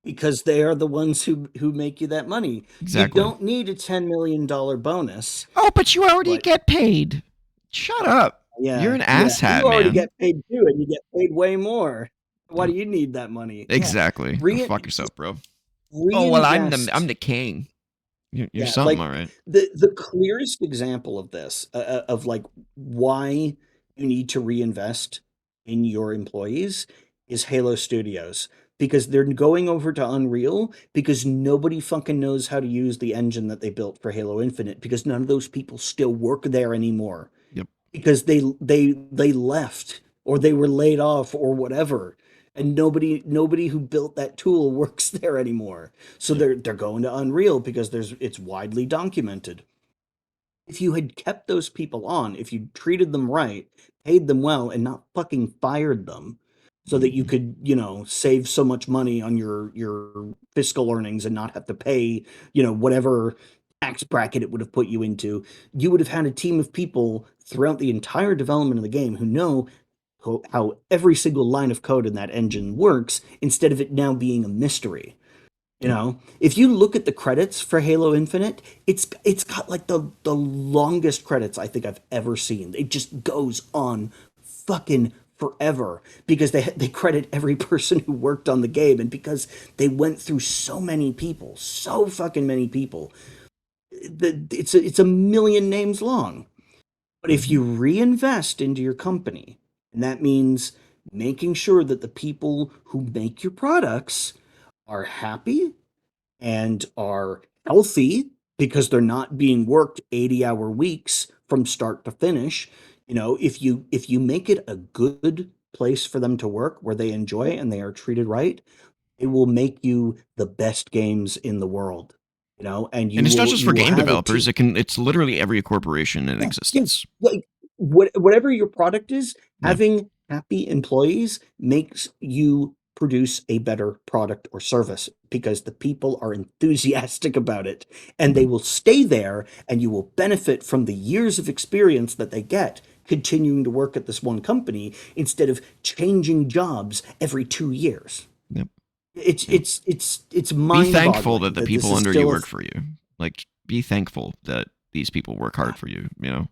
Speaker 2: because they are the ones who make you that money. You
Speaker 1: exactly.
Speaker 2: don't need a $10 million bonus,
Speaker 1: Oh, but you already
Speaker 2: but
Speaker 1: get paid. Shut up. You're
Speaker 2: yeah,
Speaker 1: an
Speaker 2: yeah,
Speaker 1: asshat,
Speaker 2: you already
Speaker 1: man.
Speaker 2: get paid too, and you get paid way more. Why
Speaker 1: Yeah,
Speaker 2: do you need that money? Yeah,
Speaker 1: exactly. Go
Speaker 2: re
Speaker 1: fuck
Speaker 2: just
Speaker 1: yourself, bro. Oh well, I'm
Speaker 2: reinvest.
Speaker 1: the king. You're
Speaker 2: Yeah,
Speaker 1: something,
Speaker 2: like
Speaker 1: all right.
Speaker 2: the clearest example of this, of like why you need to reinvest in your employees is Halo Studios because they're going over to Unreal because nobody fucking knows how to use the engine that they built for Halo Infinite because none of those people still work there anymore
Speaker 1: Yep.
Speaker 2: because they left or they were laid off or whatever, and nobody who built that tool works there anymore, so
Speaker 1: Yep.
Speaker 2: they're going to Unreal because it's widely documented. If you had kept those people on, if you treated them right, paid them well, and not fucking fired them, so that you
Speaker 1: Mhm.
Speaker 2: could, save so much money on your fiscal earnings and not have to pay, whatever tax bracket it would have put you into, you would have had a team of people throughout the entire development of the game who know how every single line of code in that engine works instead of it now being a mystery.
Speaker 1: Yep.
Speaker 2: If you look at the credits for Halo Infinite, it's got like the longest credits I think I've ever seen. It just goes on fucking forever because they credit every person who worked on the game, and because they went through so many people, so fucking many people. It's a million names long. But if
Speaker 1: Mhm.
Speaker 2: you reinvest into your company, and that means making sure that the people who make your products are happy and are healthy because they're not being worked 80-hour weeks from start to finish. If you make it a good place for them to work where they enjoy it and they are treated right, it will make you the best games in the world. And
Speaker 1: And
Speaker 2: you
Speaker 1: it's not
Speaker 2: will
Speaker 1: just
Speaker 2: you
Speaker 1: for
Speaker 2: will
Speaker 1: game
Speaker 2: have a
Speaker 1: developers.
Speaker 2: team.
Speaker 1: It's literally every corporation in
Speaker 2: Yeah, yeah.
Speaker 1: existence.
Speaker 2: Like whatever your product is,
Speaker 1: Yeah.
Speaker 2: having happy employees makes you produce a better product or service because the people are enthusiastic about it and they
Speaker 1: Mhm.
Speaker 2: will stay there, and you will benefit from the years of experience that they get continuing to work at this one company instead of changing jobs every 2 years.
Speaker 1: Yep.
Speaker 2: It's
Speaker 1: Yeah.
Speaker 2: it's it's
Speaker 1: Be thankful
Speaker 2: mind-boggling
Speaker 1: that the
Speaker 2: that this
Speaker 1: people
Speaker 2: is
Speaker 1: under you
Speaker 2: still a
Speaker 1: work for you. Like, be thankful that these people work hard for you. You know.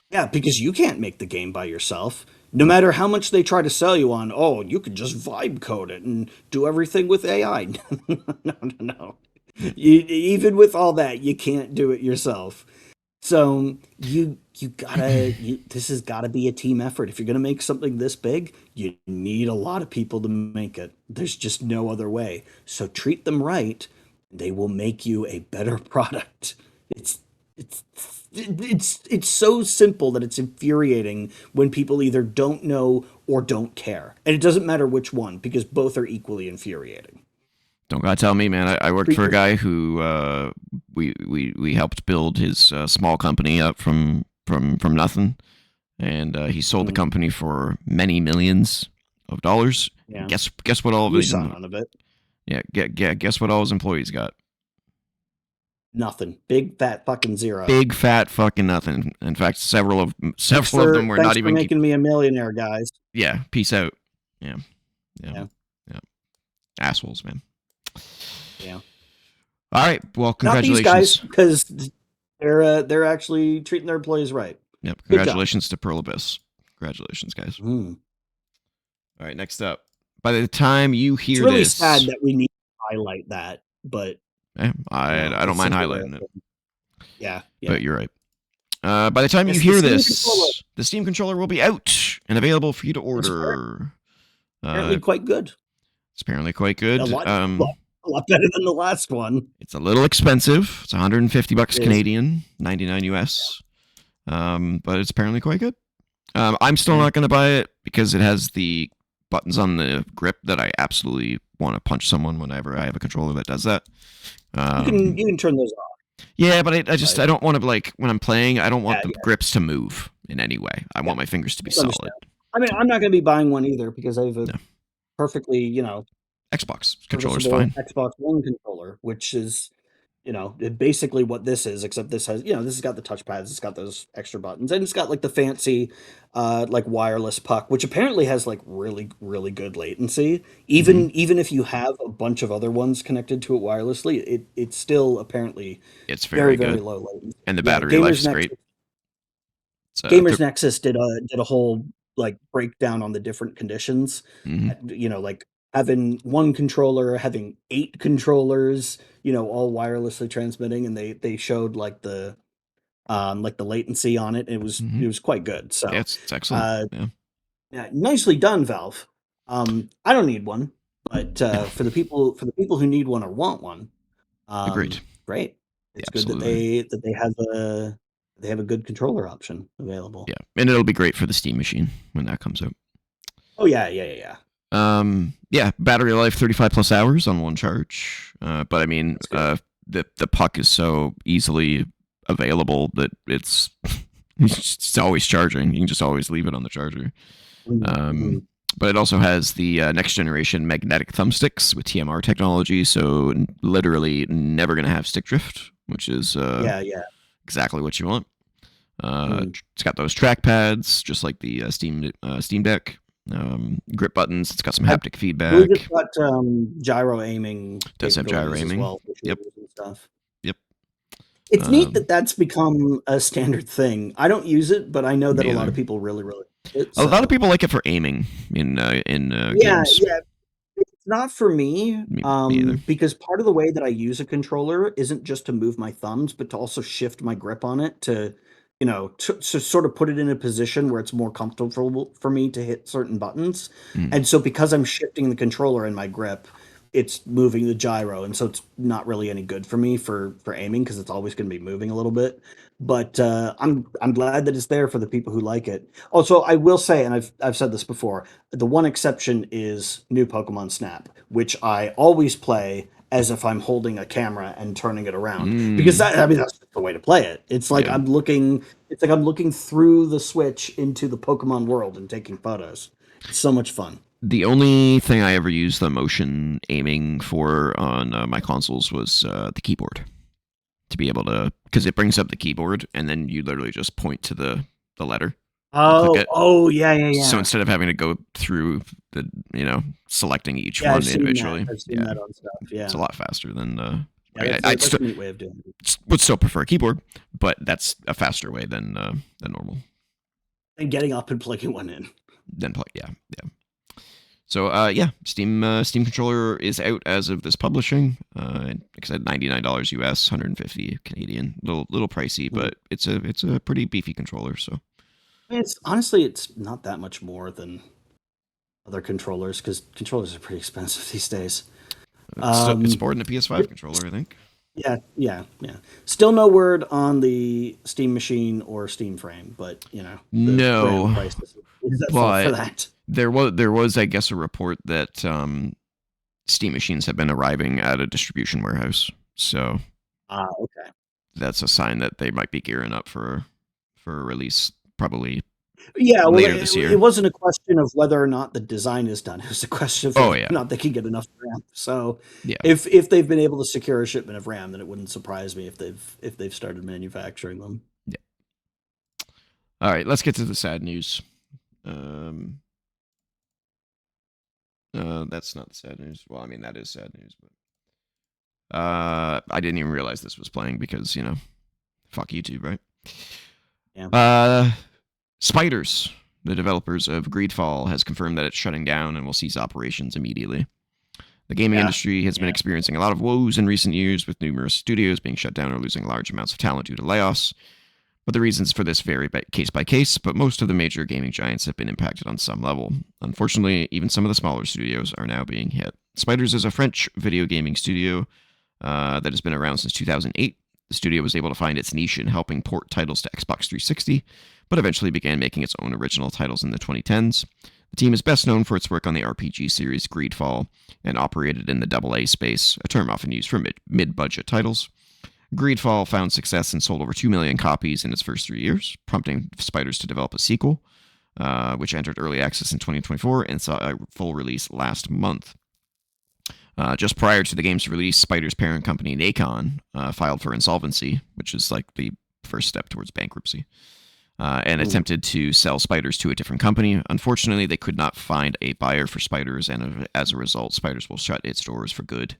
Speaker 2: Yeah, because you can't make the game by yourself. No
Speaker 1: Nope.
Speaker 2: matter how much they try to sell you on, oh, you could just vibe code it and do everything with AI. No.
Speaker 1: Yep.
Speaker 2: Even with all that, you can't do it yourself. So you gotta this has got to be a team effort. If you're gonna make something this big, you need a lot of people to make it. There's just no other way. So treat them right, they will make you a better product. It's it's it's so simple that it's infuriating when people either don't know or don't care. And it doesn't matter which one because both are equally infuriating.
Speaker 1: Don't gotta tell me, man. I worked
Speaker 2: Treat
Speaker 1: for a
Speaker 2: your
Speaker 1: guy who we helped build his small company up from nothing, and he sold the
Speaker 2: mm,
Speaker 1: company for many millions of dollars.
Speaker 2: yeah.
Speaker 1: Guess what all of
Speaker 2: You
Speaker 1: his
Speaker 2: saw none of it.
Speaker 1: yeah guess what all his employees got?
Speaker 2: Nothing. Big fat fucking zero.
Speaker 1: Big fat fucking nothing. In fact, several of them were
Speaker 2: Thanks
Speaker 1: not
Speaker 2: for
Speaker 1: even
Speaker 2: making me a millionaire, guys.
Speaker 1: yeah. Peace out. Yeah, yeah,
Speaker 2: Yeah.
Speaker 1: yeah. Assholes, man.
Speaker 2: Yeah.
Speaker 1: All right. Well,
Speaker 2: Not these guys,
Speaker 1: congratulations.
Speaker 2: because they're actually treating their employees right.
Speaker 1: Yep.
Speaker 2: Good job.
Speaker 1: Congratulations to Pearl Abyss. Congratulations, guys.
Speaker 2: Mm.
Speaker 1: All right. Next up. By the time you
Speaker 2: It's
Speaker 1: hear
Speaker 2: really sad
Speaker 1: this,
Speaker 2: that we need to highlight that, but
Speaker 1: I don't
Speaker 2: that's
Speaker 1: mind
Speaker 2: simply the way
Speaker 1: highlighting it,
Speaker 2: yeah, yeah.
Speaker 1: but you're right. By the time you
Speaker 2: It's the
Speaker 1: hear
Speaker 2: Steam controller.
Speaker 1: this, the Steam controller will be out and available for you to
Speaker 2: It's
Speaker 1: order.
Speaker 2: apparently quite good.
Speaker 1: It's apparently quite
Speaker 2: A
Speaker 1: good.
Speaker 2: lot better than the last one.
Speaker 1: It's a little expensive. It's 150 bucks
Speaker 2: It is.
Speaker 1: Canadian, 99 US. But it's apparently quite good. I'm still not going to buy it because it has the buttons on the grip that I absolutely want to punch someone whenever I have a controller that does that.
Speaker 2: You can turn those off.
Speaker 1: Yeah, but I don't want to, like, when I'm playing, I don't want the
Speaker 2: Yeah.
Speaker 1: grips to move in any way. I want my fingers to be solid.
Speaker 2: I mean, I'm not going to be buying one either because I have a
Speaker 1: No.
Speaker 2: perfectly,
Speaker 1: Xbox controller's
Speaker 2: serviceable
Speaker 1: fine.
Speaker 2: Xbox One controller, which is, basically what this is, except this has, this has got the touchpads, it's got those extra buttons, and it's got like the fancy, like wireless puck, which apparently has like really, really good latency. Even if you have a bunch of other ones connected to it wirelessly, it's still apparently
Speaker 1: It's very
Speaker 2: very
Speaker 1: good.
Speaker 2: low latency.
Speaker 1: And the
Speaker 2: Yeah,
Speaker 1: battery life's great.
Speaker 2: Gamers Nexus did a whole like breakdown on the different conditions.
Speaker 1: Mhm.
Speaker 2: Like having one controller, having 8 controllers, all wirelessly transmitting, and they showed like the latency on it.
Speaker 1: Mhm.
Speaker 2: It was quite good. So
Speaker 1: Yeah, it's excellent.
Speaker 2: uh
Speaker 1: Yeah.
Speaker 2: yeah, nicely done, Valve. I don't need one, but
Speaker 1: No.
Speaker 2: for the people who need one or want one,
Speaker 1: Agreed.
Speaker 2: great.
Speaker 1: Yeah,
Speaker 2: It's good that
Speaker 1: absolutely.
Speaker 2: they have a good controller option available.
Speaker 1: Yeah. And it'll be great for the Steam machine when that comes out.
Speaker 2: Oh yeah.
Speaker 1: Yeah, battery life 35 plus hours on one charge. But I mean,
Speaker 2: That's good.
Speaker 1: the puck is so easily available that it's always charging. You can just always leave it on the charger.
Speaker 2: Mhm.
Speaker 1: But it also has the next generation magnetic thumbsticks with TMR technology, so literally never going to have stick drift, which is
Speaker 2: Yeah.
Speaker 1: exactly what you want.
Speaker 2: Mm.
Speaker 1: It's got those track pads, just like the Steam Deck. Grip buttons. It's got some
Speaker 2: I
Speaker 1: haptic
Speaker 2: believe it's
Speaker 1: feedback.
Speaker 2: got gyro aiming
Speaker 1: Does have gyro
Speaker 2: capabilities as
Speaker 1: aiming.
Speaker 2: well for
Speaker 1: Yep.
Speaker 2: shooters and stuff.
Speaker 1: Yep.
Speaker 2: It's neat that that's become a standard thing. I don't use it, but I know that
Speaker 1: Me
Speaker 2: a lot
Speaker 1: either.
Speaker 2: of people really, really like it.
Speaker 1: A lot of
Speaker 2: So
Speaker 1: people like it for aiming in
Speaker 2: yeah,
Speaker 1: games.
Speaker 2: yeah. It's not for me,
Speaker 1: Me either.
Speaker 2: because part of the way that I use a controller isn't just to move my thumbs, but to also shift my grip on it to sort of put it in a position where it's more comfortable for me to hit certain buttons.
Speaker 1: Mm.
Speaker 2: And so because I'm shifting the controller in my grip, it's moving the gyro, and so it's not really any good for me for aiming because it's always going to be moving a little bit. But I'm glad that it's there for the people who like it. Also, I will say, and I've said this before, the one exception is New Pokemon Snap, which I always play as if I'm holding a camera and turning it around because
Speaker 1: Mm.
Speaker 2: that's just the way to play it.
Speaker 1: Yeah.
Speaker 2: It's like I'm looking through the Switch into the Pokemon world and taking photos. It's so much fun.
Speaker 1: The only thing I ever used the motion aiming for on my consoles was the keyboard to be able to, because it brings up the keyboard and then you literally just point to the letter and click it. So
Speaker 2: Yeah.
Speaker 1: instead of having to go through the selecting each
Speaker 2: Yeah,
Speaker 1: one individually,
Speaker 2: I've seen
Speaker 1: yeah,
Speaker 2: that on stuff.
Speaker 1: it's
Speaker 2: Yeah.
Speaker 1: a lot faster than.
Speaker 2: Yeah,
Speaker 1: I mean,
Speaker 2: that's a neat way of doing it.
Speaker 1: would still prefer a keyboard, but that's a faster way than normal.
Speaker 2: And getting up and plugging one in.
Speaker 1: Then play, yeah. So yeah, Steam controller is out as of this publishing. Like I said, $99 US, 150 Canadian. Little pricey, but it's a pretty beefy controller. So
Speaker 2: It's honestly, it's not that much more than other controllers because controllers are pretty expensive these days.
Speaker 1: it's more than a PS5 controller, I think.
Speaker 2: Yeah. Still no word on the Steam Machine or Steam Frame, but the
Speaker 1: No,
Speaker 2: grand price is at fault for
Speaker 1: but
Speaker 2: that.
Speaker 1: there was I guess a report that Steam machines have been arriving at a distribution warehouse. So
Speaker 2: Okay.
Speaker 1: that's a sign that they might be gearing up for a release probably
Speaker 2: Yeah, well,
Speaker 1: later this
Speaker 2: it
Speaker 1: year.
Speaker 2: wasn't a question of whether or not the design is done. It was a question of
Speaker 1: Oh
Speaker 2: whether
Speaker 1: yeah,
Speaker 2: or not they can get enough RAM. So
Speaker 1: yeah,
Speaker 2: if they've been able to secure a shipment of RAM, then it wouldn't surprise me if they've started manufacturing them.
Speaker 1: yeah. All right, let's get to the sad news. Um, that's not the sad news. Well, I mean that is sad news, but I didn't even realize this was playing because fuck YouTube, right?
Speaker 2: Yeah.
Speaker 1: Uh, Spiders, the developers of Greedfall, has confirmed that it's shutting down and will cease operations immediately. The gaming
Speaker 2: Yeah.
Speaker 1: industry has been
Speaker 2: Yeah.
Speaker 1: experiencing a lot of woes in recent years, with numerous studios being shut down or losing large amounts of talent due to layoffs. But the reasons for this vary case by case, but most of the major gaming giants have been impacted on some level. Unfortunately, even some of the smaller studios are now being hit. Spiders is a French video gaming studio that has been around since 2008. The studio was able to find its niche in helping port titles to Xbox 360, but eventually began making its own original titles in the 2010s. The team is best known for its work on the RPG series Greedfall and operated in the AA space, a term often used for mid-budget titles. Greedfall found success and sold over 2 million copies in its first 3 years, prompting Spiders to develop a sequel, which entered early access in 2024 and saw a full release last month. Just prior to the game's release, Spider's parent company, Nacon, filed for insolvency, which is like the first step towards bankruptcy, and attempted to sell Spiders to a different company. Unfortunately, they could not find a buyer for Spiders, and as a result, Spiders will shut its doors for good.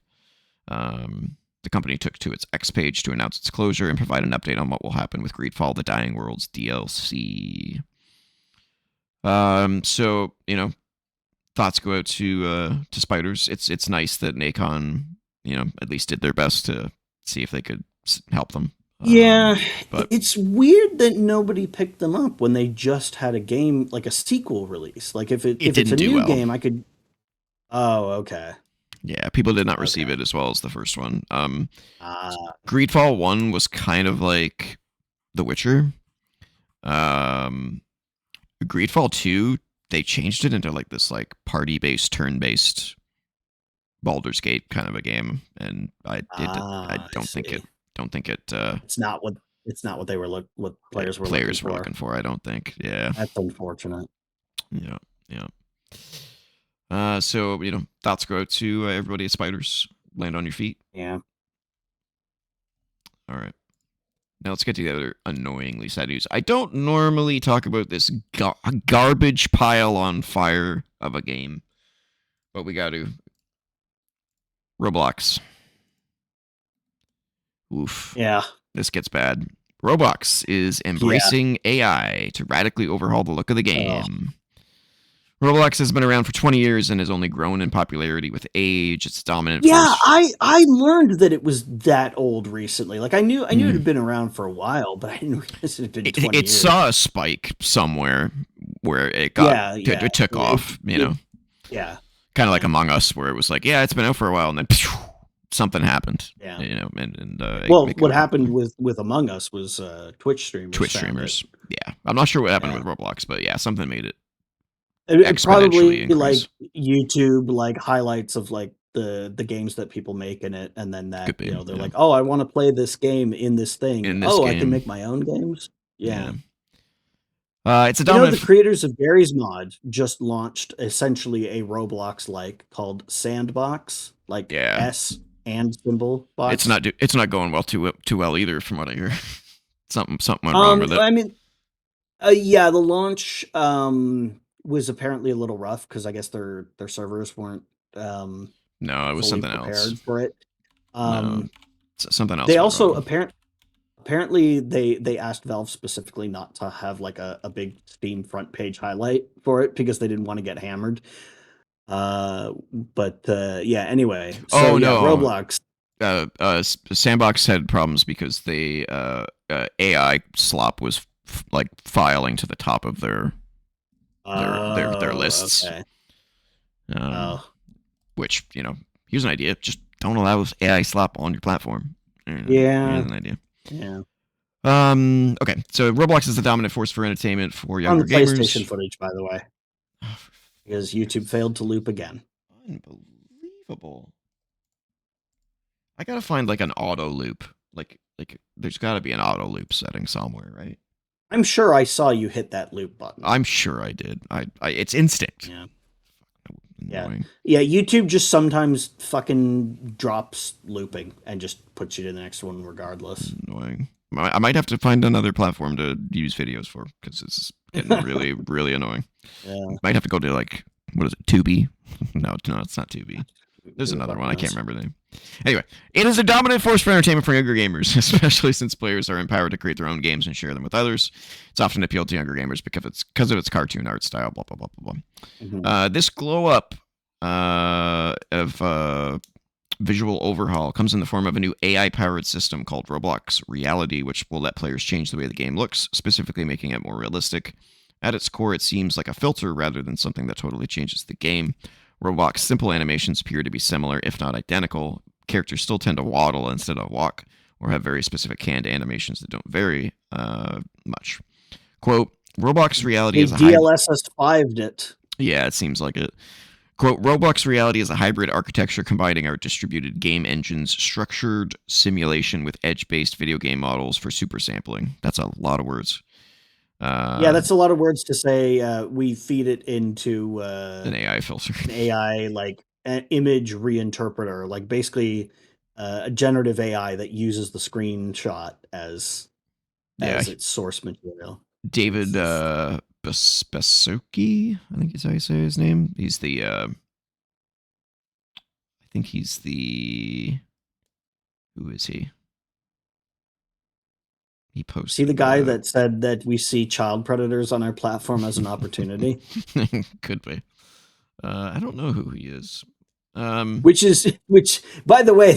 Speaker 1: The company took to its X page to announce its closure and provide an update on what will happen with Greedfall: The Dying Worlds DLC. So thoughts go out to Spiders. It's nice that Nacon at least did their best to see if they could help them.
Speaker 2: Yeah,
Speaker 1: But
Speaker 2: it's weird that nobody picked them up when they just had a game, like a sequel release. Like
Speaker 1: it
Speaker 2: if it's a
Speaker 1: didn't do
Speaker 2: new
Speaker 1: well.
Speaker 2: game, I could. Oh, okay.
Speaker 1: Yeah, people did not receive
Speaker 2: Okay.
Speaker 1: it as well as the first one.
Speaker 2: Ah,
Speaker 1: Greedfall 1 was kind of like The Witcher. Um, Greedfall 2, they changed it into like this like party-based, turn-based Baldur's Gate kind of a game, and I
Speaker 2: I see.
Speaker 1: don't think it
Speaker 2: It's not what they were what players were looking
Speaker 1: players were
Speaker 2: for.
Speaker 1: looking for. I don't think. Yeah,
Speaker 2: That's unfortunate.
Speaker 1: yeah, yeah. So thoughts go out to everybody at Spiders. Land on your feet.
Speaker 2: Yeah.
Speaker 1: All right. Now let's get to the other annoyingly sad news. I don't normally talk about this garbage pile on fire of a game, but we got to. Roblox. Oof.
Speaker 2: Yeah.
Speaker 1: This gets bad. Roblox is
Speaker 2: Yeah.
Speaker 1: embracing AI to radically overhaul the look of the
Speaker 2: Oh.
Speaker 1: game. Roblox has been around for 20 years and has only grown in popularity with age. Its dominant
Speaker 2: Yeah,
Speaker 1: force.
Speaker 2: I learned that it was that old recently. Like I knew it had been around for a while, but I didn't realize it had been 20
Speaker 1: It
Speaker 2: years.
Speaker 1: saw a spike somewhere where
Speaker 2: Yeah, yeah.
Speaker 1: it took off,
Speaker 2: Yeah.
Speaker 1: kind of like
Speaker 2: Yeah.
Speaker 1: Among Us, where it was like, yeah, it's been out for a while, and then something happened,
Speaker 2: Yeah.
Speaker 1: and
Speaker 2: Well,
Speaker 1: it
Speaker 2: what
Speaker 1: kind of
Speaker 2: happened with Among Us was Twitch streamers
Speaker 1: Twitch
Speaker 2: found it.
Speaker 1: streamers. Yeah, I'm not sure what happened
Speaker 2: Yeah.
Speaker 1: with Roblox, but yeah, something made it
Speaker 2: It
Speaker 1: exponentially
Speaker 2: probably like
Speaker 1: increase.
Speaker 2: YouTube like highlights of like the games that people make in it, and then
Speaker 1: Could
Speaker 2: that,
Speaker 1: be,
Speaker 2: they're
Speaker 1: yeah.
Speaker 2: like, "Oh, I wanna play this game in this thing.
Speaker 1: In this
Speaker 2: Oh, I can
Speaker 1: game,
Speaker 2: make my own games?"
Speaker 1: yeah.
Speaker 2: Yeah.
Speaker 1: It's a
Speaker 2: You know,
Speaker 1: dominant.
Speaker 2: the creators of Gary's Mod just launched essentially a Roblox-like called Sandbox, like
Speaker 1: Yeah,
Speaker 2: S and symbol box.
Speaker 1: it's not going well too well either, from what I hear. Something went wrong with it.
Speaker 2: I mean, yeah, the launch was apparently a little rough because I guess their servers weren't
Speaker 1: No, it was
Speaker 2: fully
Speaker 1: something else.
Speaker 2: prepared for it.
Speaker 1: No,
Speaker 2: Um,
Speaker 1: something else
Speaker 2: they
Speaker 1: went
Speaker 2: also
Speaker 1: wrong.
Speaker 2: apparently they asked Valve specifically not to have like a big Steam front page highlight for it because they didn't want to get hammered. But yeah. Anyway, so
Speaker 1: Oh
Speaker 2: yeah,
Speaker 1: no,
Speaker 2: Roblox.
Speaker 1: Sandbox had problems because they AI slop was like filing to the top of their
Speaker 2: Oh,
Speaker 1: lists.
Speaker 2: okay.
Speaker 1: Um,
Speaker 2: Oh,
Speaker 1: which here's an idea: just don't allow AI slop on your platform. Here's
Speaker 2: yeah,
Speaker 1: an idea.
Speaker 2: yeah.
Speaker 1: Okay, so Roblox is the dominant force for entertainment for
Speaker 2: On the
Speaker 1: younger
Speaker 2: PlayStation
Speaker 1: gamers.
Speaker 2: footage, by the way,
Speaker 1: Oh,
Speaker 2: because YouTube failed to loop again.
Speaker 1: unbelievable. laughable. I gotta find like an auto loop. Like there's got to be an auto loop setting somewhere, right?
Speaker 2: I'm sure I saw you hit that loop button.
Speaker 1: I'm sure I did. It's instinct.
Speaker 2: Yeah. Yeah.
Speaker 1: Annoying.
Speaker 2: Yeah, YouTube just sometimes fucking drops looping and just puts you to the next one regardless.
Speaker 1: Annoying. I might have to find another platform to use videos for because it's getting really, really annoying.
Speaker 2: Yeah.
Speaker 1: Might have to go to like, what is it, Tubi? No, it's not Tubi. There's
Speaker 2: Who the
Speaker 1: another
Speaker 2: fuck
Speaker 1: one. I can't
Speaker 2: knows?
Speaker 1: remember the name. Anyway, it is a dominant force for entertainment for younger gamers, especially since players are empowered to create their own games and share them with others. It's often appealed to younger gamers because of its cartoon art style. Blah blah blah blah
Speaker 2: Mhm.
Speaker 1: blah. This glow up of visual overhaul comes in the form of a new AI-powered system called Roblox Reality, which will let players change the way the game looks, specifically making it more realistic. At its core, it seems like a filter rather than something that totally changes the game. Roblox simple animations appear to be similar, if not identical. Characters still tend to waddle instead of walk, or have very specific canned animations that don't vary much. Quote, Roblox Reality
Speaker 2: They
Speaker 1: is a hybrid...
Speaker 2: DLSS5'd it.
Speaker 1: Yeah, it seems like it. Quote, Roblox Reality is a hybrid architecture combining our distributed game engines, structured simulation with edge-based video game models for super sampling. That's a lot of words.
Speaker 2: Yeah, that's a lot of words to say. We feed it into
Speaker 1: An AI filter.
Speaker 2: an AI, like an image reinterpreter, like basically a generative AI that uses the screenshot as
Speaker 1: Yeah,
Speaker 2: its source material.
Speaker 1: David Basocki, I think is how you say his name. He's the I think he's the... Who is he? He
Speaker 2: See the
Speaker 1: posted
Speaker 2: guy that said that we see child predators on our platform as an opportunity?
Speaker 1: Could be. I don't know who he is.
Speaker 2: Which, by the way,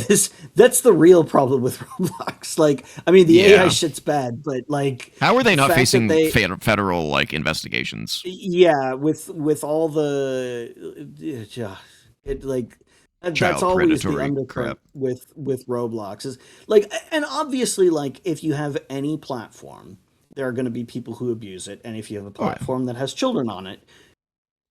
Speaker 2: that's the real problem with Roblox. Like, I mean, the AI
Speaker 1: Yeah.
Speaker 2: shit's bad, but like,
Speaker 1: How are they
Speaker 2: the
Speaker 1: not
Speaker 2: fact that
Speaker 1: facing
Speaker 2: they,
Speaker 1: federal like investigations?
Speaker 2: yeah, with all the, yeah, it like that's
Speaker 1: Child
Speaker 2: always the
Speaker 1: predatory
Speaker 2: undercurrent
Speaker 1: crap.
Speaker 2: with Roblox is like, and obviously, like, if you have any platform, there are going to be people who abuse it, and if you have a
Speaker 1: Oh, yeah.
Speaker 2: platform that has children on it,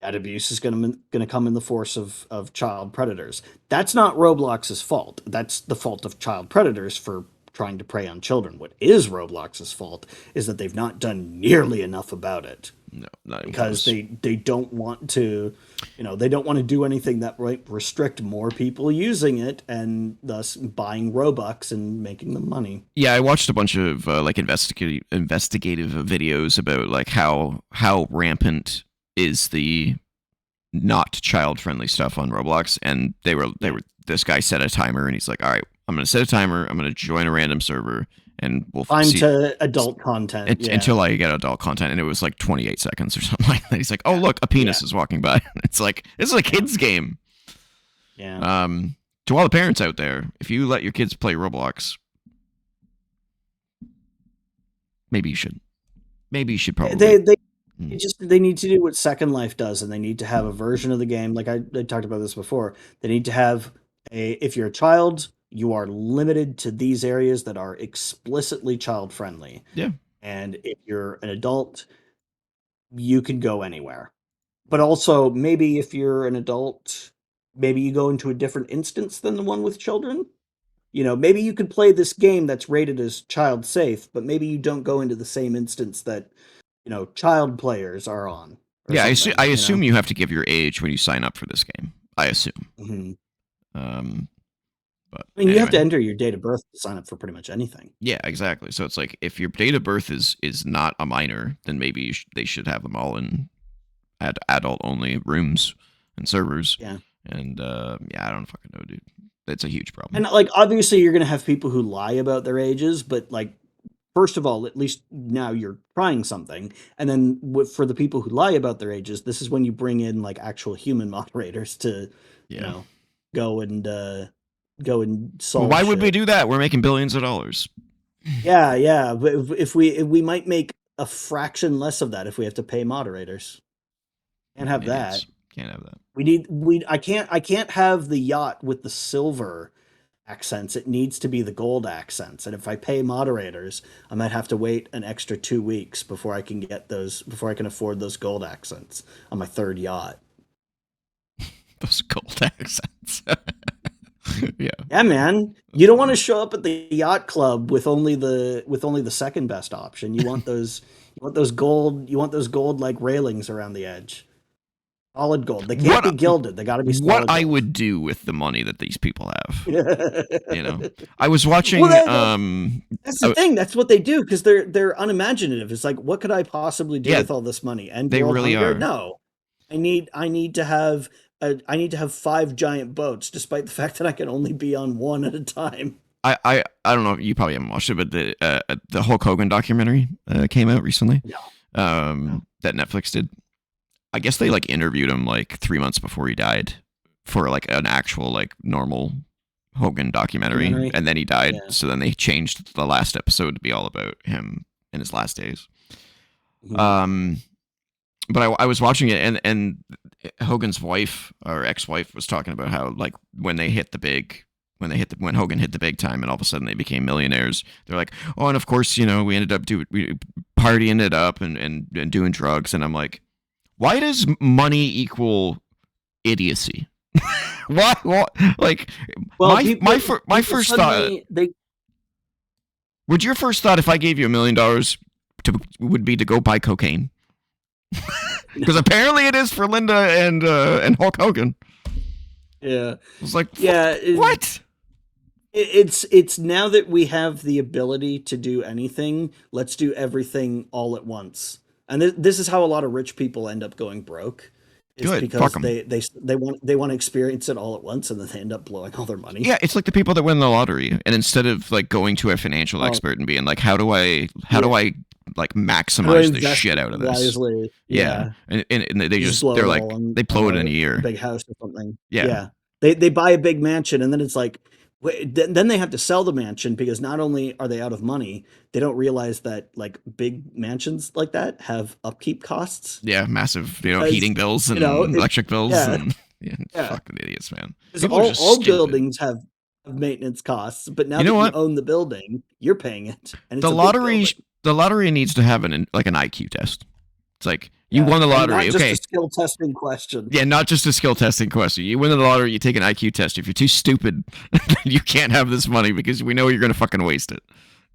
Speaker 2: that abuse is going to come in the force of child predators. That's not Roblox's fault. That's the fault of child predators for trying to prey on children. What is Roblox's fault is that they've not done nearly enough about it.
Speaker 1: No, not even
Speaker 2: Because
Speaker 1: close.
Speaker 2: they don't want to, they don't want to do anything that might restrict more people using it and thus buying Robux and making them money.
Speaker 1: Yeah, I watched a bunch of like investigative videos about like how rampant is the not child friendly stuff on Roblox, and they were this guy set a timer, and he's like, all right, I'm gonna set a timer, I'm gonna join a random server, and we'll
Speaker 2: Time
Speaker 1: see
Speaker 2: to adult content. Yeah.
Speaker 1: until I get adult content, and it was like 28 seconds or something like that. He's like, oh look, a penis is walking by. It's like, this is a kid's game.
Speaker 2: Yeah.
Speaker 1: To all the parents out there, if you let your kids play Roblox, maybe you should. Maybe you should probably.
Speaker 2: They need to do what Second Life does, and they need to have a version of the game. Like I talked about this before. They need to have if you're a child, you are limited to these areas that are explicitly child friendly.
Speaker 1: Yeah.
Speaker 2: And if you're an adult, you can go anywhere. But also, maybe if you're an adult, maybe you go into a different instance than the one with children. Maybe you could play this game that's rated as child safe, but maybe you don't go into the same instance that, child players are on.
Speaker 1: Yeah, I assume you have to give your age when you sign up for this game. I assume.
Speaker 2: Mm-hmm.
Speaker 1: But
Speaker 2: I mean, you have to enter your date of birth to sign up for pretty much anything.
Speaker 1: Yeah, exactly. So it's like, if your date of birth is not a minor, then maybe they should have them all in adult only rooms and servers.
Speaker 2: Yeah.
Speaker 1: And I don't fucking know, dude. It's a huge problem.
Speaker 2: And like, obviously, you're gonna have people who lie about their ages, but like, first of all, at least now you're trying something, and then for the people who lie about their ages, this is when you bring in like actual human moderators to, go and solve.
Speaker 1: Well, why would we do that? We're making billions of dollars.
Speaker 2: Yeah. But if we might make a fraction less of that if we have to pay moderators. Can't have that.
Speaker 1: Can't have that.
Speaker 2: I can't have the yacht with the silver accents. It needs to be the gold accents. And if I pay moderators, I might have to wait an extra 2 weeks before I can afford those gold accents on my third yacht.
Speaker 1: Those gold accents. Yeah.
Speaker 2: Yeah, man. You don't want to show up at the yacht club with only the second best option. You want those gold like railings around the edge. Solid gold. They can't be
Speaker 1: What
Speaker 2: gilded. They got to be
Speaker 1: what
Speaker 2: solid
Speaker 1: I
Speaker 2: gold.
Speaker 1: would do with the money that these people have, you know.
Speaker 2: Well,
Speaker 1: I was watching
Speaker 2: that's the thing. That's what they do because they're unimaginative. It's like, what could I possibly do
Speaker 1: yeah,
Speaker 2: with all this money? End
Speaker 1: they
Speaker 2: world
Speaker 1: really
Speaker 2: hunger?
Speaker 1: are.
Speaker 2: No. I need to have I need to have five giant boats, despite the fact that I can only be on one at a time.
Speaker 1: I don't know. You probably haven't watched it, but the Hulk Hogan documentary came out recently.
Speaker 2: No, no.
Speaker 1: That Netflix did. I guess they like interviewed him like 3 months before he died for like an actual like normal Hogan documentary,
Speaker 2: Documentary.
Speaker 1: and then he died.
Speaker 2: Yeah.
Speaker 1: So then they changed the last episode to be all about him in his last days.
Speaker 2: Mhm.
Speaker 1: Um, but I was watching it, and Hogan's wife or ex-wife was talking about how like when Hogan hit the big time, and all of a sudden they became millionaires. They're like, oh, and of course, we ended up partying it up and doing drugs, and I'm like, why does money equal idiocy? What? Like
Speaker 2: Well,
Speaker 1: my
Speaker 2: people
Speaker 1: first thought
Speaker 2: suddenly they
Speaker 1: would your first thought if I gave you $1 million would be to go buy cocaine? Because apparently it is for Linda and Hulk Hogan.
Speaker 2: yeah.
Speaker 1: I was like,
Speaker 2: Yeah,
Speaker 1: what?
Speaker 2: it's now that we have the ability to do anything, let's do everything all at once. And this is how a lot of rich people end up going broke. Is
Speaker 1: Good, fuck
Speaker 2: because
Speaker 1: them.
Speaker 2: they want to experience it all at once, and then they end up blowing all their money.
Speaker 1: Yeah, it's like the people that win the lottery, and instead of like going to a financial
Speaker 2: Oh,
Speaker 1: expert and being like, how do I
Speaker 2: yeah.
Speaker 1: like
Speaker 2: How do I
Speaker 1: maximize the
Speaker 2: invest
Speaker 1: shit out of this?
Speaker 2: wisely?
Speaker 1: Yeah,
Speaker 2: Yeah.
Speaker 1: and they
Speaker 2: You just
Speaker 1: just
Speaker 2: blow
Speaker 1: they're
Speaker 2: it
Speaker 1: like
Speaker 2: all
Speaker 1: they
Speaker 2: on
Speaker 1: blow it in a
Speaker 2: a
Speaker 1: year.
Speaker 2: big house or something.
Speaker 1: Yeah,
Speaker 2: Yeah. They buy a big mansion, and then it's like, then they have to sell the mansion because not only are they out of money, they don't realize that like big mansions like that have upkeep costs
Speaker 1: yeah, massive
Speaker 2: because
Speaker 1: heating bills and
Speaker 2: it
Speaker 1: electric bills
Speaker 2: yeah,
Speaker 1: and yeah,
Speaker 2: yeah,
Speaker 1: fucking idiots, man.
Speaker 2: because
Speaker 1: People are just
Speaker 2: all
Speaker 1: stupid.
Speaker 2: buildings have maintenance costs, but now
Speaker 1: You know
Speaker 2: that you
Speaker 1: what?
Speaker 2: own the building, you're paying it, and it's
Speaker 1: The
Speaker 2: a big
Speaker 1: lottery
Speaker 2: building.
Speaker 1: the lottery needs to have an IQ test. It's like you
Speaker 2: Yeah,
Speaker 1: won the
Speaker 2: and not
Speaker 1: lottery,
Speaker 2: just a
Speaker 1: okay?
Speaker 2: skill testing question.
Speaker 1: Yeah, not just a skill testing question. You win the lottery, you take an IQ test. If you're too stupid, you can't have this money because we know you're gonna fucking waste it.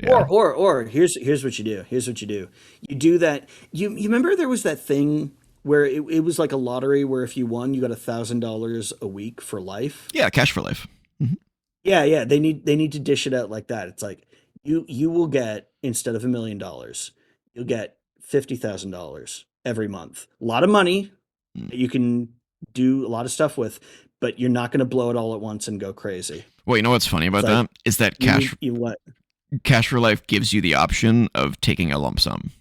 Speaker 1: Yeah.
Speaker 2: Or here's what you do. Here's what you do. You do that. You remember there was that thing where it was like a lottery where if you won, you got $1,000 a week for life.
Speaker 1: Yeah, cash for life. Mhm.
Speaker 2: Yeah, yeah. They need to dish it out like that. It's like you will get instead of $1 million, you'll get $50,000 every month. A lot of money
Speaker 1: Mm.
Speaker 2: that you can do a lot of stuff with, but you're not going to blow it all at once and go crazy.
Speaker 1: Well, you know what's funny
Speaker 2: It's
Speaker 1: about
Speaker 2: like
Speaker 1: that is that
Speaker 2: you need you what?
Speaker 1: cash for life gives you the option of taking a lump sum.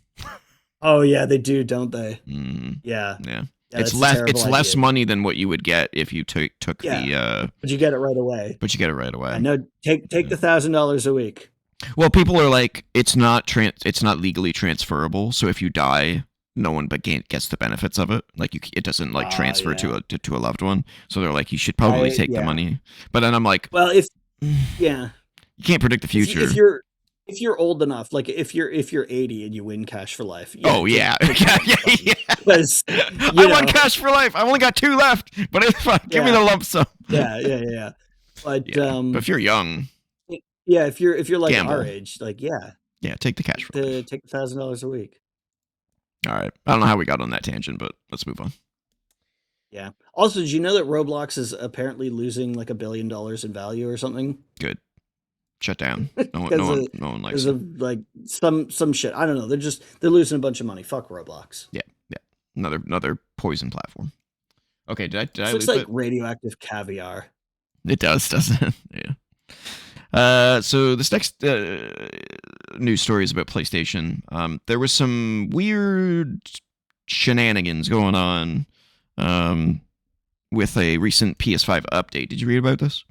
Speaker 2: Oh yeah, they do, don't they?
Speaker 1: Mm,
Speaker 2: Yeah.
Speaker 1: yeah,
Speaker 2: Yeah, that's a terrible
Speaker 1: it's less
Speaker 2: idea.
Speaker 1: money than what you would get if you took
Speaker 2: Yeah,
Speaker 1: the
Speaker 2: but you get it right away.
Speaker 1: but you get it right
Speaker 2: I
Speaker 1: away.
Speaker 2: know. Take
Speaker 1: Yeah.
Speaker 2: the $1,000 a week.
Speaker 1: Well, people are like, it's not legally transferable. So if you die, no one but gets the benefits of it. Like it doesn't like
Speaker 2: Ah,
Speaker 1: transfer
Speaker 2: yeah.
Speaker 1: to a loved one. So they're like, you should probably take the
Speaker 2: Yeah.
Speaker 1: money. But then I'm like,
Speaker 2: Well, if
Speaker 1: you
Speaker 2: yeah,
Speaker 1: can't predict the future.
Speaker 2: if you're old enough, like if you're 80 and you win cash for life, yeah,
Speaker 1: Oh yeah,
Speaker 2: take the lump sum
Speaker 1: yeah.
Speaker 2: because
Speaker 1: I
Speaker 2: you
Speaker 1: want
Speaker 2: know,
Speaker 1: cash for life. I only got 2 left, but it's fine. Give me
Speaker 2: yeah,
Speaker 1: the lump sum.
Speaker 2: yeah. But
Speaker 1: Yeah, but if you're young,
Speaker 2: yeah, if you're like our
Speaker 1: gamble.
Speaker 2: age, like yeah,
Speaker 1: Yeah, take the cash for life.
Speaker 2: take the $1,000 a week.
Speaker 1: All right. I don't know how we got on that tangent, but let's move on.
Speaker 2: Yeah. Also, did you know that Roblox is apparently losing like $1 billion in value or something?
Speaker 1: Good. Shut down.
Speaker 2: Because
Speaker 1: No one likes it.
Speaker 2: of like some shit. I don't know. They're losing a bunch of money. Fuck Roblox.
Speaker 1: Yeah, yeah. Another poison platform. Okay, did I
Speaker 2: This looks
Speaker 1: loop
Speaker 2: like
Speaker 1: it?
Speaker 2: radioactive caviar.
Speaker 1: It does, doesn't it? Yeah. So this next news story is about PlayStation. There was some weird shenanigans going on with a recent PS5 update. Did you read about this?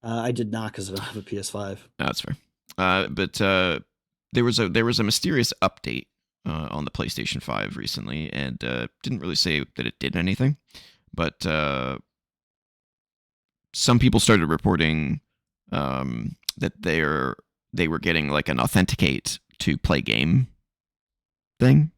Speaker 2: I did not because I don't have a PS5.
Speaker 1: No, that's fair. But there was a mysterious update on the PlayStation 5 recently, and didn't really say that it did anything. But some people started reporting that they were getting like an authenticate to play game thing.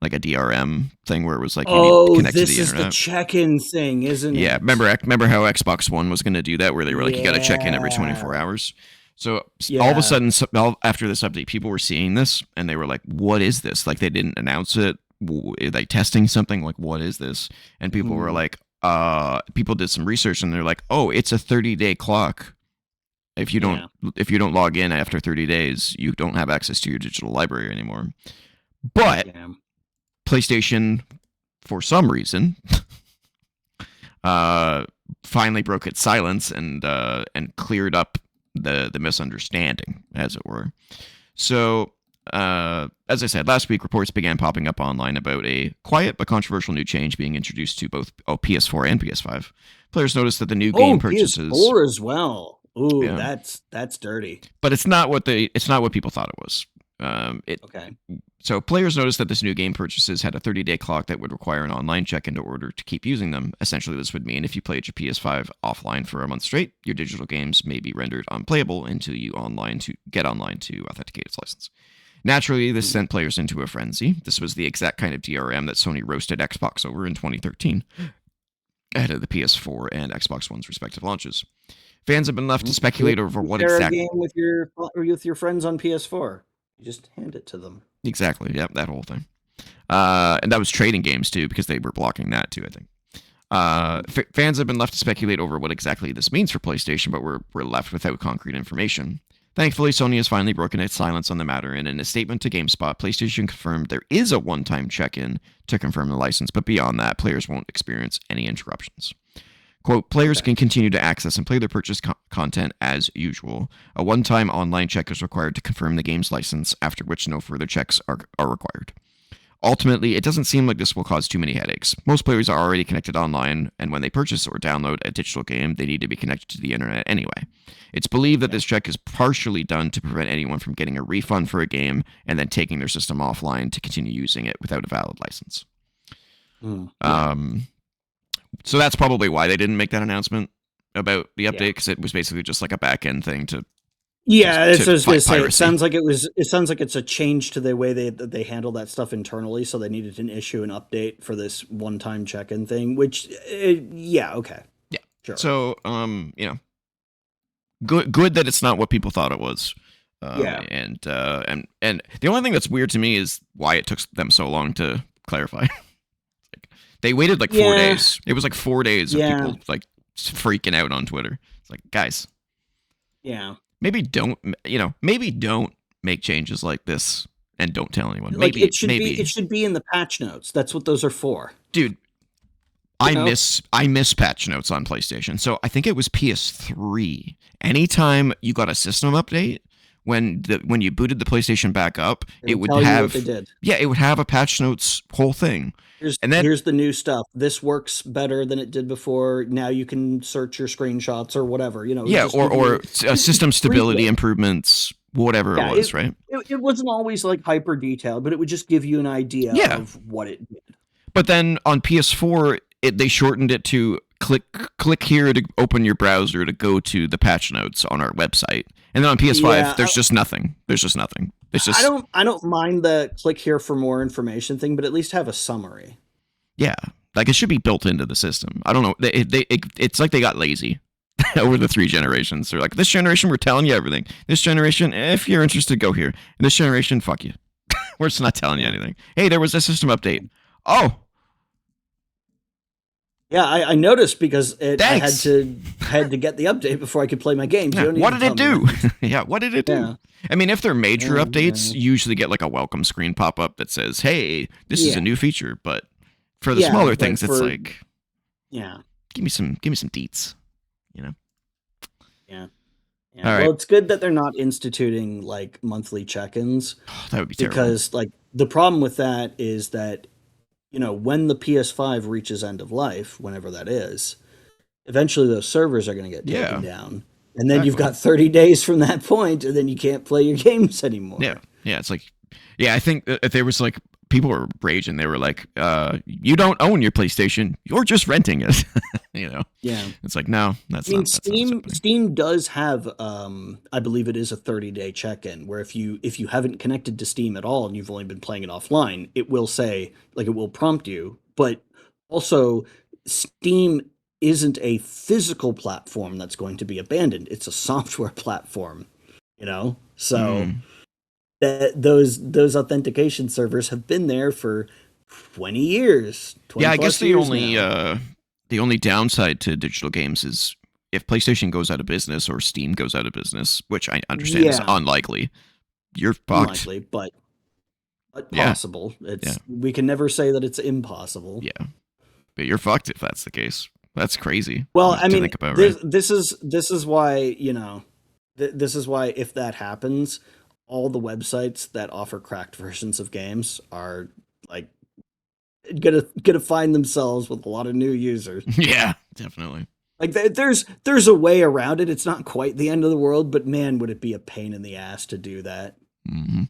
Speaker 1: like a DRM thing where it was like you need to
Speaker 2: Oh,
Speaker 1: connect to
Speaker 2: this
Speaker 1: the
Speaker 2: is the
Speaker 1: internet.
Speaker 2: check-in thing, isn't
Speaker 1: Yeah,
Speaker 2: it?
Speaker 1: remember how Xbox One was going to do that, where they were like, you got to check in every
Speaker 2: Yeah.
Speaker 1: 24 hours. So all of a
Speaker 2: Yeah.
Speaker 1: sudden, after this update, people were seeing this and they were like, "What is this?" Like they didn't announce it. Are they testing something? Like, what is this? And people were
Speaker 2: Hmm.
Speaker 1: like, people did some research and they're like, "Oh, it's a 30-day clock. If you don't
Speaker 2: Yeah.
Speaker 1: log in after 30 days, you don't have access to your digital library anymore." But
Speaker 2: Yeah.
Speaker 1: PlayStation, for some reason, uh, finally broke its silence and cleared up the misunderstanding, as it were. So, as I said last week, reports began popping up online about a quiet but controversial new change being introduced to both PS4 and PS5. Players noticed that the new game
Speaker 2: Oh,
Speaker 1: purchases,
Speaker 2: PS4 as well. Ooh,
Speaker 1: yeah,
Speaker 2: that's dirty.
Speaker 1: but it's not what people thought it was. It
Speaker 2: Okay.
Speaker 1: So players noticed that this new game purchases had a 30-day clock that would require an online check-in to order to keep using them. Essentially, this would mean if you played your PS5 offline for a month straight, your digital games may be rendered unplayable until you get online to authenticate its license. Naturally, this
Speaker 2: Hmm.
Speaker 1: sent players into a frenzy. This was the exact kind of DRM that Sony roasted Xbox over in 2013, ahead of the PS4 and Xbox One's respective launches. Fans have been left to speculate over
Speaker 2: You
Speaker 1: what
Speaker 2: share a
Speaker 1: exact
Speaker 2: game with your friends on PS4. You just hand it to them.
Speaker 1: exactly, yep, that whole thing. And that was trading games too, because they were blocking that too, I think. Fans have been left to speculate over what exactly this means for PlayStation, but we're left without concrete information. Thankfully, Sony has finally broken its silence on the matter, and in a statement to GameSpot, PlayStation confirmed there is a one-time check-in to confirm the license, but beyond that, players won't experience any interruptions. Quote, players
Speaker 2: Okay.
Speaker 1: can continue to access and play their purchased content as usual. A one-time online check is required to confirm the game's license, after which no further checks are required. Ultimately, it doesn't seem like this will cause too many headaches. Most players are already connected online, and when they purchase or download a digital game, they need to be connected to the internet anyway. It's believed that
Speaker 2: Yeah.
Speaker 1: this check is partially done to prevent anyone from getting a refund for a game and then taking their system offline to continue using it without a valid license.
Speaker 2: Yeah.
Speaker 1: So that's probably why they didn't make that announcement about the update,
Speaker 2: Yeah.
Speaker 1: because it was basically just like a back end thing to
Speaker 2: Yeah, that's
Speaker 1: to
Speaker 2: what I was gonna
Speaker 1: fight
Speaker 2: say. It
Speaker 1: piracy.
Speaker 2: sounds like it sounds like it's a change to the way they handle that stuff internally, so they needed to issue an update for this one-time check-in thing, which yeah, okay.
Speaker 1: Yeah.
Speaker 2: Sure.
Speaker 1: So good that it's not what people thought it was.
Speaker 2: Yeah.
Speaker 1: And the only thing that's weird to me is why it took them so long to clarify. Like, they waited like 4 days. It was like 4 days of
Speaker 2: Yeah.
Speaker 1: people like freaking out on Twitter. It's like, guys,
Speaker 2: Yeah.
Speaker 1: maybe don't make changes like this and don't tell anyone.
Speaker 2: Like it
Speaker 1: Maybe,
Speaker 2: should be in the patch notes. That's what those are for.
Speaker 1: dude.
Speaker 2: You
Speaker 1: I
Speaker 2: know?
Speaker 1: miss patch notes on PlayStation. So I think it was PS3. Anytime you got a system update, when you booted the PlayStation back up,
Speaker 2: They
Speaker 1: it
Speaker 2: would
Speaker 1: would
Speaker 2: tell you what they
Speaker 1: have
Speaker 2: did.
Speaker 1: it would have a patch notes whole thing. And then
Speaker 2: Here's the new stuff. This works better than it did before. Now you can search your screenshots or whatever. You know,
Speaker 1: yeah,
Speaker 2: just give you
Speaker 1: system stability
Speaker 2: preview.
Speaker 1: improvements, whatever it
Speaker 2: Yeah,
Speaker 1: was, right?
Speaker 2: it wasn't always like hyper detailed, but it would just give you an idea
Speaker 1: Yeah.
Speaker 2: of what it did.
Speaker 1: But then on PS4, they shortened it to click here to open your browser to go to the patch notes on our website. And then on PS5,
Speaker 2: Yeah,
Speaker 1: there's just nothing. There's just nothing. It's just
Speaker 2: I don't mind the click here for more information thing, but at least have a summary.
Speaker 1: yeah, like it should be built into the system. I don't know. It's like they got lazy over the 3 generations. They're like, this generation, we're telling you everything. This generation, if you're interested, go here. And this generation, fuck you. We're just not telling you anything. Hey, there was a system update. Oh,
Speaker 2: Yeah, I noticed because I
Speaker 1: thanks.
Speaker 2: had to get the update before I could play my games.
Speaker 1: Yeah, what did it do? Yeah, what did it do?
Speaker 2: Yeah.
Speaker 1: I mean, if they're major
Speaker 2: Yeah,
Speaker 1: updates, you usually get like a welcome screen pop up that says, "Hey, this is
Speaker 2: yeah,
Speaker 1: a new feature." But for the
Speaker 2: yeah,
Speaker 1: smaller
Speaker 2: but
Speaker 1: things, it's
Speaker 2: for
Speaker 1: like,
Speaker 2: yeah,
Speaker 1: give me some deets. You know.
Speaker 2: yeah, yeah.
Speaker 1: All
Speaker 2: Well,
Speaker 1: right,
Speaker 2: it's good that they're not instituting like monthly check-ins
Speaker 1: that would be terrible.
Speaker 2: because like the problem with that is that when the PS5 reaches end of life, whenever that is, eventually those servers are going to get taken
Speaker 1: Yeah,
Speaker 2: down. And then you've
Speaker 1: exactly.
Speaker 2: got 30 days from that point, and then you can't play your games anymore.
Speaker 1: Yeah, yeah. It's like, yeah. I think if there was like people were raging. They were like, "You don't own your PlayStation. You're just renting it."
Speaker 2: Yeah.
Speaker 1: It's like, no,
Speaker 2: I mean,
Speaker 1: that's not what's happening.
Speaker 2: Steam does have, I believe it is a 30-day check-in, where if you haven't connected to Steam at all and you've only been playing it offline, it will say, like, it will prompt you. But also, Steam isn't a physical platform that's going to be abandoned. It's a software platform, So
Speaker 1: Mm.
Speaker 2: those authentication servers have been there for 20 years, 20
Speaker 1: Yeah, I guess
Speaker 2: plus years now.
Speaker 1: the only downside to digital games is if PlayStation goes out of business or Steam goes out of business, which I understand is
Speaker 2: Yeah,
Speaker 1: unlikely. You're fucked.
Speaker 2: unlikely, but
Speaker 1: Yeah,
Speaker 2: possible.
Speaker 1: yeah,
Speaker 2: We can never say that it's impossible.
Speaker 1: yeah. But you're fucked if that's the case. That's crazy
Speaker 2: Well, I
Speaker 1: to
Speaker 2: mean,
Speaker 1: think about, right?
Speaker 2: this is why, this is why, if that happens, all the websites that offer cracked versions of games are, like, gonna find themselves with a lot of new users.
Speaker 1: Yeah, definitely.
Speaker 2: Like, there's a way around it. It's not quite the end of the world, but man, would it be a pain in the ass to do that.
Speaker 1: Hmm.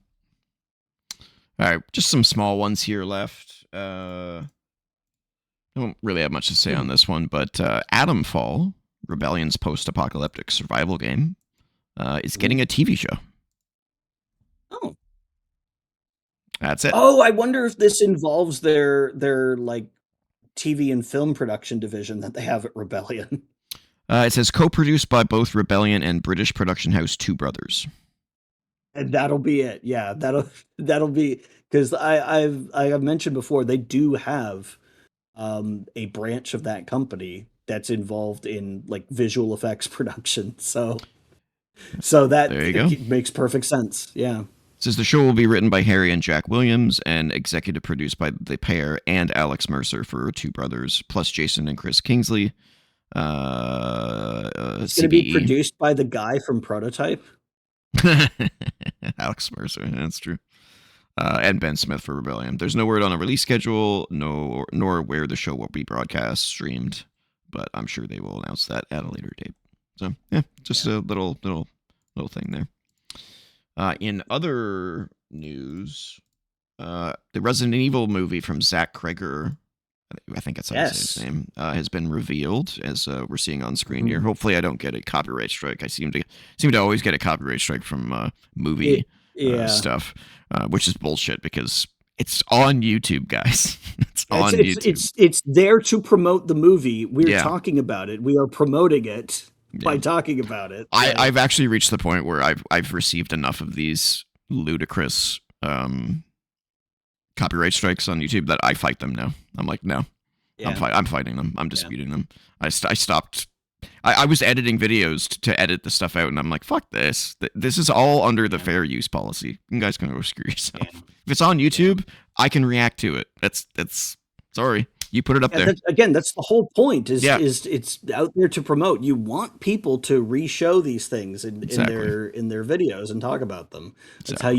Speaker 1: All right, just some small ones here left. I don't really have much to say on this one, but Atomfall, Rebellion's post-apocalyptic survival game, is getting a TV show.
Speaker 2: Oh,
Speaker 1: That's it.
Speaker 2: oh, I wonder if this involves their like TV and film production division that they have at Rebellion.
Speaker 1: It says co-produced by both Rebellion and British production house Two Brothers.
Speaker 2: And that'll be it. Yeah, that'll be, because I have mentioned before, they do have a branch of that company that's involved in, like, visual effects production. So that
Speaker 1: There you go.
Speaker 2: it makes perfect sense. Yeah.
Speaker 1: It says the show will be written by Harry and Jack Williams and executive produced by the pair and Alex Mercer for Two Brothers, plus Jason and Chris Kingsley.
Speaker 2: It's going to be
Speaker 1: CBE.
Speaker 2: produced by the guy from Prototype.
Speaker 1: Alex Mercer, that's true. And Ben Smith for Rebellion. There's no word on a release schedule, nor where the show will be broadcast, streamed, but I'm sure they will announce that at a later date. So yeah, just a little thing there. In other news, the Resident Evil movie from Zach Kreger, I think that's how you say his name, has been revealed, as we're seeing on screen here. Hopefully, I don't get a copyright strike. I seem to always get a copyright strike from movie
Speaker 2: Yeah.
Speaker 1: stuff, which is bullshit because it's on YouTube, guys. It's on YouTube.
Speaker 2: It's there to promote the movie. We're
Speaker 1: Yeah,
Speaker 2: talking about it. We are promoting it by
Speaker 1: yeah.
Speaker 2: talking about it.
Speaker 1: I've actually reached the point where I've received enough of these ludicrous copyright strikes on YouTube that I fight them now. I'm like, no,
Speaker 2: Yeah.
Speaker 1: I'm fighting them. I'm disputing them. I stopped. I was editing videos to edit the stuff out, and I'm like, fuck this. This is all under the fair use policy. You guys can go screw yourself.
Speaker 2: Yeah.
Speaker 1: If it's on YouTube, I can react to it. That's sorry. You put it up there.
Speaker 2: That's the whole point.
Speaker 1: Yeah.
Speaker 2: Is it's out there to promote. You want people to re-show these things in their videos and talk about them. That's how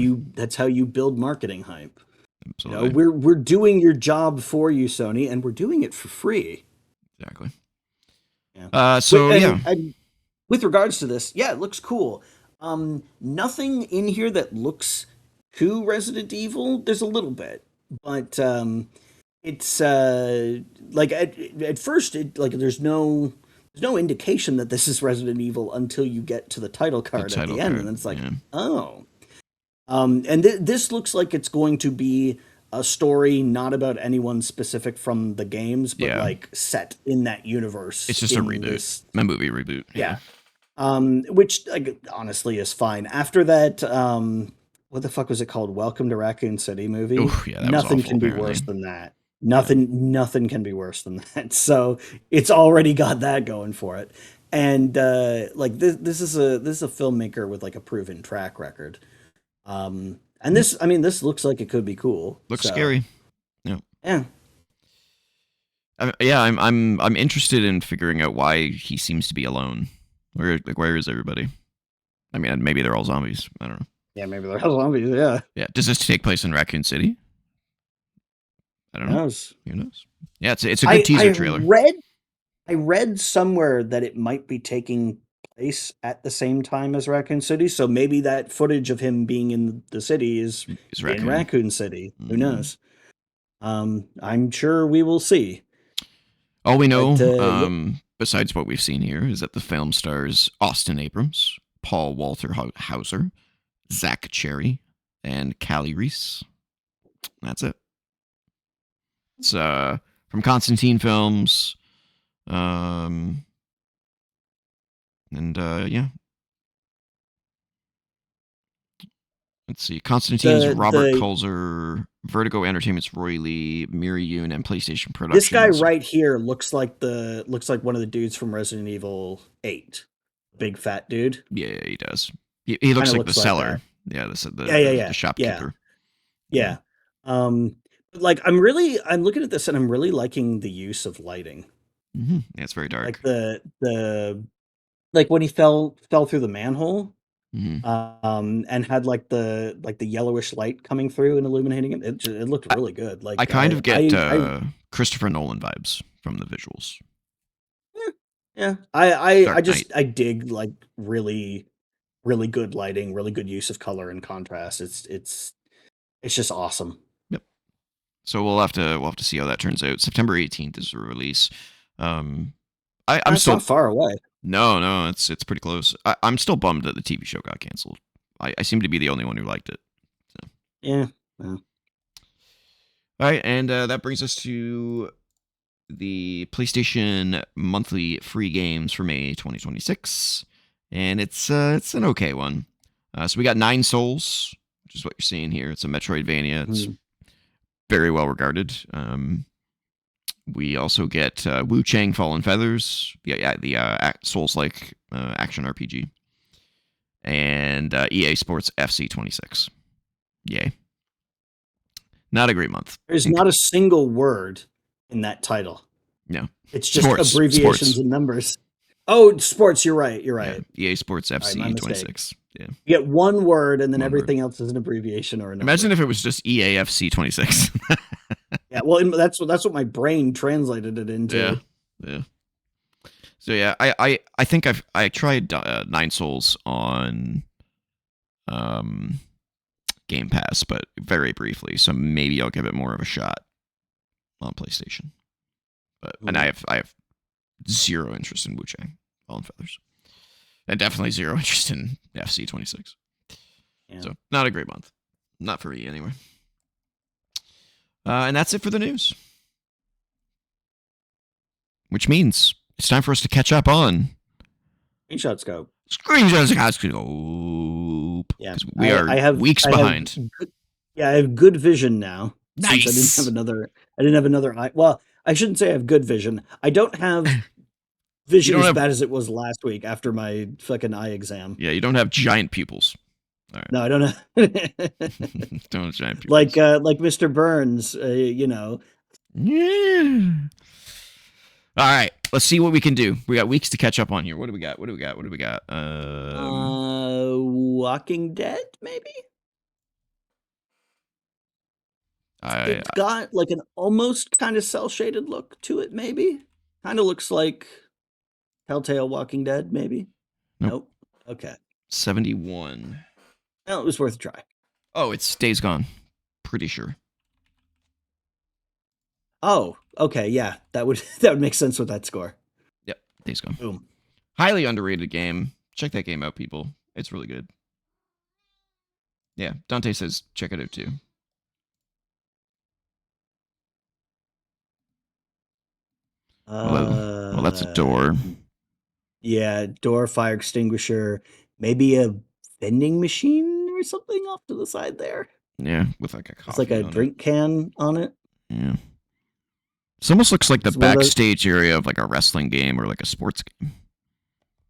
Speaker 2: you build marketing hype.
Speaker 1: Absolutely.
Speaker 2: We're doing your job for you, Sony, and we're doing it for free.
Speaker 1: Exactly.
Speaker 2: Yeah.
Speaker 1: So
Speaker 2: and with regards to this, yeah, it looks cool. Nothing in here that looks too Resident Evil. There's a little bit, but it's like at first, there's no indication that this is Resident Evil until you get to the title card at the end, and it's like, oh. And this looks like it's going to be a story not about anyone specific from the games, but like set in that universe.
Speaker 1: It's just a reboot, a movie reboot.
Speaker 2: Yeah. Which, like, honestly is fine. After that, what the fuck was it called? Welcome to Raccoon City movie.
Speaker 1: Oof, yeah,
Speaker 2: Nothing
Speaker 1: awful,
Speaker 2: can be
Speaker 1: apparently.
Speaker 2: worse than that. Nothing can be worse than that. So it's already got that going for it. And like this is a filmmaker with, like, a proven track record. And this looks like it could be cool.
Speaker 1: Looks scary. Yeah.
Speaker 2: Yeah.
Speaker 1: I'm interested in figuring out why he seems to be alone. Where is everybody? I mean, maybe they're all zombies. I don't know.
Speaker 2: Yeah, maybe they're all zombies. Yeah.
Speaker 1: Yeah. Does this take place in Raccoon City? I don't know. Who knows? Yeah, it's a good teaser trailer.
Speaker 2: I read somewhere that it might be taking place at the same time as Raccoon City, so maybe that footage of him being in the city is in Raccoon City. Who knows? I'm sure we will see.
Speaker 1: All we
Speaker 2: But
Speaker 1: know,
Speaker 2: yeah,
Speaker 1: besides what we've seen here, is that the film stars Austin Abrams, Paul Walter Hauser, Zach Cherry, and Callie Reese. That's it. It's from Constantine Films. Um, and yeah, let's see. Constantine's Robert
Speaker 2: the
Speaker 1: Kulzer, Vertigo Entertainment's Roy Lee, Miri Yoon, and PlayStation
Speaker 2: this guy
Speaker 1: Productions.
Speaker 2: right here looks like one of the dudes from Resident Evil 8. Big fat dude.
Speaker 1: Yeah, he does. He
Speaker 2: Kind
Speaker 1: looks
Speaker 2: of
Speaker 1: like the
Speaker 2: looks like
Speaker 1: seller.
Speaker 2: that.
Speaker 1: Yeah,
Speaker 2: Yeah, yeah,
Speaker 1: the
Speaker 2: yeah, yeah,
Speaker 1: shopkeeper. Yeah.
Speaker 2: yeah. But like I'm looking at this and I'm really liking the use of lighting.
Speaker 1: Yeah, it's very dark.
Speaker 2: Like the like when he fell through the manhole,
Speaker 1: hmm
Speaker 2: and had like the yellowish light coming through and illuminating it. It looked
Speaker 1: I,
Speaker 2: really good.
Speaker 1: I
Speaker 2: Like
Speaker 1: kind of get
Speaker 2: I
Speaker 1: Christopher Nolan vibes from the visuals.
Speaker 2: yeah, yeah. I
Speaker 1: Dark Knight.
Speaker 2: just I dig like really good lighting, really good use of color and contrast. It's just awesome.
Speaker 1: Yep. So we'll have to see how that turns out. September 18th is the release. Um, I'm
Speaker 2: That's not
Speaker 1: still
Speaker 2: far away.
Speaker 1: no, it's pretty close. I'm still bummed that the TV show got canceled. I seem to be the only one who liked it. So.
Speaker 2: Yeah. Yeah.
Speaker 1: All right, and that brings us to the PlayStation monthly free games for May 2026, and it's an okay one. So we got Nine Souls, which is what you're seeing here. It's a Metroidvania. It's
Speaker 2: Mhm.
Speaker 1: very well regarded. We also get Wu Chang Fallen Feathers, the Souls-like action RPG, and EA Sports FC 26. Yay! Not a great month.
Speaker 2: There's not a single word in that title.
Speaker 1: No,
Speaker 2: It's just
Speaker 1: sports.
Speaker 2: abbreviations and numbers. Oh, sports. You're right. You're
Speaker 1: Yeah,
Speaker 2: right.
Speaker 1: EA Sports
Speaker 2: All right, my
Speaker 1: FC
Speaker 2: mistake.
Speaker 1: 26. Yeah,
Speaker 2: You get one word, and then
Speaker 1: one word.
Speaker 2: everything else is an abbreviation or a
Speaker 1: Imagine
Speaker 2: number.
Speaker 1: if it was just EAFC 26.
Speaker 2: Yeah, well, that's what my brain translated it
Speaker 1: Yeah,
Speaker 2: into.
Speaker 1: yeah. So yeah, I think I tried Nine Souls on um Game Pass, but very briefly. So maybe I'll give it more of a shot on PlayStation. But and
Speaker 2: Ooh,
Speaker 1: I have zero interest in Wu Chang Fallen Feathers, and definitely zero interest in FC 26.
Speaker 2: yeah.
Speaker 1: So not a great month, not for me anyway. And that's it for the news, which means it's time for us to catch up on
Speaker 2: Screenshot scope.
Speaker 1: Screenshots Scope
Speaker 2: Yeah,
Speaker 1: because we are weeks
Speaker 2: I have
Speaker 1: behind.
Speaker 2: yeah, I have good vision now since
Speaker 1: Nice.
Speaker 2: I didn't have another eye. Well, I shouldn't say I have good vision. I don't have
Speaker 1: You
Speaker 2: vision
Speaker 1: don't
Speaker 2: as
Speaker 1: have
Speaker 2: bad as it was last week after my fucking eye exam.
Speaker 1: you don't have giant pupils. All
Speaker 2: No,
Speaker 1: right,
Speaker 2: I don't know.
Speaker 1: don't have giant pupils.
Speaker 2: Like Mr. Burns, you know.
Speaker 1: Yeah. All right, let's see what we can do. We got weeks to catch up on here. What do we got? What do we got? What do we got?
Speaker 2: Walking Dead, maybe?
Speaker 1: I
Speaker 2: It's got like an almost kind of cell shaded look to it, maybe. Kind of looks like Telltale Walking Dead, maybe.
Speaker 1: nope.
Speaker 2: Nope. Okay.
Speaker 1: 71.
Speaker 2: Well, it was worth a try.
Speaker 1: Oh, it's Days Gone. Pretty sure.
Speaker 2: Oh, okay, yeah. That would make sense with that score.
Speaker 1: Yep, Days Gone.
Speaker 2: Boom.
Speaker 1: Highly underrated game. Check that game out, people. It's really good. Yeah, Dante says check it out too. Well, that's a door.
Speaker 2: Yeah, door, fire extinguisher, maybe a vending machine or something off to the side there.
Speaker 1: Yeah, with like a
Speaker 2: It's like
Speaker 1: coffee
Speaker 2: a
Speaker 1: on it.
Speaker 2: drink can on it.
Speaker 1: Yeah. This almost looks like the
Speaker 2: It's one of those.
Speaker 1: backstage area of like a wrestling game or like a sports game.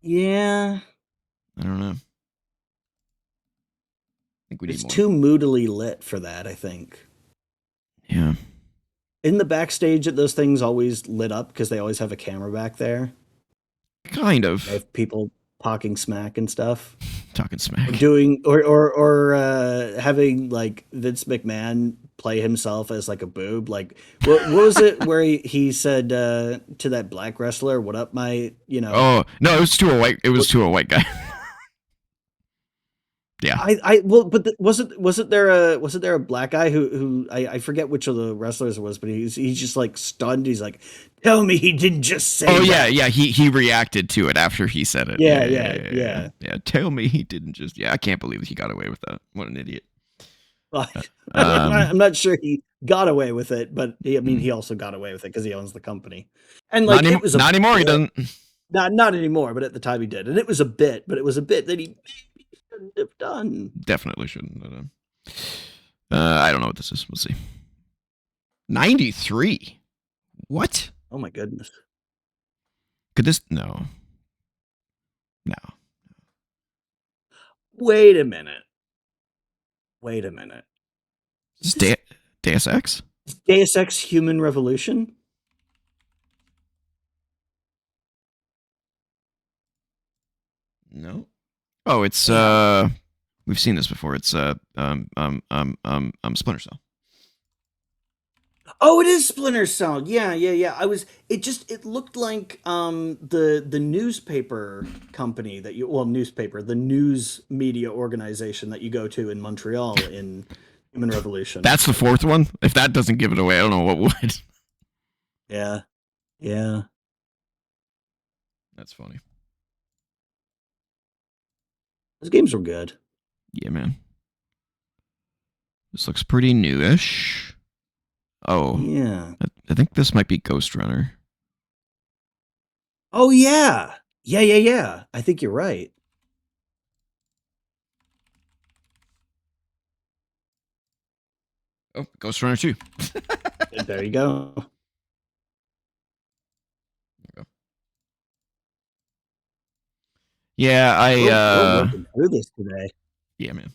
Speaker 2: Yeah,
Speaker 1: I don't know. I think we need
Speaker 2: it's
Speaker 1: more.
Speaker 2: too moodily lit for that, I think.
Speaker 1: Yeah.
Speaker 2: In the backstage, those things always lit up because they always have a camera back there.
Speaker 1: Kind
Speaker 2: They
Speaker 1: of.
Speaker 2: have people talking smack and stuff.
Speaker 1: Talking
Speaker 2: Or
Speaker 1: smack.
Speaker 2: doing or having like Vince McMahon play himself as like a boob. Like what was it where he said to that black wrestler, "What up, my
Speaker 1: Oh no, it was to a white. It was
Speaker 2: what,
Speaker 1: to a white guy. Yeah.
Speaker 2: well, but wasn't there a black guy who I forget which of the wrestlers it was, but he's just like stunned. He's like, "Tell me he didn't just say
Speaker 1: Oh yeah,
Speaker 2: that."
Speaker 1: yeah. He reacted to it after he said it.
Speaker 2: Yeah,
Speaker 1: Yeah, yeah,
Speaker 2: yeah,
Speaker 1: yeah, yeah, yeah.
Speaker 2: yeah.
Speaker 1: Yeah. Tell me he didn't just. Yeah, I can't believe he got away with that. What an idiot.
Speaker 2: Like,
Speaker 1: Um,
Speaker 2: I'm not sure he got away with it, but I mean,
Speaker 1: mm.
Speaker 2: he also got away with it because he owns the company, and
Speaker 1: Not
Speaker 2: like
Speaker 1: anymore.
Speaker 2: it was a
Speaker 1: Not anymore. He
Speaker 2: bit,
Speaker 1: doesn't.
Speaker 2: not anymore, but at the time he did, and it was a bit, but it was a bit that he maybe shouldn't have done.
Speaker 1: Definitely shouldn't. I don't know what this is. We'll see. 93. What?
Speaker 2: Oh my goodness!
Speaker 1: Could this? No. No.
Speaker 2: Wait a minute. Wait a minute. Is
Speaker 1: Is
Speaker 2: this
Speaker 1: this Deus Ex?
Speaker 2: Deus Ex Human Revolution?
Speaker 1: No. Oh, it's
Speaker 2: Damn.
Speaker 1: we've seen this before. It's Splinter Cell.
Speaker 2: Oh, it is Splinter Cell. Yeah, yeah, yeah. It looked like the newspaper company that you well newspaper, the news media organization that you go to in Montreal in Human Revolution.
Speaker 1: That's the fourth one. If that doesn't give it away, I don't know what would.
Speaker 2: Yeah. Yeah.
Speaker 1: That's funny.
Speaker 2: Those games were good.
Speaker 1: Yeah, man. This looks pretty newish. Oh,
Speaker 2: Yeah.
Speaker 1: I think this might be Ghost Runner.
Speaker 2: Oh yeah. Yeah, yeah, yeah. I think you're right.
Speaker 1: Oh, Ghost Runner 2.
Speaker 2: There you go.
Speaker 1: Yeah,
Speaker 2: We're working through this today.
Speaker 1: yeah, man.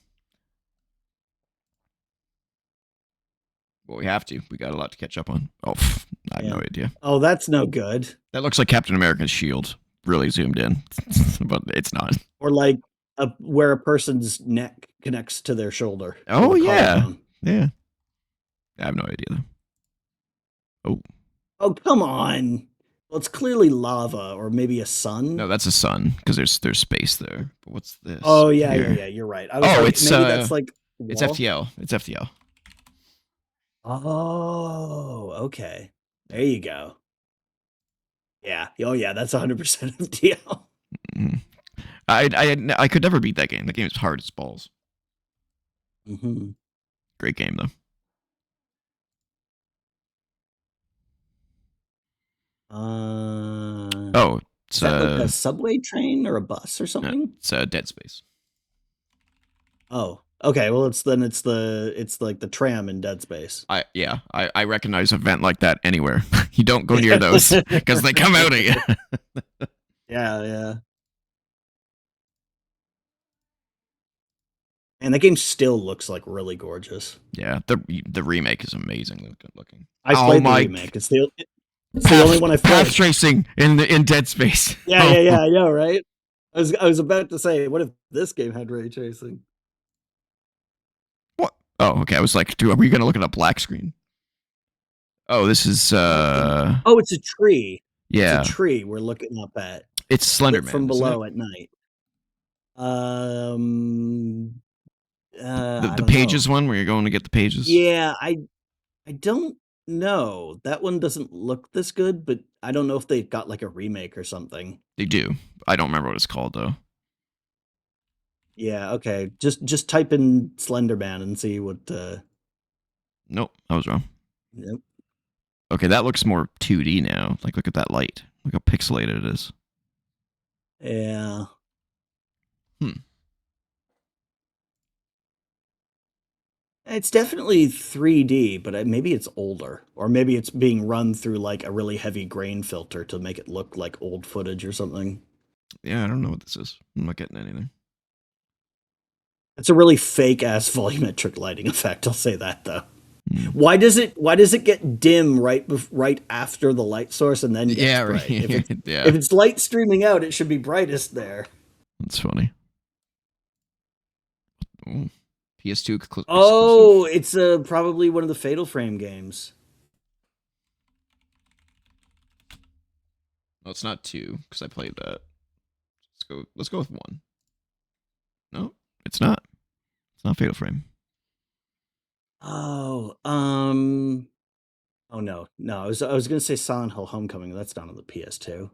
Speaker 1: Well, we have to. We got a lot to catch up on. Oh, I have no
Speaker 2: Yeah.
Speaker 1: idea.
Speaker 2: Oh, that's no good.
Speaker 1: That looks like Captain America's shield. Really zoomed in, but it's not.
Speaker 2: Or like where a person's neck connects to their shoulder or
Speaker 1: Oh
Speaker 2: the
Speaker 1: yeah,
Speaker 2: collarbone.
Speaker 1: yeah. I have no idea though. Oh
Speaker 2: Oh, come on. Well, it's clearly lava or maybe a
Speaker 1: no,
Speaker 2: sun.
Speaker 1: that's a sun because there's space there. But what's this
Speaker 2: Oh, yeah, yeah,
Speaker 1: here?
Speaker 2: yeah. You're right. I was
Speaker 1: Oh,
Speaker 2: like, maybe that's like
Speaker 1: it's
Speaker 2: wall.
Speaker 1: FTL. It's FTL.
Speaker 2: Oh, okay. There you go. Yeah. Oh, yeah. That's 100% of DL.
Speaker 1: Mhm. I could never beat that game. That game is hard as balls.
Speaker 2: Mm-hmm.
Speaker 1: Great game though. Oh,
Speaker 2: Is
Speaker 1: it's
Speaker 2: that like a subway train or a bus or
Speaker 1: no,
Speaker 2: something?
Speaker 1: it's Dead Space.
Speaker 2: Oh, okay. Well, it's like the tram in Dead Space.
Speaker 1: I recognize a vent like that anywhere. You don't go near those because they come out at you.
Speaker 2: Yeah, yeah. And the game still looks like really gorgeous.
Speaker 1: Yeah, the remake is amazing looking.
Speaker 2: I
Speaker 1: Oh
Speaker 2: played the
Speaker 1: my
Speaker 2: remake. It's the only one I've
Speaker 1: path
Speaker 2: played.
Speaker 1: tracing in Dead Space.
Speaker 2: Yeah,
Speaker 1: Oh,
Speaker 2: yeah, yeah, I know, right? I was about to say, what if this game had ray tracing?
Speaker 1: what? Oh, okay. I was like, dude, are we gonna look at a black screen? Oh, this is
Speaker 2: Oh, it's a tree. It's a
Speaker 1: yeah,
Speaker 2: tree we're looking up at,
Speaker 1: it's Slender
Speaker 2: lit from
Speaker 1: Man, isn't it?
Speaker 2: below at night. Um,
Speaker 1: The
Speaker 2: I
Speaker 1: the
Speaker 2: don't know.
Speaker 1: pages one where you're going to get the pages.
Speaker 2: Yeah, I don't know. That one doesn't look this good, but I don't know if they got like a remake or something.
Speaker 1: They do. I don't remember what it's called though.
Speaker 2: Yeah, okay. Just type in Slenderman and see what
Speaker 1: Nope, I was wrong.
Speaker 2: yep.
Speaker 1: Okay, that looks more 2D now. Like, look at that light. Look how pixelated it is.
Speaker 2: Yeah.
Speaker 1: Hmm.
Speaker 2: It's definitely 3D, but maybe it's older, or maybe it's being run through like a really heavy grain filter to make it look like old footage or something.
Speaker 1: Yeah, I don't know what this is. I'm not getting anything.
Speaker 2: It's a really fake ass volumetric lighting effect. I'll say that though.
Speaker 1: Hmm.
Speaker 2: Why does it get dim right after the light source and then gets
Speaker 1: Yeah,
Speaker 2: bright?
Speaker 1: right. Yeah,
Speaker 2: If it's light streaming out, it should be brightest there.
Speaker 1: that's funny. Ooh. PS2 exclusive.
Speaker 2: Oh, it's probably one of the Fatal Frame games.
Speaker 1: No, it's not two because I played that. Let's go with one. No, it's not. It's not Fatal Frame.
Speaker 2: Oh, oh no, no. I was gonna say Silent Hill Homecoming. That's not on the PS2.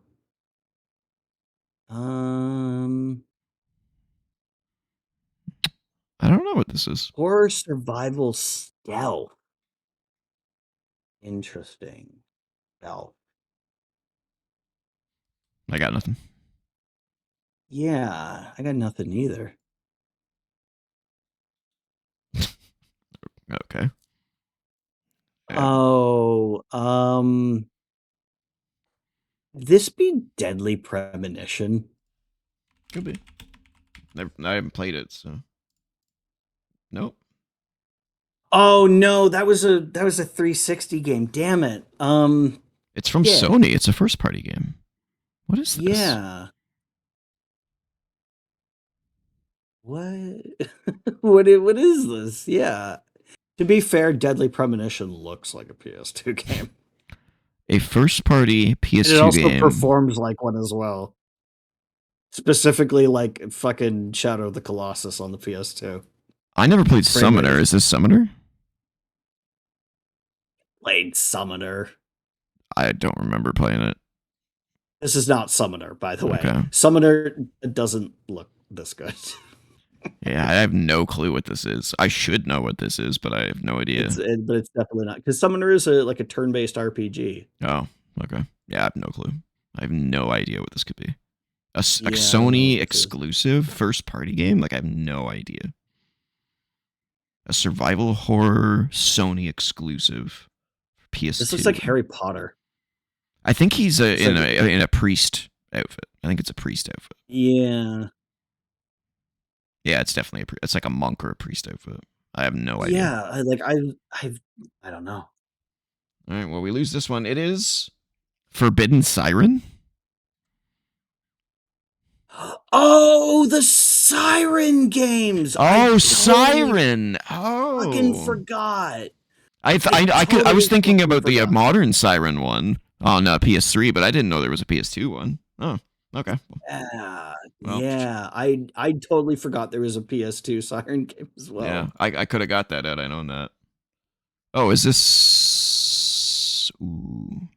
Speaker 2: Um,
Speaker 1: I don't know what this is.
Speaker 2: Horror survival stealth. Interesting. Stealth.
Speaker 1: I got nothing.
Speaker 2: Yeah, I got nothing either.
Speaker 1: Okay.
Speaker 2: Oh, this be Deadly Premonition?
Speaker 1: Could be. I haven't played it, so nope.
Speaker 2: Oh no, that was a 360 game. Damn it.
Speaker 1: It's from
Speaker 2: Yeah.
Speaker 1: Sony. It's a first party game. What is this?
Speaker 2: Yeah. What? What is this? Yeah. To be fair, Deadly Premonition looks like a PS2 game.
Speaker 1: A first party
Speaker 2: And it
Speaker 1: PS2
Speaker 2: also
Speaker 1: game.
Speaker 2: performs like one as well. Specifically like fucking Shadow of the Colossus on the PS2.
Speaker 1: I never played Summoner. Is this Summoner?
Speaker 2: Played Summoner.
Speaker 1: I don't remember playing it.
Speaker 2: This is not Summoner, by the way.
Speaker 1: Okay.
Speaker 2: Summoner doesn't look this good.
Speaker 1: Yeah, I have no clue what this is. I should know what this is, but I have no idea.
Speaker 2: But it's definitely not, because Summoner is like a turn-based RPG.
Speaker 1: Oh, okay. Yeah, I have no clue. I have no idea what this could be. A
Speaker 2: Yeah,
Speaker 1: Sony exclusive first party game? Like, I have no idea. A survival horror Sony exclusive PS2.
Speaker 2: This looks like Harry Potter.
Speaker 1: I think he's in a priest outfit. I think it's a priest outfit.
Speaker 2: Yeah.
Speaker 1: Yeah, it's definitely it's like a monk or a priest outfit. I have no idea.
Speaker 2: Yeah, I don't know.
Speaker 1: All right, well, we lose this one. It is Forbidden Siren.
Speaker 2: Oh, the Siren games.
Speaker 1: Oh, Siren. Oh,
Speaker 2: fucking forgot.
Speaker 1: I was thinking about the modern Siren one on PS3, but I didn't know there was a PS2 one. Oh, okay.
Speaker 2: Well, yeah. I totally forgot there was a PS2 Siren game as well.
Speaker 1: Yeah, I could have got that had I known that. Oh, is this? Ooh.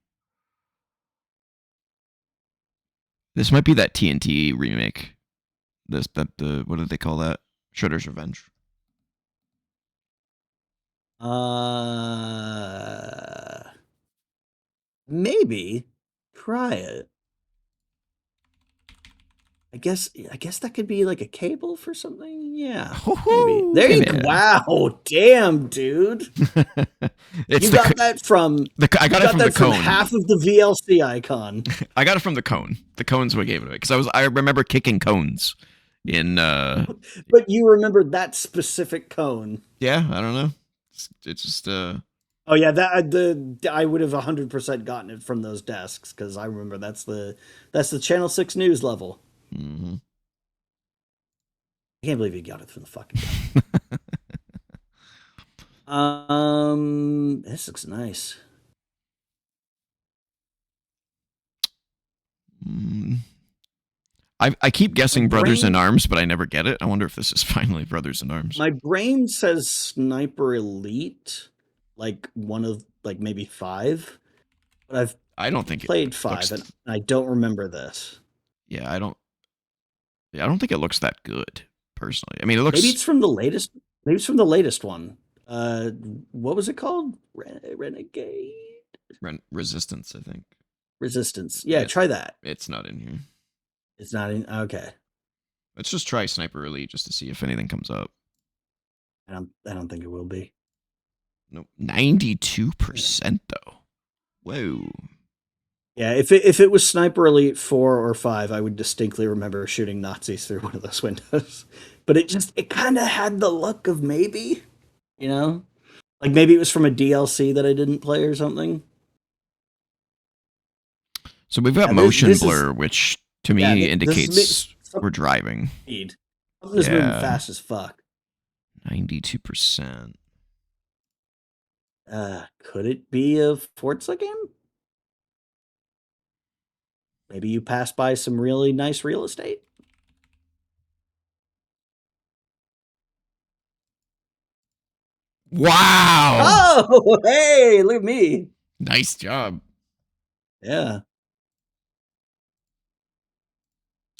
Speaker 1: This might be that TNT remake. The what did they call that? Shredder's Revenge.
Speaker 2: Maybe try it. I guess that could be like a cable for something. Yeah, maybe. There you go. Wow, damn, dude. You got that from
Speaker 1: I got it from the cone.
Speaker 2: Half of the VLC icon.
Speaker 1: I got it from the cone. The cone's what gave it away because I remember kicking cones in.
Speaker 2: But you remember that specific cone?
Speaker 1: Yeah, I don't know. It's just.
Speaker 2: Oh yeah, I would have 100% gotten it from those desks because I remember that's the Channel 6 news level.
Speaker 1: Mm-hmm.
Speaker 2: I can't believe you got it from the fucking cone. This looks nice.
Speaker 1: I keep guessing Brothers in Arms, but I never get it. I wonder if this is finally Brothers in Arms.
Speaker 2: My brain says Sniper Elite, like one of like maybe 5, but
Speaker 1: I don't think
Speaker 2: played 5, and I don't remember this.
Speaker 1: Yeah, I don't think it looks that good personally. I mean, it looks.
Speaker 2: Maybe it's from the latest. Maybe it's from the latest one. What was it called? Renegade.
Speaker 1: Resistance, I think.
Speaker 2: Resistance. Yeah, try that.
Speaker 1: It's not in here.
Speaker 2: It's not in. Okay.
Speaker 1: Let's just try Sniper Elite just to see if anything comes up.
Speaker 2: I don't think it will be.
Speaker 1: Nope. 92% though. Whoa.
Speaker 2: Yeah, if it was Sniper Elite 4 or 5, I would distinctly remember shooting Nazis through one of those windows. But it kind of had the look of maybe, you know, like maybe it was from a DLC that I didn't play or something.
Speaker 1: So we've got motion blur, which to me indicates we're driving.
Speaker 2: Speed. Something is moving fast as fuck.
Speaker 1: 92%.
Speaker 2: Could it be a Forza game? Maybe you pass by some really nice real estate?
Speaker 1: Wow.
Speaker 2: Oh, hey, look at me.
Speaker 1: Nice job.
Speaker 2: Yeah.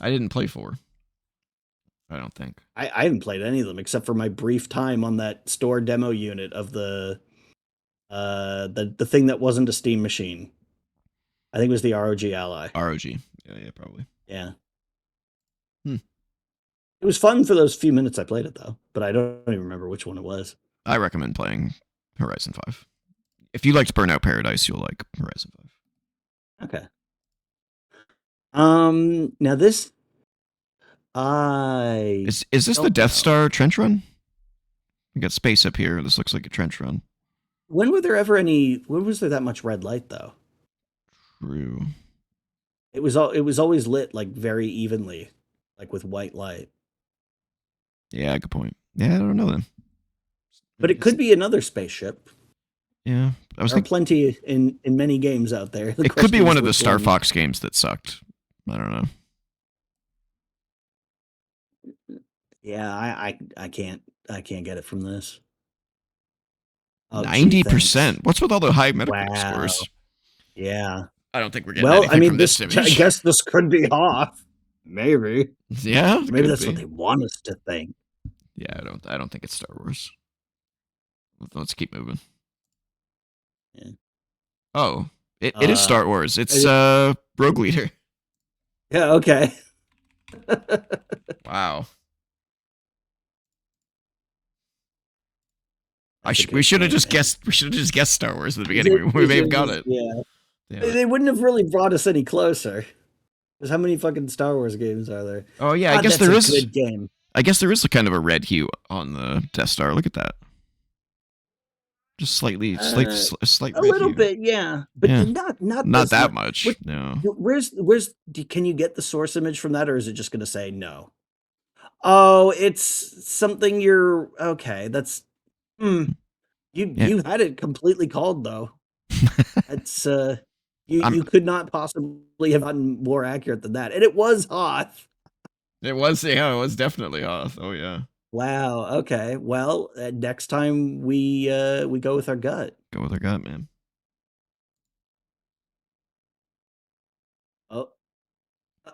Speaker 1: I didn't play 4. I don't think.
Speaker 2: I haven't played any of them except for my brief time on that store demo unit of the thing that wasn't a Steam machine. I think it was the ROG Ally.
Speaker 1: ROG. Yeah, probably.
Speaker 2: Yeah.
Speaker 1: Hmm.
Speaker 2: It was fun for those few minutes I played it though, but I don't even remember which one it was.
Speaker 1: I recommend playing Horizon 5. If you liked Burnout Paradise, you'll like Horizon 5.
Speaker 2: Okay. Now this I
Speaker 1: Is this the
Speaker 2: don't
Speaker 1: Death
Speaker 2: know.
Speaker 1: Star trench run? We got space up here. This looks like a trench run.
Speaker 2: When was there that much red light though?
Speaker 1: True.
Speaker 2: It was always lit like very evenly, like with white light.
Speaker 1: Yeah, good point. Yeah, I don't know then.
Speaker 2: But it could be another spaceship.
Speaker 1: Yeah, I was
Speaker 2: There are
Speaker 1: thinking
Speaker 2: plenty in many games out there. The
Speaker 1: it could be
Speaker 2: question
Speaker 1: one
Speaker 2: is
Speaker 1: of the
Speaker 2: which
Speaker 1: Star
Speaker 2: one.
Speaker 1: Fox games that sucked. I don't know.
Speaker 2: Yeah, I can't get it from this. Oh, gee, thanks.
Speaker 1: 90%. What's with all the high Metacritic
Speaker 2: Wow.
Speaker 1: scores?
Speaker 2: Yeah.
Speaker 1: I don't think we're getting
Speaker 2: Well, I
Speaker 1: anything
Speaker 2: mean,
Speaker 1: from this
Speaker 2: this I
Speaker 1: image.
Speaker 2: guess this could be off. Maybe.
Speaker 1: Yeah, it
Speaker 2: Maybe
Speaker 1: could
Speaker 2: that's what
Speaker 1: be.
Speaker 2: they want us to think.
Speaker 1: Yeah, I don't think it's Star Wars. Let's keep moving.
Speaker 2: Yeah.
Speaker 1: Oh, it is
Speaker 2: Uh,
Speaker 1: Star Wars. It's
Speaker 2: I-
Speaker 1: Rogue Leader.
Speaker 2: yeah. Okay.
Speaker 1: Wow.
Speaker 2: That's a
Speaker 1: We
Speaker 2: good
Speaker 1: should have
Speaker 2: game,
Speaker 1: just
Speaker 2: man.
Speaker 1: guessed. We should have just guessed Star Wars at the beginning. We may have got it.
Speaker 2: Yeah.
Speaker 1: Damn it.
Speaker 2: They wouldn't have really brought us any closer. Because how many fucking Star Wars games are there?
Speaker 1: Oh yeah, I
Speaker 2: God,
Speaker 1: guess
Speaker 2: that's
Speaker 1: there
Speaker 2: a
Speaker 1: is.
Speaker 2: good game.
Speaker 1: I guess there is a kind of a red hue on the Death Star. Look at that. Just
Speaker 2: Uh,
Speaker 1: a slight
Speaker 2: a
Speaker 1: red
Speaker 2: little
Speaker 1: hue.
Speaker 2: bit, yeah, but
Speaker 1: Yeah,
Speaker 2: not
Speaker 1: not
Speaker 2: this.
Speaker 1: that
Speaker 2: Not
Speaker 1: much.
Speaker 2: what?
Speaker 1: No.
Speaker 2: Can you get the source image from that, or is it just going to say no? Oh, it's something you're okay. That's hmm.
Speaker 1: Yeah.
Speaker 2: You had it completely called though. That's
Speaker 1: I'm.
Speaker 2: you could not possibly have gotten more accurate than that, and it was Hoth.
Speaker 1: It was. Yeah, it was definitely Hoth. Oh yeah.
Speaker 2: Wow. Okay. Well, next time we go with our gut.
Speaker 1: Go with our gut, man.
Speaker 2: Oh,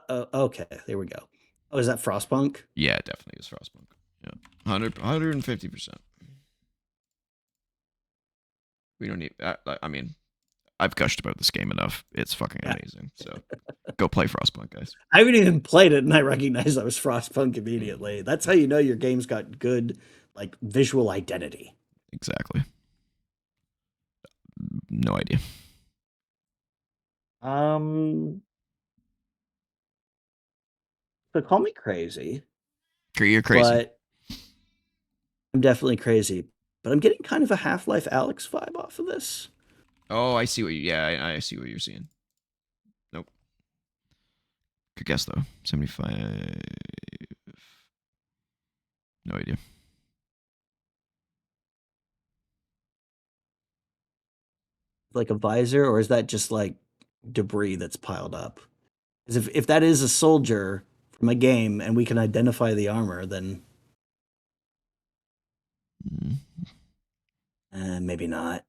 Speaker 2: okay. There we go. Oh, is that Frostpunk?
Speaker 1: Yeah, it definitely is Frostpunk. Yeah, 150%. We don't need. I mean, I've gushed about this game enough. It's fucking
Speaker 2: Yeah.
Speaker 1: amazing. So go play Frostpunk, guys.
Speaker 2: I haven't even played it, and I recognized that was Frostpunk immediately. That's how you know your game's got good, like, visual identity.
Speaker 1: Exactly. No idea.
Speaker 2: Um, so call me crazy,
Speaker 1: You're crazy.
Speaker 2: but I'm definitely crazy. But I'm getting kind of a Half-Life Alex vibe off of this.
Speaker 1: Oh, I see what you. Yeah, I see what you're seeing. Nope. Good guess though. 75. No idea.
Speaker 2: Like a visor, or is that just like debris that's piled up? Because if that is a soldier from a game and we can identify the armor, then
Speaker 1: Mm,
Speaker 2: maybe not.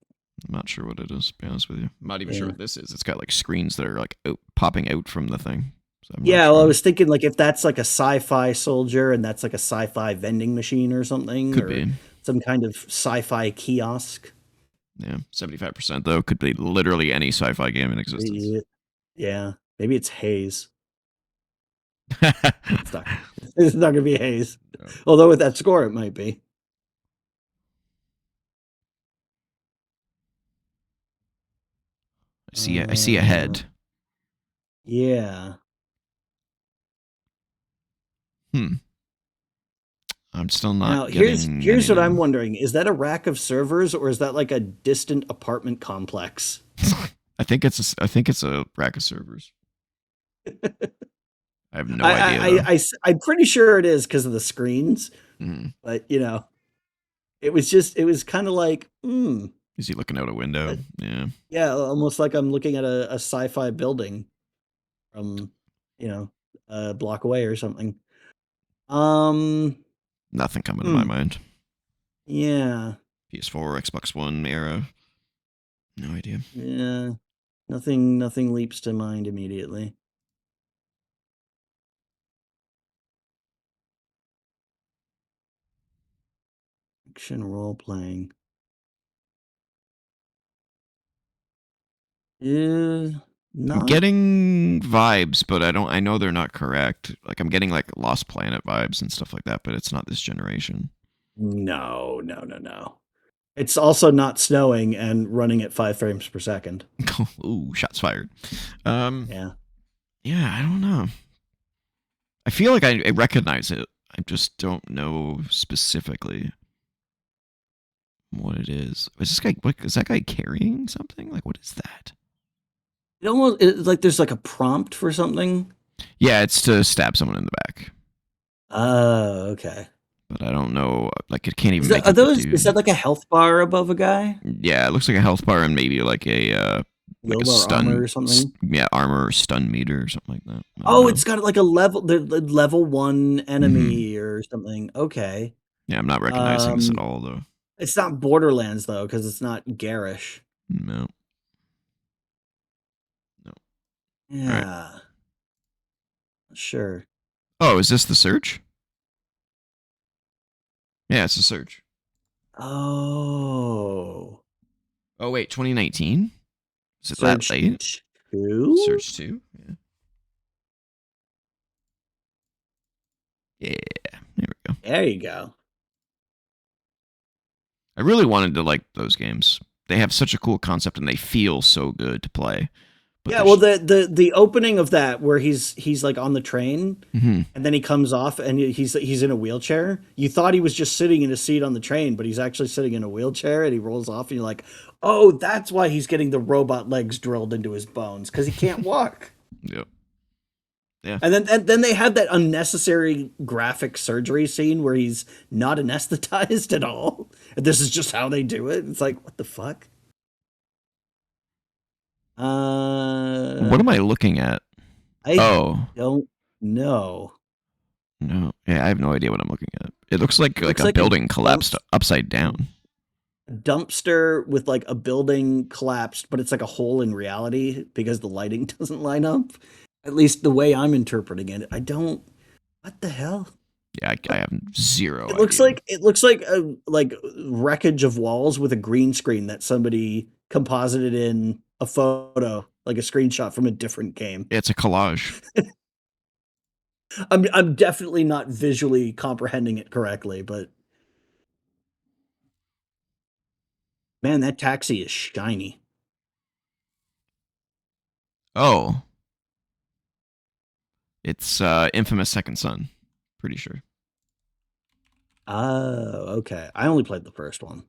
Speaker 1: I'm not sure what it is. To be honest with you, I'm not even sure
Speaker 2: Yeah.
Speaker 1: what this is. It's got like screens that are like popping out from the thing. So I'm not
Speaker 2: Yeah, well, I
Speaker 1: sure.
Speaker 2: was thinking like if that's like a sci-fi soldier and that's like a sci-fi vending machine or something,
Speaker 1: Could
Speaker 2: or
Speaker 1: be.
Speaker 2: some kind of sci-fi kiosk.
Speaker 1: Yeah, 75% though could be literally any sci-fi game in existence.
Speaker 2: Yeah, maybe it's Haze. It's not. It's not gonna be Haze.
Speaker 1: No.
Speaker 2: Although with that score, it might be.
Speaker 1: I see a
Speaker 2: Uh,
Speaker 1: head.
Speaker 2: yeah.
Speaker 1: Hmm. I'm still
Speaker 2: Now
Speaker 1: not getting
Speaker 2: here's what I'm
Speaker 1: anything.
Speaker 2: wondering: is that a rack of servers or is that like a distant apartment complex?
Speaker 1: I think it's a rack of servers. I have no idea though.
Speaker 2: I'm pretty sure it is because of the screens,
Speaker 1: Mm.
Speaker 2: but it was kind of like,
Speaker 1: Is he looking out a window? Yeah.
Speaker 2: yeah, almost like I'm looking at a sci-fi building from, a block away or something. Um,
Speaker 1: Nothing coming to my
Speaker 2: hmm,
Speaker 1: mind.
Speaker 2: yeah.
Speaker 1: PS4, Xbox One era. No idea.
Speaker 2: Yeah, nothing leaps to mind immediately. Action role playing. Yeah,
Speaker 1: I'm
Speaker 2: not.
Speaker 1: getting vibes, but I don't. I know they're not correct. Like I'm getting like Lost Planet vibes and stuff like that, but it's not this generation.
Speaker 2: No, no, no, no. It's also not snowing and running at 5 frames per second.
Speaker 1: Ooh, shots fired. Um,
Speaker 2: Yeah.
Speaker 1: yeah, I don't know. I feel like I recognize it. I just don't know specifically what it is. Is this guy? What is that guy carrying something? Like, what is that?
Speaker 2: Like there's like a prompt for something.
Speaker 1: Yeah, it's to stab someone in the back,
Speaker 2: Oh, okay.
Speaker 1: but I don't know. Like, it can't
Speaker 2: Is
Speaker 1: even
Speaker 2: that
Speaker 1: make
Speaker 2: are
Speaker 1: out the
Speaker 2: those? Is that
Speaker 1: dude.
Speaker 2: like a health bar above a guy?
Speaker 1: Yeah, it looks like a health bar and maybe like a
Speaker 2: Shield or armor or something?
Speaker 1: yeah, armor or stun meter or something like that. I don't
Speaker 2: Oh,
Speaker 1: know.
Speaker 2: it's got like a level, the level one
Speaker 1: Hmm.
Speaker 2: enemy or something. Okay.
Speaker 1: Yeah, I'm not recognizing this at
Speaker 2: Um,
Speaker 1: all though.
Speaker 2: it's not Borderlands though, because it's not garish.
Speaker 1: No, no. All right.
Speaker 2: Yeah, sure.
Speaker 1: Oh, is this the search? Yeah, it's the search.
Speaker 2: Oh,
Speaker 1: Oh wait, 2019? Is it that
Speaker 2: Surge
Speaker 1: late?
Speaker 2: 2?
Speaker 1: Search 2? Yeah. Yeah. There we go.
Speaker 2: There you go.
Speaker 1: I really wanted to like those games. They have such a cool concept and they feel so good to play. But
Speaker 2: Yeah, well,
Speaker 1: there's
Speaker 2: the opening of that where he's like on the train,
Speaker 1: mhm.
Speaker 2: and then he comes off and he's in a wheelchair. You thought he was just sitting in a seat on the train, but he's actually sitting in a wheelchair, and he rolls off, and you're like, oh, that's why he's getting the robot legs drilled into his bones because he can't walk.
Speaker 1: Yep. Yeah.
Speaker 2: And then they have that unnecessary graphic surgery scene where he's not anesthetized at all. This is just how they do it. It's like, what the fuck?
Speaker 1: What
Speaker 2: Uh,
Speaker 1: am I looking at?
Speaker 2: I
Speaker 1: Oh,
Speaker 2: don't know.
Speaker 1: no. Yeah, I have no idea what I'm looking at. It looks
Speaker 2: It
Speaker 1: like
Speaker 2: looks
Speaker 1: a
Speaker 2: like a
Speaker 1: building
Speaker 2: dump
Speaker 1: collapsed upside down.
Speaker 2: dumpster with like a building collapsed, but it's like a hole in reality because the lighting doesn't line up. At least the way I'm interpreting it. I don't. What the hell?
Speaker 1: Yeah, I have zero
Speaker 2: It looks
Speaker 1: idea.
Speaker 2: like a like wreckage of walls with a green screen that somebody composited in a photo, like a screenshot from a different game.
Speaker 1: It's a collage.
Speaker 2: I'm definitely not visually comprehending it correctly, but man, that taxi is shiny.
Speaker 1: Oh, it's Infamous Second Son. Pretty sure.
Speaker 2: Oh, okay. I only played the first one.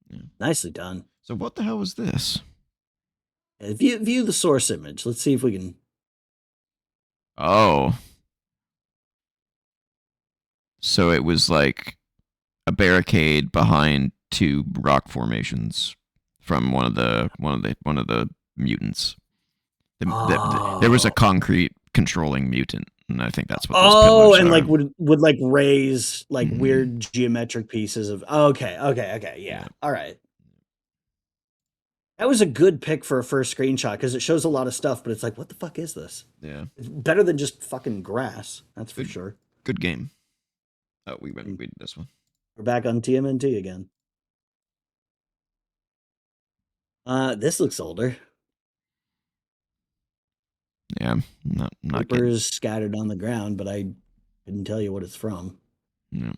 Speaker 1: Yeah.
Speaker 2: Nicely done.
Speaker 1: So what the hell was this?
Speaker 2: View the source image. Let's see if we can.
Speaker 1: Oh, so it was like a barricade behind two rock formations from one of the mutants. There was a
Speaker 2: Oh,
Speaker 1: concrete controlling mutant, and I think that's what those
Speaker 2: oh,
Speaker 1: pillars
Speaker 2: and
Speaker 1: are.
Speaker 2: like would like raise like
Speaker 1: Hmm.
Speaker 2: weird geometric pieces of. Okay, okay, okay.
Speaker 1: Yeah,
Speaker 2: Yeah. All right. That was a good pick for a first screenshot because it shows a lot of stuff, but it's like, what the fuck is this?
Speaker 1: yeah.
Speaker 2: It's better than just fucking grass. That's for
Speaker 1: Good,
Speaker 2: sure.
Speaker 1: good game. Oh,
Speaker 2: Mm.
Speaker 1: we did this one.
Speaker 2: We're back on TMNT again. This looks older.
Speaker 1: Yeah, not getting.
Speaker 2: Papers scattered on the ground, but I couldn't tell you what it's from.
Speaker 1: No,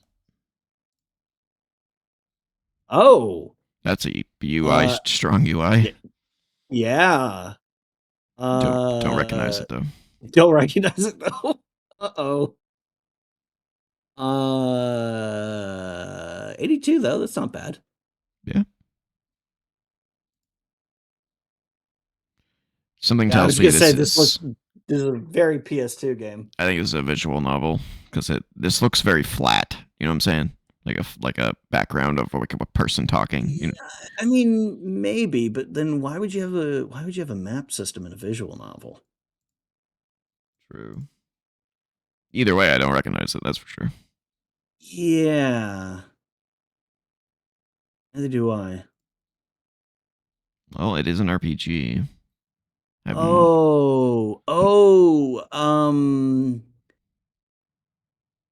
Speaker 2: Oh,
Speaker 1: that's a UI
Speaker 2: uh,
Speaker 1: strong UI.
Speaker 2: y- yeah.
Speaker 1: Don't recognize
Speaker 2: Uh,
Speaker 1: it though.
Speaker 2: don't recognize it though. Uh-oh. 82 though. That's not bad.
Speaker 1: Yeah, something
Speaker 2: Yeah, I
Speaker 1: tells
Speaker 2: was
Speaker 1: me
Speaker 2: gonna say this is a very PS2 game.
Speaker 1: I think it's a visual novel because it this looks very flat. You know what I'm saying? Like a background of like a person talking. You
Speaker 2: Yeah,
Speaker 1: know,
Speaker 2: I mean maybe, but then why would you have a map system in a visual novel?
Speaker 1: true. Either way, I don't recognize it. That's for sure.
Speaker 2: Yeah. Neither do I.
Speaker 1: Well, it is an RPG. I'm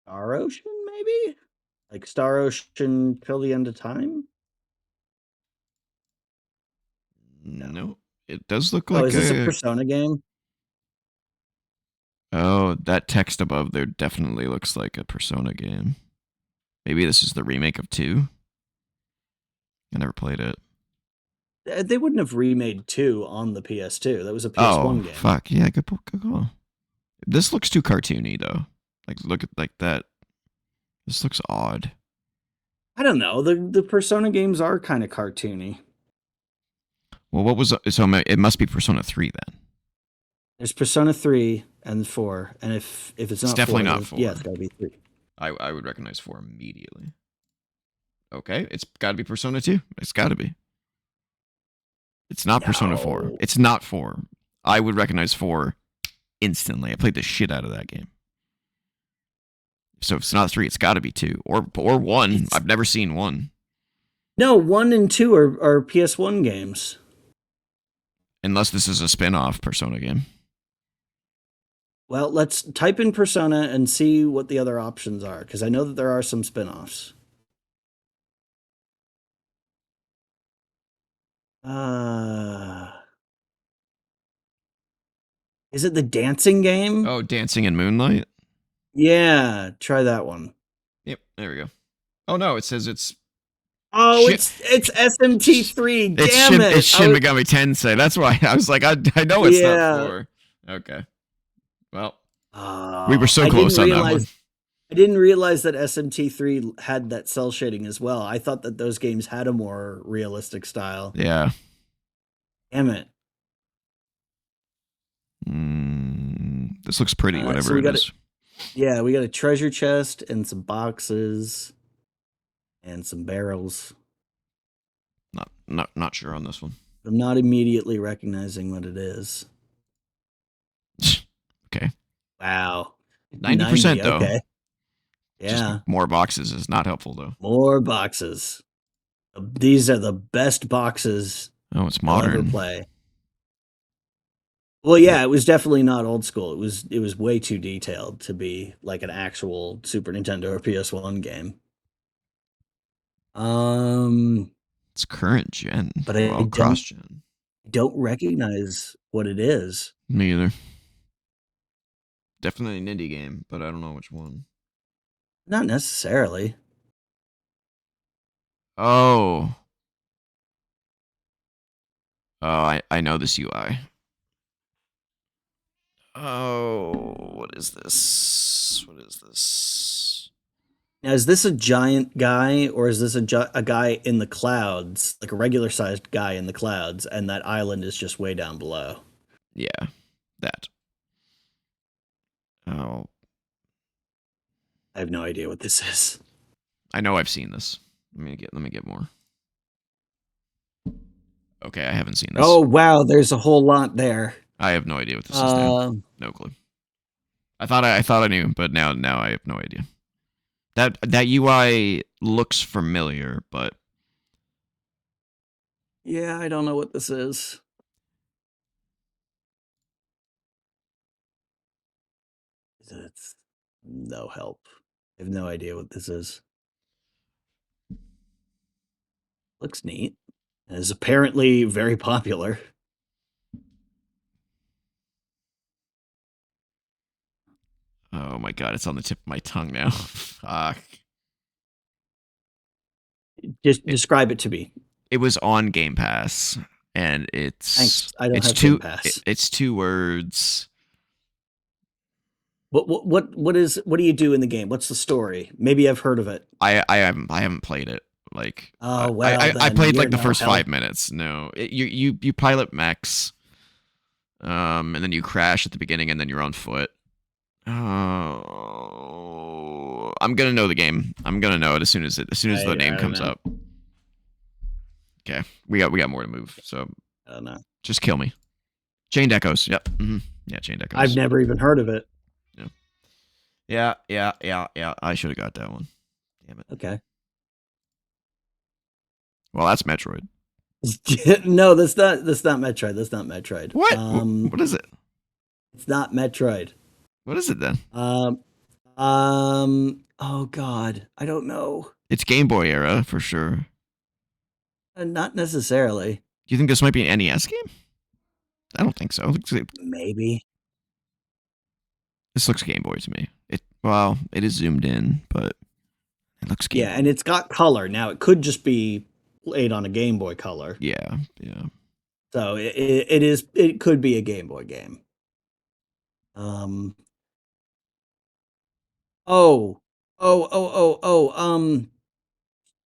Speaker 2: Star Ocean, maybe? Like Star Ocean till the end of time? No.
Speaker 1: no. It does look
Speaker 2: Oh,
Speaker 1: like
Speaker 2: is this a
Speaker 1: a.
Speaker 2: Persona game?
Speaker 1: Oh, that text above there definitely looks like a Persona game. Maybe this is the remake of 2. I never played it.
Speaker 2: They wouldn't have remade 2 on the PS2. That was a
Speaker 1: Oh,
Speaker 2: PS1 game.
Speaker 1: fuck. Yeah, good call. This looks too cartoony, though. Like, look at like that. This looks odd.
Speaker 2: I don't know. The Persona games are kind of cartoony.
Speaker 1: Well, what was so? It must be Persona 3 then.
Speaker 2: There's Persona 3 and 4, and if it's
Speaker 1: It's
Speaker 2: not
Speaker 1: definitely
Speaker 2: 4,
Speaker 1: not
Speaker 2: then yeah,
Speaker 1: 4.
Speaker 2: it's got to be 3.
Speaker 1: I would recognize 4 immediately. Okay, it's got to be Persona 2. It's got to be. It's not Persona 4.
Speaker 2: No.
Speaker 1: It's not 4. I would recognize 4 instantly. I played the shit out of that game. So if it's not 3, it's got to be 2 or 1.
Speaker 2: It's
Speaker 1: I've never seen 1
Speaker 2: No, 1 and 2 are PS1 games.
Speaker 1: unless this is a spin-off Persona game.
Speaker 2: Well, let's type in Persona and see what the other options are, because I know that there are some spin-offs. Is it the dancing game?
Speaker 1: Oh, Dancing in Moonlight.
Speaker 2: Yeah, try that one.
Speaker 1: Yep, there we go. Oh no, it says it's
Speaker 2: Oh,
Speaker 1: Shin.
Speaker 2: it's SMT3. Damn
Speaker 1: It's
Speaker 2: it!
Speaker 1: Shin Megami Tensei. That's why I was like, I know it's not
Speaker 2: Yeah.
Speaker 1: 4. Okay. Well, we were so
Speaker 2: I
Speaker 1: close
Speaker 2: didn't
Speaker 1: on that
Speaker 2: realize
Speaker 1: one.
Speaker 2: I didn't realize that SMT3 had that cell shading as well. I thought that those games had a more realistic style.
Speaker 1: Yeah.
Speaker 2: Damn it.
Speaker 1: This looks pretty, whatever
Speaker 2: So we
Speaker 1: it
Speaker 2: got
Speaker 1: is.
Speaker 2: Yeah, we got a treasure chest and some boxes and some barrels.
Speaker 1: Not sure on this one.
Speaker 2: I'm not immediately recognizing what it is.
Speaker 1: Okay.
Speaker 2: Wow.
Speaker 1: 90% though.
Speaker 2: Okay.
Speaker 1: Just
Speaker 2: Yeah.
Speaker 1: more boxes is not helpful though.
Speaker 2: More boxes. These are the best boxes
Speaker 1: Oh, it's
Speaker 2: I'll ever
Speaker 1: modern.
Speaker 2: play. Well, yeah, it was definitely not old school. It was way too detailed to be like an actual Super Nintendo or PS1 game.
Speaker 1: It's current gen.
Speaker 2: But I
Speaker 1: Well, cross gen.
Speaker 2: don't recognize what it is.
Speaker 1: Me either. Definitely an indie game, but I don't know which one.
Speaker 2: Not necessarily.
Speaker 1: Oh. Oh, I know this UI. Oh, what is this? What is this?
Speaker 2: Now, is this a giant guy or is this a guy in the clouds, like a regular sized guy in the clouds, and that island is just way down below?
Speaker 1: Yeah, that. Oh,
Speaker 2: I have no idea what this is.
Speaker 1: I know I've seen this. Let me get more. Okay, I haven't seen this.
Speaker 2: Oh wow, there's a whole lot there.
Speaker 1: I have no idea what this is now. No clue. I thought I knew, but now I have no idea. That UI looks familiar, but
Speaker 2: yeah, I don't know what this is. It's no help. I have no idea what this is. Looks neat. And is apparently very popular.
Speaker 1: oh my god, it's on the tip of my tongue now. Fuck.
Speaker 2: Just describe it to me.
Speaker 1: It was on Game Pass, and
Speaker 2: Thanks. I don't have Game Pass.
Speaker 1: It's 2 words.
Speaker 2: What do you do in the game? What's the story? Maybe I've heard of it.
Speaker 1: I haven't played it. Like
Speaker 2: Oh well,
Speaker 1: I played like the
Speaker 2: no
Speaker 1: first
Speaker 2: help.
Speaker 1: 5 minutes. No, you pilot mechs, and then you crash at the beginning, and then you're on foot. Oh, I'm gonna know the game. I'm gonna know it as soon as the name comes up. Okay, we got more to move. So
Speaker 2: I don't know.
Speaker 1: Just kill me. Chained Echoes. Yep. Mm-hmm. Yeah, Chained Echoes.
Speaker 2: I've never even heard of it.
Speaker 1: Yeah. I should have got that one. Damn it.
Speaker 2: Okay.
Speaker 1: Well, that's Metroid.
Speaker 2: No, that's not Metroid. That's not Metroid.
Speaker 1: What? What is it?
Speaker 2: It's not Metroid.
Speaker 1: What is it then?
Speaker 2: Um, oh God, I don't know.
Speaker 1: It's Game Boy era for sure.
Speaker 2: Not necessarily.
Speaker 1: Do you think this might be an NES game? I don't think so.
Speaker 2: Maybe.
Speaker 1: This looks Game Boy to me. It is zoomed in, but it looks Game
Speaker 2: Yeah,
Speaker 1: Boy.
Speaker 2: and it's got color. Now it could just be played on a Game Boy Color.
Speaker 1: Yeah, yeah.
Speaker 2: So it could be a Game Boy game. Um oh.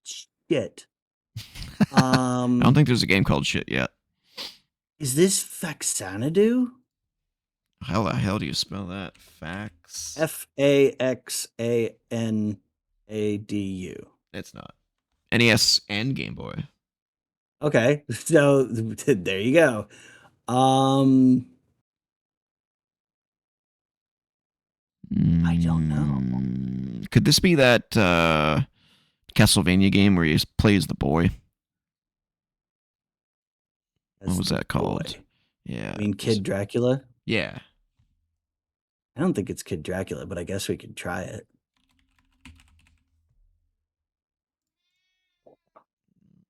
Speaker 2: Shit.
Speaker 1: I don't think there's a game called shit yet.
Speaker 2: Is this Faxanadu?
Speaker 1: How the hell do you spell that? Fax?
Speaker 2: Faxanadu.
Speaker 1: It's not. NES and Game Boy.
Speaker 2: Okay. So there you go. I don't know.
Speaker 1: Could this be that Castlevania game where he plays the boy? What was that called?
Speaker 2: Boy.
Speaker 1: Yeah.
Speaker 2: I mean Kid Dracula?
Speaker 1: Yeah.
Speaker 2: I don't think it's Kid Dracula, but I guess we could try it.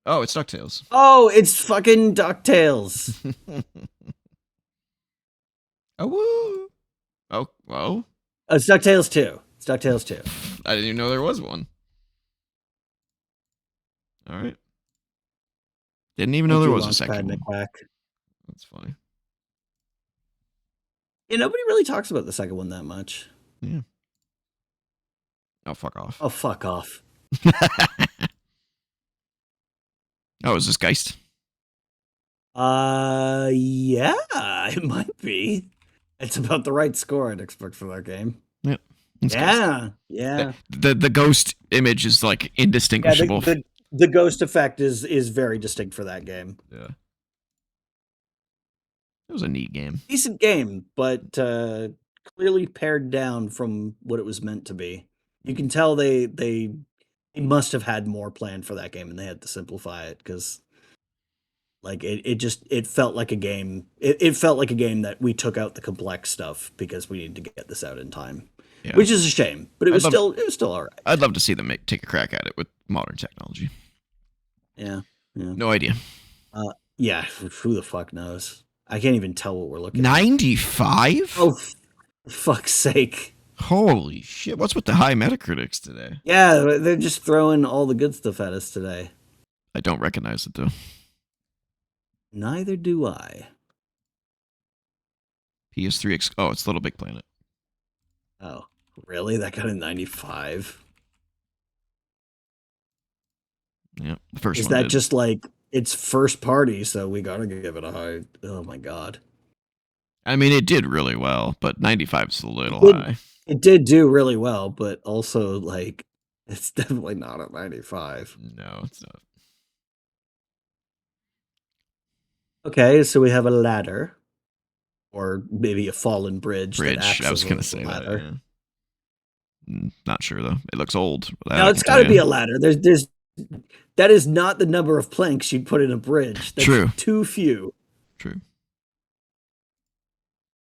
Speaker 1: Oh, it's DuckTales.
Speaker 2: Oh, it's fucking DuckTales.
Speaker 1: Oh, woo. Oh, whoa.
Speaker 2: Oh, it's DuckTales 2. It's DuckTales 2.
Speaker 1: I didn't even know there was one. All right. Didn't even know there was a second one.
Speaker 2: McQuack.
Speaker 1: That's funny.
Speaker 2: Yeah, nobody really talks about the second one that much.
Speaker 1: Yeah. Oh, fuck off.
Speaker 2: Oh, fuck off.
Speaker 1: Oh, is this Geist?
Speaker 2: Yeah, it might be. It's about the right score I'd expect for that game.
Speaker 1: Yep. It's
Speaker 2: Yeah,
Speaker 1: Geist.
Speaker 2: yeah.
Speaker 1: The ghost image is like
Speaker 2: Yeah,
Speaker 1: indistinguishable.
Speaker 2: the ghost effect is very distinct for that game.
Speaker 1: Yeah. It was a neat game.
Speaker 2: Decent game, but clearly pared down from what it was meant to be. You can tell they must have had more planned for that game and they had to simplify it because like it felt like a game. It felt like a game that we took out the complex stuff because we needed to get this out in time.
Speaker 1: Yeah.
Speaker 2: Which is a shame, but it was still all right.
Speaker 1: I'd love to see them take a crack at it with modern technology.
Speaker 2: Yeah. Yeah.
Speaker 1: No idea.
Speaker 2: Yeah, who the fuck knows? I can't even tell what we're looking at.
Speaker 1: 95?
Speaker 2: Oh, for fuck's sake.
Speaker 1: Holy shit. What's with the high Metacritics today?
Speaker 2: Yeah, they're just throwing all the good stuff at us today.
Speaker 1: I don't recognize it, though.
Speaker 2: Neither do I.
Speaker 1: PS3. Oh, it's Little Big Planet.
Speaker 2: Oh, really? That got a 95?
Speaker 1: Yeah, the first
Speaker 2: Is
Speaker 1: one
Speaker 2: that
Speaker 1: did.
Speaker 2: just like it's first party, so we gotta give it a high? Oh my god.
Speaker 1: I mean, it did really well, but 95 is a little high.
Speaker 2: It did do really well, but also like it's definitely not a 95.
Speaker 1: No, it's not.
Speaker 2: Okay, so we have a ladder, or maybe a fallen bridge. That acts
Speaker 1: I was
Speaker 2: as
Speaker 1: going
Speaker 2: a
Speaker 1: to say
Speaker 2: ladder.
Speaker 1: that. Yeah. Not sure though. It looks old.
Speaker 2: No, it's got to be a ladder. That is not the number of planks you'd put in a bridge. That's
Speaker 1: True.
Speaker 2: Too few.
Speaker 1: True.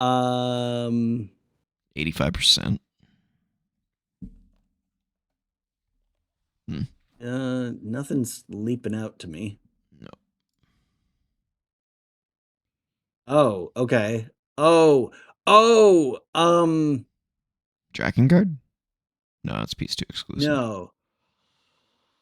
Speaker 2: 85%. Nothing's leaping out to me.
Speaker 1: No.
Speaker 2: Oh, okay.
Speaker 1: Drakengard? No, it's PS2 exclusive.
Speaker 2: No.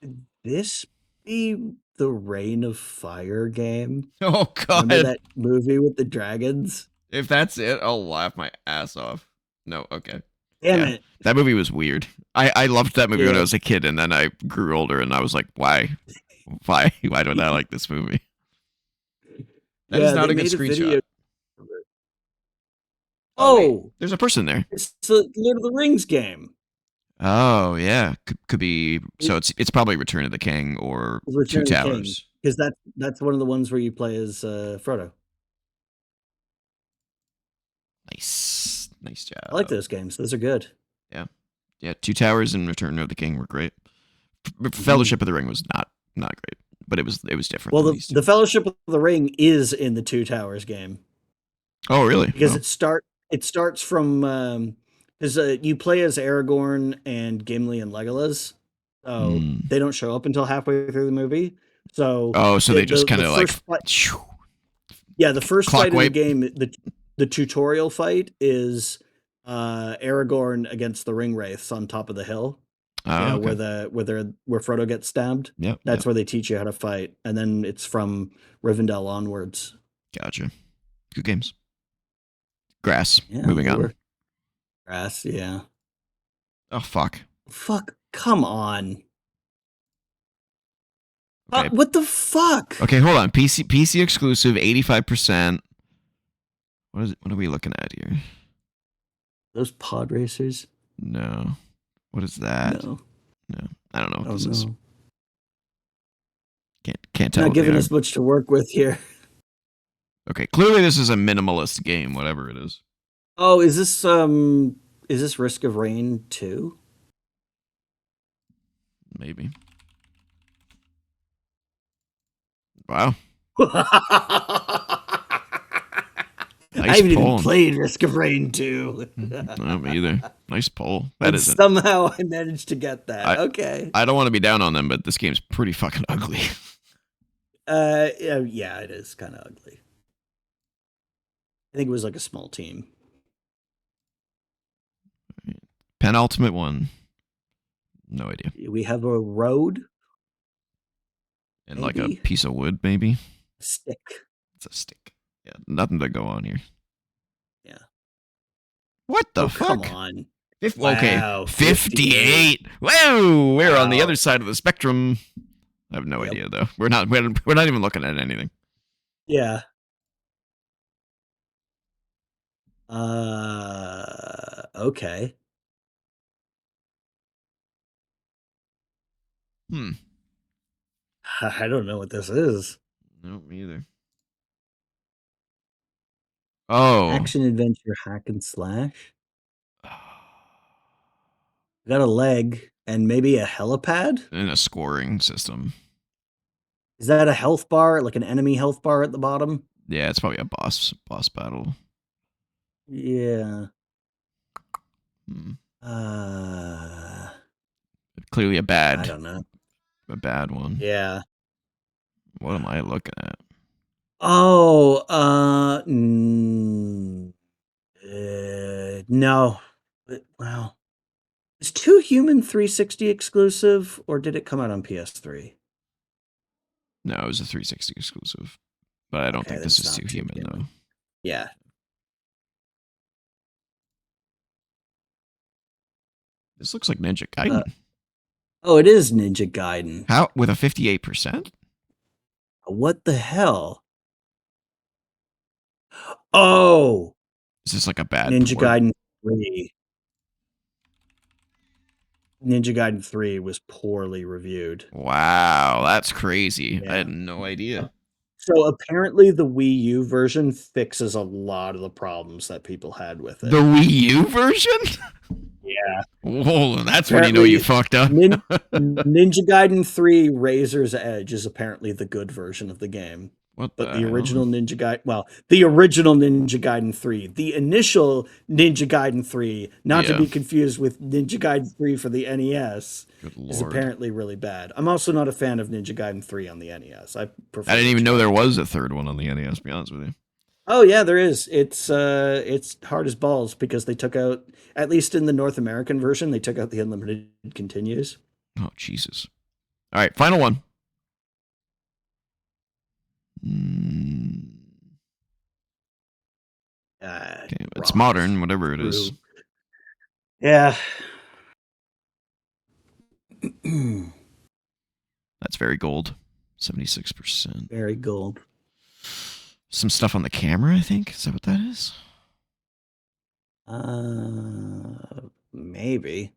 Speaker 2: Could this be the Reign of Fire game?
Speaker 1: Oh god.
Speaker 2: Remember that movie with the dragons?
Speaker 1: If that's it, I'll laugh my ass off. No, okay.
Speaker 2: Damn it.
Speaker 1: That movie was weird. I loved that movie when I was a kid, and then I grew older, and I was like, why? Why don't I like this movie? That is not a good screenshot.
Speaker 2: Oh!
Speaker 1: There's a person there.
Speaker 2: It's the Lord of the Rings game.
Speaker 1: Oh, yeah. Could be. So it's probably Return of the King or Two Towers.
Speaker 2: Because that's one of the ones where you play as Frodo.
Speaker 1: Nice job.
Speaker 2: I like those games. Those are good.
Speaker 1: Yeah. Two Towers and Return of the King were great. Fellowship of the Ring was not great, but it was different
Speaker 2: Well,
Speaker 1: than
Speaker 2: the
Speaker 1: these two.
Speaker 2: the Fellowship of the Ring is in the Two Towers game
Speaker 1: Oh, really?
Speaker 2: because
Speaker 1: Oh.
Speaker 2: it starts from because you play as Aragorn and Gimli and Legolas, so
Speaker 1: Mm.
Speaker 2: they don't show up until halfway through the movie. So
Speaker 1: Oh, so they just kind
Speaker 2: the
Speaker 1: of like
Speaker 2: first fight, yeah, the first
Speaker 1: clock
Speaker 2: fight in the
Speaker 1: wipe.
Speaker 2: game, the tutorial fight is Aragorn against the ring wraiths on top of the hill. You
Speaker 1: Oh,
Speaker 2: know
Speaker 1: okay.
Speaker 2: where Frodo gets stabbed.
Speaker 1: Yep,
Speaker 2: That's
Speaker 1: yep.
Speaker 2: where they teach you how to fight, and then it's from Rivendell onwards.
Speaker 1: Gotcha. Good games. Grass.
Speaker 2: Yeah,
Speaker 1: Moving
Speaker 2: they
Speaker 1: on.
Speaker 2: were grass. Yeah,
Speaker 1: Oh, fuck.
Speaker 2: fuck. Come on.
Speaker 1: Okay.
Speaker 2: What the fuck?
Speaker 1: Okay, hold on. PC exclusive, 85%. What are we looking at here?
Speaker 2: Those pod racers?
Speaker 1: No. What is that?
Speaker 2: No.
Speaker 1: No. I don't know what
Speaker 2: Oh
Speaker 1: this is.
Speaker 2: no.
Speaker 1: Can't tell
Speaker 2: Not
Speaker 1: what they
Speaker 2: giving
Speaker 1: are.
Speaker 2: us much to work with here.
Speaker 1: Okay, clearly this is a minimalist game, whatever it is.
Speaker 2: Oh, is this Risk of Rain 2?
Speaker 1: Maybe. Wow.
Speaker 2: I
Speaker 1: Nice
Speaker 2: haven't even
Speaker 1: pull.
Speaker 2: played Risk of Rain 2.
Speaker 1: No, me either. Nice pull. That
Speaker 2: And
Speaker 1: isn't.
Speaker 2: somehow I managed to get that.
Speaker 1: I
Speaker 2: Okay.
Speaker 1: I don't want to be down on them, but this game's pretty fucking ugly.
Speaker 2: Yeah, it is kind of ugly. I think it was like a small team.
Speaker 1: Penultimate one. No idea.
Speaker 2: We have a road,
Speaker 1: And like a
Speaker 2: maybe
Speaker 1: piece of wood, maybe.
Speaker 2: stick.
Speaker 1: It's a stick. Yeah, nothing to go on here.
Speaker 2: Yeah.
Speaker 1: What the
Speaker 2: Oh, come
Speaker 1: fuck?
Speaker 2: on.
Speaker 1: Okay,
Speaker 2: Wow, 58.
Speaker 1: 58. Whoa, we're on the
Speaker 2: Wow.
Speaker 1: other side of the spectrum. I have no
Speaker 2: Yep.
Speaker 1: idea though. We're not even looking at anything.
Speaker 2: Yeah. Okay.
Speaker 1: Hmm.
Speaker 2: I don't know what this is.
Speaker 1: No, me either. Oh.
Speaker 2: Action adventure hack and slash. Got a leg and maybe a helipad?
Speaker 1: In a scoring system.
Speaker 2: Is that a health bar, like an enemy health bar at the bottom?
Speaker 1: Yeah, it's probably a boss battle.
Speaker 2: Yeah.
Speaker 1: Hmm.
Speaker 2: Uh,
Speaker 1: Clearly
Speaker 2: I don't know.
Speaker 1: a bad one.
Speaker 2: Yeah.
Speaker 1: What am I looking at?
Speaker 2: Oh, no. Wow. Is Two Human 360 exclusive, or did it come out on PS3?
Speaker 1: No, it was a 360 exclusive. But I don't
Speaker 2: Okay,
Speaker 1: think
Speaker 2: then
Speaker 1: this
Speaker 2: it's
Speaker 1: is
Speaker 2: not
Speaker 1: too
Speaker 2: Two
Speaker 1: human though.
Speaker 2: Human. Yeah.
Speaker 1: This looks like Ninja
Speaker 2: Uh,
Speaker 1: Gaiden.
Speaker 2: oh, it is Ninja Gaiden.
Speaker 1: How with a 58%?
Speaker 2: What the hell? Oh,
Speaker 1: Is this like a bad
Speaker 2: Ninja
Speaker 1: port?
Speaker 2: Gaiden 3. Ninja Gaiden 3 was poorly reviewed.
Speaker 1: Wow, that's crazy. I
Speaker 2: Yeah.
Speaker 1: had no idea.
Speaker 2: So apparently the Wii U version fixes a lot of the problems that people had with
Speaker 1: The
Speaker 2: it.
Speaker 1: Wii U version?
Speaker 2: Yeah.
Speaker 1: Whoa, that's when you know you
Speaker 2: Apparently
Speaker 1: fucked up.
Speaker 2: Ninja Gaiden 3 Razor's Edge is apparently the good version of the game.
Speaker 1: What
Speaker 2: But
Speaker 1: the
Speaker 2: the
Speaker 1: hell?
Speaker 2: original the original Ninja Gaiden 3, the initial Ninja Gaiden 3, not to
Speaker 1: Yeah.
Speaker 2: be confused with Ninja Gaiden 3 for the NES,
Speaker 1: Good
Speaker 2: is
Speaker 1: lord.
Speaker 2: apparently really bad. I'm also not a fan of Ninja Gaiden 3 on the NES. I prefer
Speaker 1: I didn't even
Speaker 2: Ninja
Speaker 1: know there
Speaker 2: Gaiden.
Speaker 1: was a third one on the NES, to be honest with you.
Speaker 2: Oh yeah, there is. It's hard as balls because they took out, at least in the North American version, they took out the unlimited continues.
Speaker 1: Oh, Jesus. All right, final one. Mm, okay, it's
Speaker 2: Rocks.
Speaker 1: modern, whatever it is.
Speaker 2: Screw. Yeah.
Speaker 1: That's very gold. 76%.
Speaker 2: Very gold.
Speaker 1: Some stuff on the camera, I think. Is that what that is?
Speaker 2: Maybe.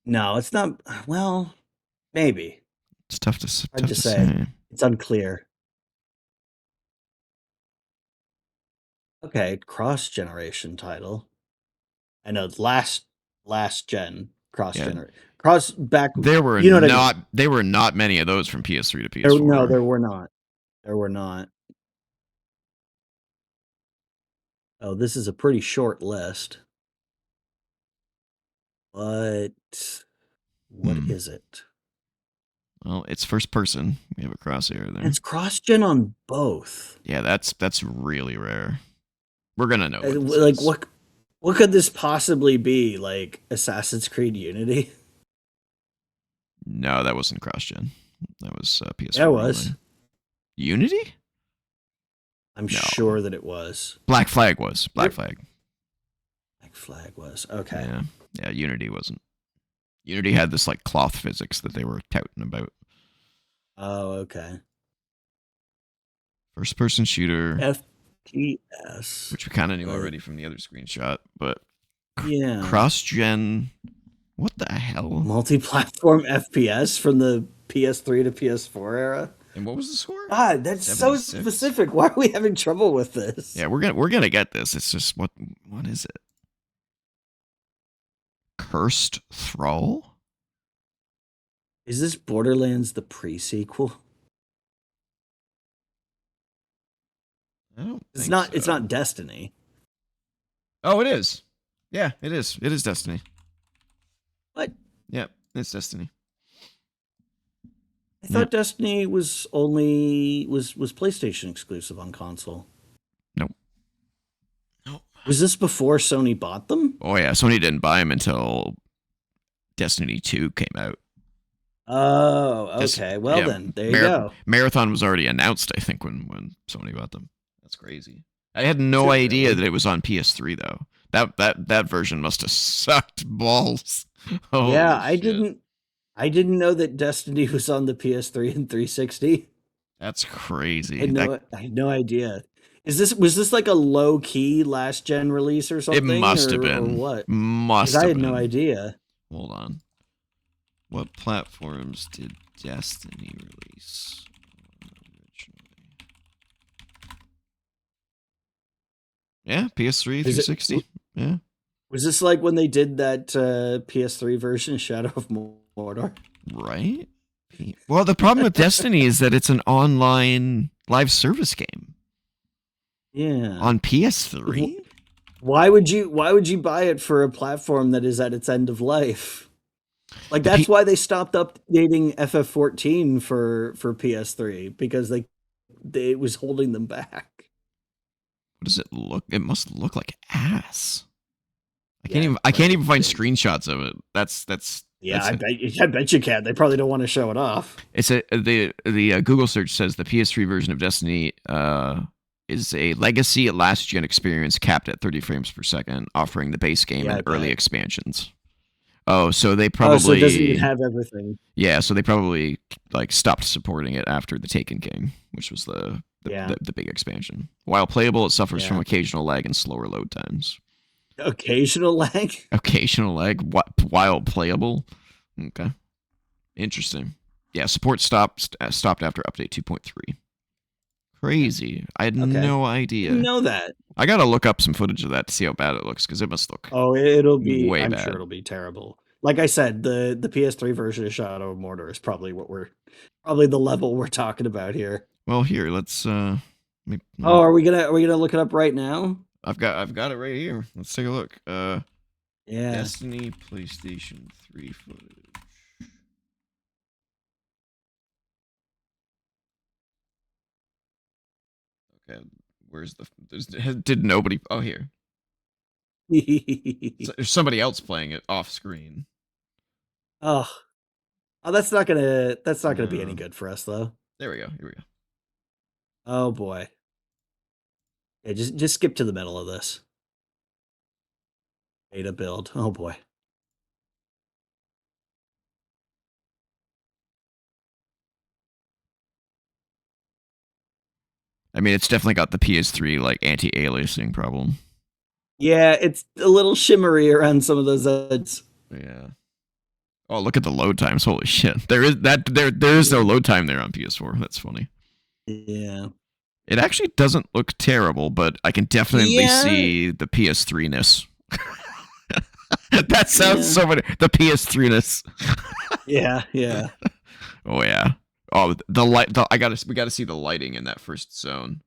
Speaker 2: No, it's not. Well, maybe.
Speaker 1: It's
Speaker 2: Hard
Speaker 1: tough
Speaker 2: to
Speaker 1: to
Speaker 2: say.
Speaker 1: say.
Speaker 2: It's unclear. Okay, cross generation title. I know it's last gen cross
Speaker 1: Yeah,
Speaker 2: generation. Cross back,
Speaker 1: There were
Speaker 2: you know what I mean?
Speaker 1: not many of those from PS3 to
Speaker 2: No,
Speaker 1: PS4.
Speaker 2: there were not. There were not. Oh, this is a pretty short list. But what
Speaker 1: Hmm.
Speaker 2: is it?
Speaker 1: Well, it's first person. We have a crosshair
Speaker 2: And
Speaker 1: there.
Speaker 2: it's cross-gen on both.
Speaker 1: Yeah, that's really rare. We're gonna know what this
Speaker 2: Like
Speaker 1: is.
Speaker 2: what could this possibly be? Like Assassin's Creed Unity?
Speaker 1: No, that wasn't cross-gen. That was
Speaker 2: Yeah, it
Speaker 1: PS4
Speaker 2: was.
Speaker 1: only. Unity?
Speaker 2: I'm
Speaker 1: No.
Speaker 2: sure that it was.
Speaker 1: Black Flag was. Black
Speaker 2: Black
Speaker 1: Flag.
Speaker 2: Flag was. Okay.
Speaker 1: Yeah. Yeah, Unity wasn't. Unity had this like cloth physics that they were touting about.
Speaker 2: Oh, okay.
Speaker 1: First person shooter,
Speaker 2: FPS.
Speaker 1: which we kind of knew
Speaker 2: But
Speaker 1: already from the other screenshot, but
Speaker 2: yeah.
Speaker 1: cross-gen. What the hell?
Speaker 2: Multi-platform FPS from the PS3 to PS4 era.
Speaker 1: And what was the score?
Speaker 2: God, that's so
Speaker 1: 76.
Speaker 2: specific. Why are we having trouble with this?
Speaker 1: Yeah, we're gonna get this. It's just what is it? Cursed Thrall?
Speaker 2: Is this Borderlands the pre-sequel?
Speaker 1: I don't
Speaker 2: It's
Speaker 1: think
Speaker 2: not.
Speaker 1: so.
Speaker 2: It's not Destiny.
Speaker 1: Oh, it is. Yeah, it is. It is Destiny.
Speaker 2: What?
Speaker 1: Yeah, it's Destiny.
Speaker 2: I
Speaker 1: Yeah.
Speaker 2: thought Destiny was only was PlayStation exclusive on console.
Speaker 1: Nope. Nope.
Speaker 2: Was this before Sony bought them?
Speaker 1: Oh yeah, Sony didn't buy him until Destiny 2 came out.
Speaker 2: Oh,
Speaker 1: This
Speaker 2: okay. Well
Speaker 1: yeah,
Speaker 2: then, there you go.
Speaker 1: Marathon was already announced, I think, when Sony bought them. That's crazy. I had no
Speaker 2: Is it
Speaker 1: idea
Speaker 2: really?
Speaker 1: that it was on PS3 though. That version must have sucked balls.
Speaker 2: Yeah,
Speaker 1: Holy shit.
Speaker 2: I didn't know that Destiny was on the PS3 and 360.
Speaker 1: That's crazy.
Speaker 2: I had no idea. Was this like a low key last gen release or
Speaker 1: It
Speaker 2: something
Speaker 1: must have
Speaker 2: or
Speaker 1: been.
Speaker 2: what? Because
Speaker 1: Must
Speaker 2: I
Speaker 1: have
Speaker 2: had no
Speaker 1: been.
Speaker 2: idea.
Speaker 1: Hold on. What platforms did Destiny release originally? Yeah, PS3,
Speaker 2: Is it
Speaker 1: 360. Yeah,
Speaker 2: was this like when they did that PS3 version, Shadow of Mordor?
Speaker 1: right? Well, the problem with Destiny is that it's an online live service game
Speaker 2: Yeah.
Speaker 1: on PS3.
Speaker 2: Why would you buy it for a platform that is at its end of life? Like
Speaker 1: The
Speaker 2: that's
Speaker 1: P-
Speaker 2: why they stopped updating FF14 for PS3 because it was holding them back.
Speaker 1: what does it look? It must look like ass.
Speaker 2: Yeah,
Speaker 1: I can't
Speaker 2: right.
Speaker 1: even find screenshots of it.
Speaker 2: Yeah, I bet you can. They probably don't want to show it off.
Speaker 1: It's the Google search says the PS3 version of Destiny is a legacy last gen experience capped at 30 frames per second, offering the base game
Speaker 2: Yeah,
Speaker 1: and
Speaker 2: I
Speaker 1: early
Speaker 2: bet.
Speaker 1: expansions. Oh, so they
Speaker 2: Oh, so it doesn't even
Speaker 1: probably
Speaker 2: have everything.
Speaker 1: yeah, so they probably like stopped supporting it after the Taken King, which was
Speaker 2: Yeah,
Speaker 1: the big expansion. While playable, it suffers from
Speaker 2: yeah.
Speaker 1: occasional lag and slower load times.
Speaker 2: Occasional lag.
Speaker 1: Occasional lag while playable. Okay, interesting. Yeah, support stopped after update 2.3. Crazy. I had
Speaker 2: Okay,
Speaker 1: no
Speaker 2: didn't
Speaker 1: idea.
Speaker 2: know that.
Speaker 1: I gotta look up some footage of that to see how bad it looks because it must look
Speaker 2: Oh, it'll be.
Speaker 1: way
Speaker 2: I'm sure
Speaker 1: bad.
Speaker 2: it'll be terrible. Like I said, the PS3 version of Shadow of Mordor is probably the level we're talking about here.
Speaker 1: Well, here
Speaker 2: Oh, are we gonna look it up right now?
Speaker 1: I've got it right here. Let's take a look.
Speaker 2: Yeah.
Speaker 1: Destiny PlayStation 3 footage. Okay, where's did nobody? Oh, here. So, there's somebody else playing it off screen.
Speaker 2: Oh, oh, that's not gonna be any
Speaker 1: Uh,
Speaker 2: good for us though.
Speaker 1: there we go. Here we go.
Speaker 2: Oh boy. Yeah, just skip to the middle of this. Beta build. Oh boy.
Speaker 1: I mean, it's definitely got the PS3 like anti-aliasing problem.
Speaker 2: Yeah, it's a little shimmery around some of those edges.
Speaker 1: Yeah. Oh, look at the load times. Holy shit. There is no load time there on PS4. That's funny.
Speaker 2: Yeah.
Speaker 1: It actually doesn't look terrible, but I can definitely
Speaker 2: Yeah.
Speaker 1: see the PS3-ness. That sounds
Speaker 2: Yeah.
Speaker 1: so funny. The PS3ness.
Speaker 2: Yeah, yeah.
Speaker 1: Oh yeah. Oh, the light. We gotta see the lighting in that first zone.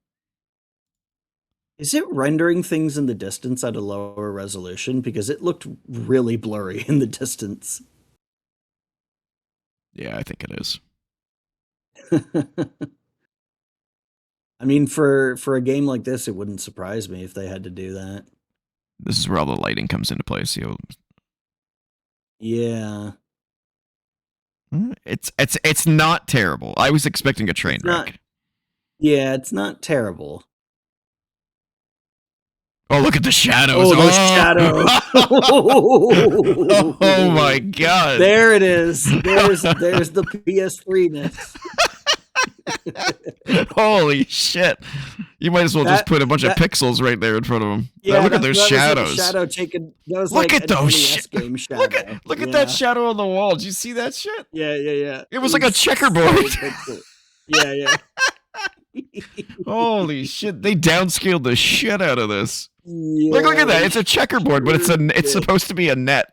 Speaker 2: Is it rendering things in the distance at a lower resolution? Because it looked really blurry in the distance.
Speaker 1: Yeah, I think it is.
Speaker 2: I mean, for a game like this, it wouldn't surprise me if they had to do that.
Speaker 1: This is where all the lighting comes into play. See,
Speaker 2: Yeah.
Speaker 1: it's not terrible. I was expecting a train
Speaker 2: It's not,
Speaker 1: wreck.
Speaker 2: yeah, it's not terrible.
Speaker 1: Oh, look at the shadows.
Speaker 2: Oh, those shadows.
Speaker 1: Oh my god.
Speaker 2: There it is. There's the PS3-ness.
Speaker 1: Holy shit. You might as well just put a bunch of pixels right there in front of them.
Speaker 2: Yeah,
Speaker 1: look at those shadows.
Speaker 2: Like shadow taken. That was
Speaker 1: look
Speaker 2: like
Speaker 1: at those
Speaker 2: NES game shadow.
Speaker 1: Look at that shadow on the wall. Did you see that shit?
Speaker 2: Yeah.
Speaker 1: It was like a checkerboard.
Speaker 2: Yeah.
Speaker 1: Holy shit. They downscaled the shit out of this.
Speaker 2: Yeah,
Speaker 1: look at that. It's a checkerboard, but it's supposed to be a net.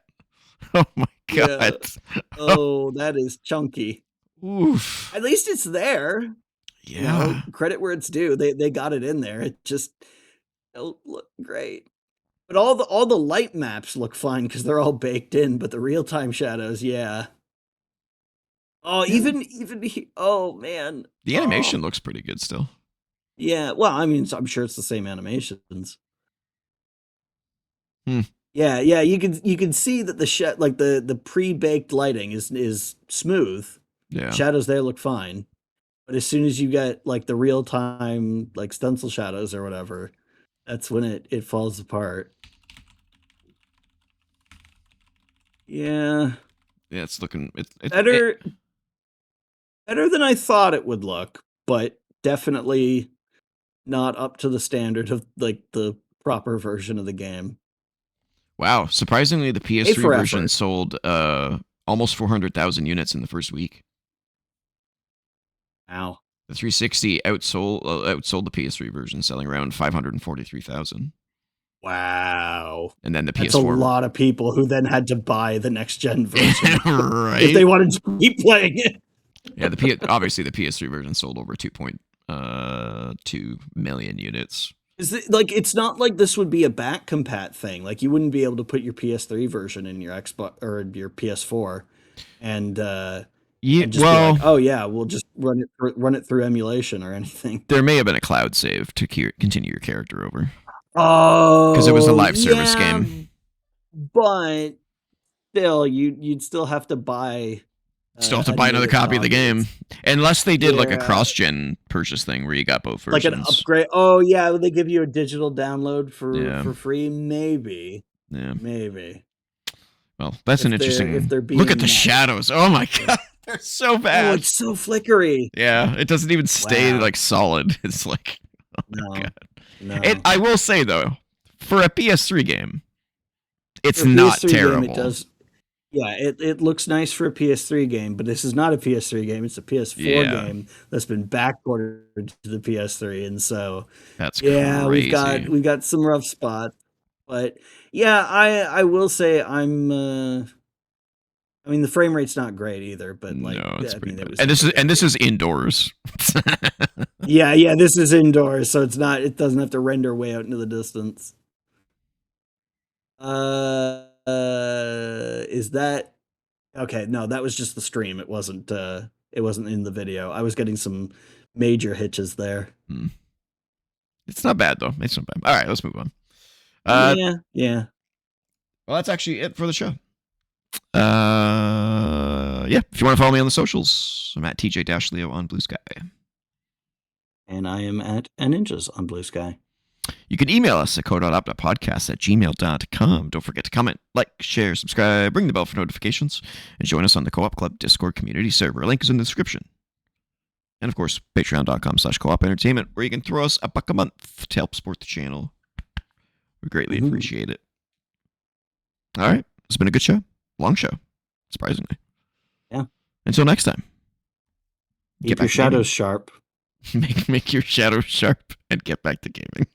Speaker 1: Oh my god.
Speaker 2: Yeah. Oh, that is chunky.
Speaker 1: Oof.
Speaker 2: At least it's there.
Speaker 1: Yeah.
Speaker 2: You know, credit where it's due. They got it in there. It just don't look great. But all the light maps look fine because they're all baked in, but the real-time shadows, yeah. Oh, even oh man.
Speaker 1: The animation looks pretty good still.
Speaker 2: Yeah, well, I mean, I'm sure it's the same animations.
Speaker 1: Hmm.
Speaker 2: Yeah, you can see that the pre-baked lighting is smooth.
Speaker 1: Yeah.
Speaker 2: Shadows there look fine. But as soon as you get like the real-time like stencil shadows or whatever, that's when it falls apart. Yeah.
Speaker 1: Yeah, it's looking it's
Speaker 2: better than I thought it would look, but definitely not up to the standard of like the proper version of the game.
Speaker 1: Wow, surprisingly the PS3 version sold almost 400,000 units in the first week.
Speaker 2: Wow.
Speaker 1: The 360 outsold the PS3 version, selling around 543,000.
Speaker 2: Wow.
Speaker 1: And then the PS4.
Speaker 2: That's a lot of people who then had to buy the next gen version
Speaker 1: right?
Speaker 2: if they wanted to keep playing it.
Speaker 1: Yeah, obviously the PS3 version sold over 2.2 million units.
Speaker 2: Is it like it's not like this would be a back compat thing? Like you wouldn't be able to put your PS3 version in your Xbox or your PS4 and just be like, oh yeah, we'll just run it through emulation or anything.
Speaker 1: There may have been a cloud save to continue your character over.
Speaker 2: Oh,
Speaker 1: because it was a live service game.
Speaker 2: But still, you'd still have to buy.
Speaker 1: Still have to buy another copy of the game, unless they did like a cross-gen purchase thing where you got both versions,
Speaker 2: like an upgrade. Oh yeah, they give you a digital download for free. Maybe.
Speaker 1: Yeah.
Speaker 2: Maybe.
Speaker 1: Well, that's an interesting. Look at the shadows. Oh my god, they're so bad.
Speaker 2: Oh, it's so flickery.
Speaker 1: Yeah, it doesn't even stay like solid. It's like, oh my god. No. I will say though, for a PS3 game, it's not terrible.
Speaker 2: Game, it does. Yeah, it looks nice for a PS3 game, but this is not a PS3 game. It's a PS4 game that's been backported to the PS3, and so
Speaker 1: that's crazy.
Speaker 2: we've got some rough spots. But yeah, I will say I mean the frame rate's not great either, but like
Speaker 1: no, it's pretty bad.
Speaker 2: And
Speaker 1: this is indoors.
Speaker 2: yeah, this is indoors, so it doesn't have to render way out into the distance. Is that okay? No, that was just the stream. It wasn't in the video. I was getting some major hitches there.
Speaker 1: It's not bad though. It's not bad. All right, let's move on.
Speaker 2: Yeah.
Speaker 1: Well, that's actually it for the show. Yeah. If you want to follow me on the socials, I'm at TJ-Leo on BlueSky.
Speaker 2: And I am at Ninjas on BlueSky.
Speaker 1: You can email us at co.optapodcast@gmail.com. Don't forget to comment, like, share, subscribe, ring the bell for notifications, and join us on the Co-op Club Discord community server. Link is in the description. And of course, patreon.com/co-op entertainment, where you can throw us $1 a month to help support the channel. We greatly appreciate it. All right. It's been a good show. Long show, surprisingly.
Speaker 2: Yeah.
Speaker 1: Until next time.
Speaker 2: Keep your shadows sharp.
Speaker 1: Make your shadows sharp and get back to gaming.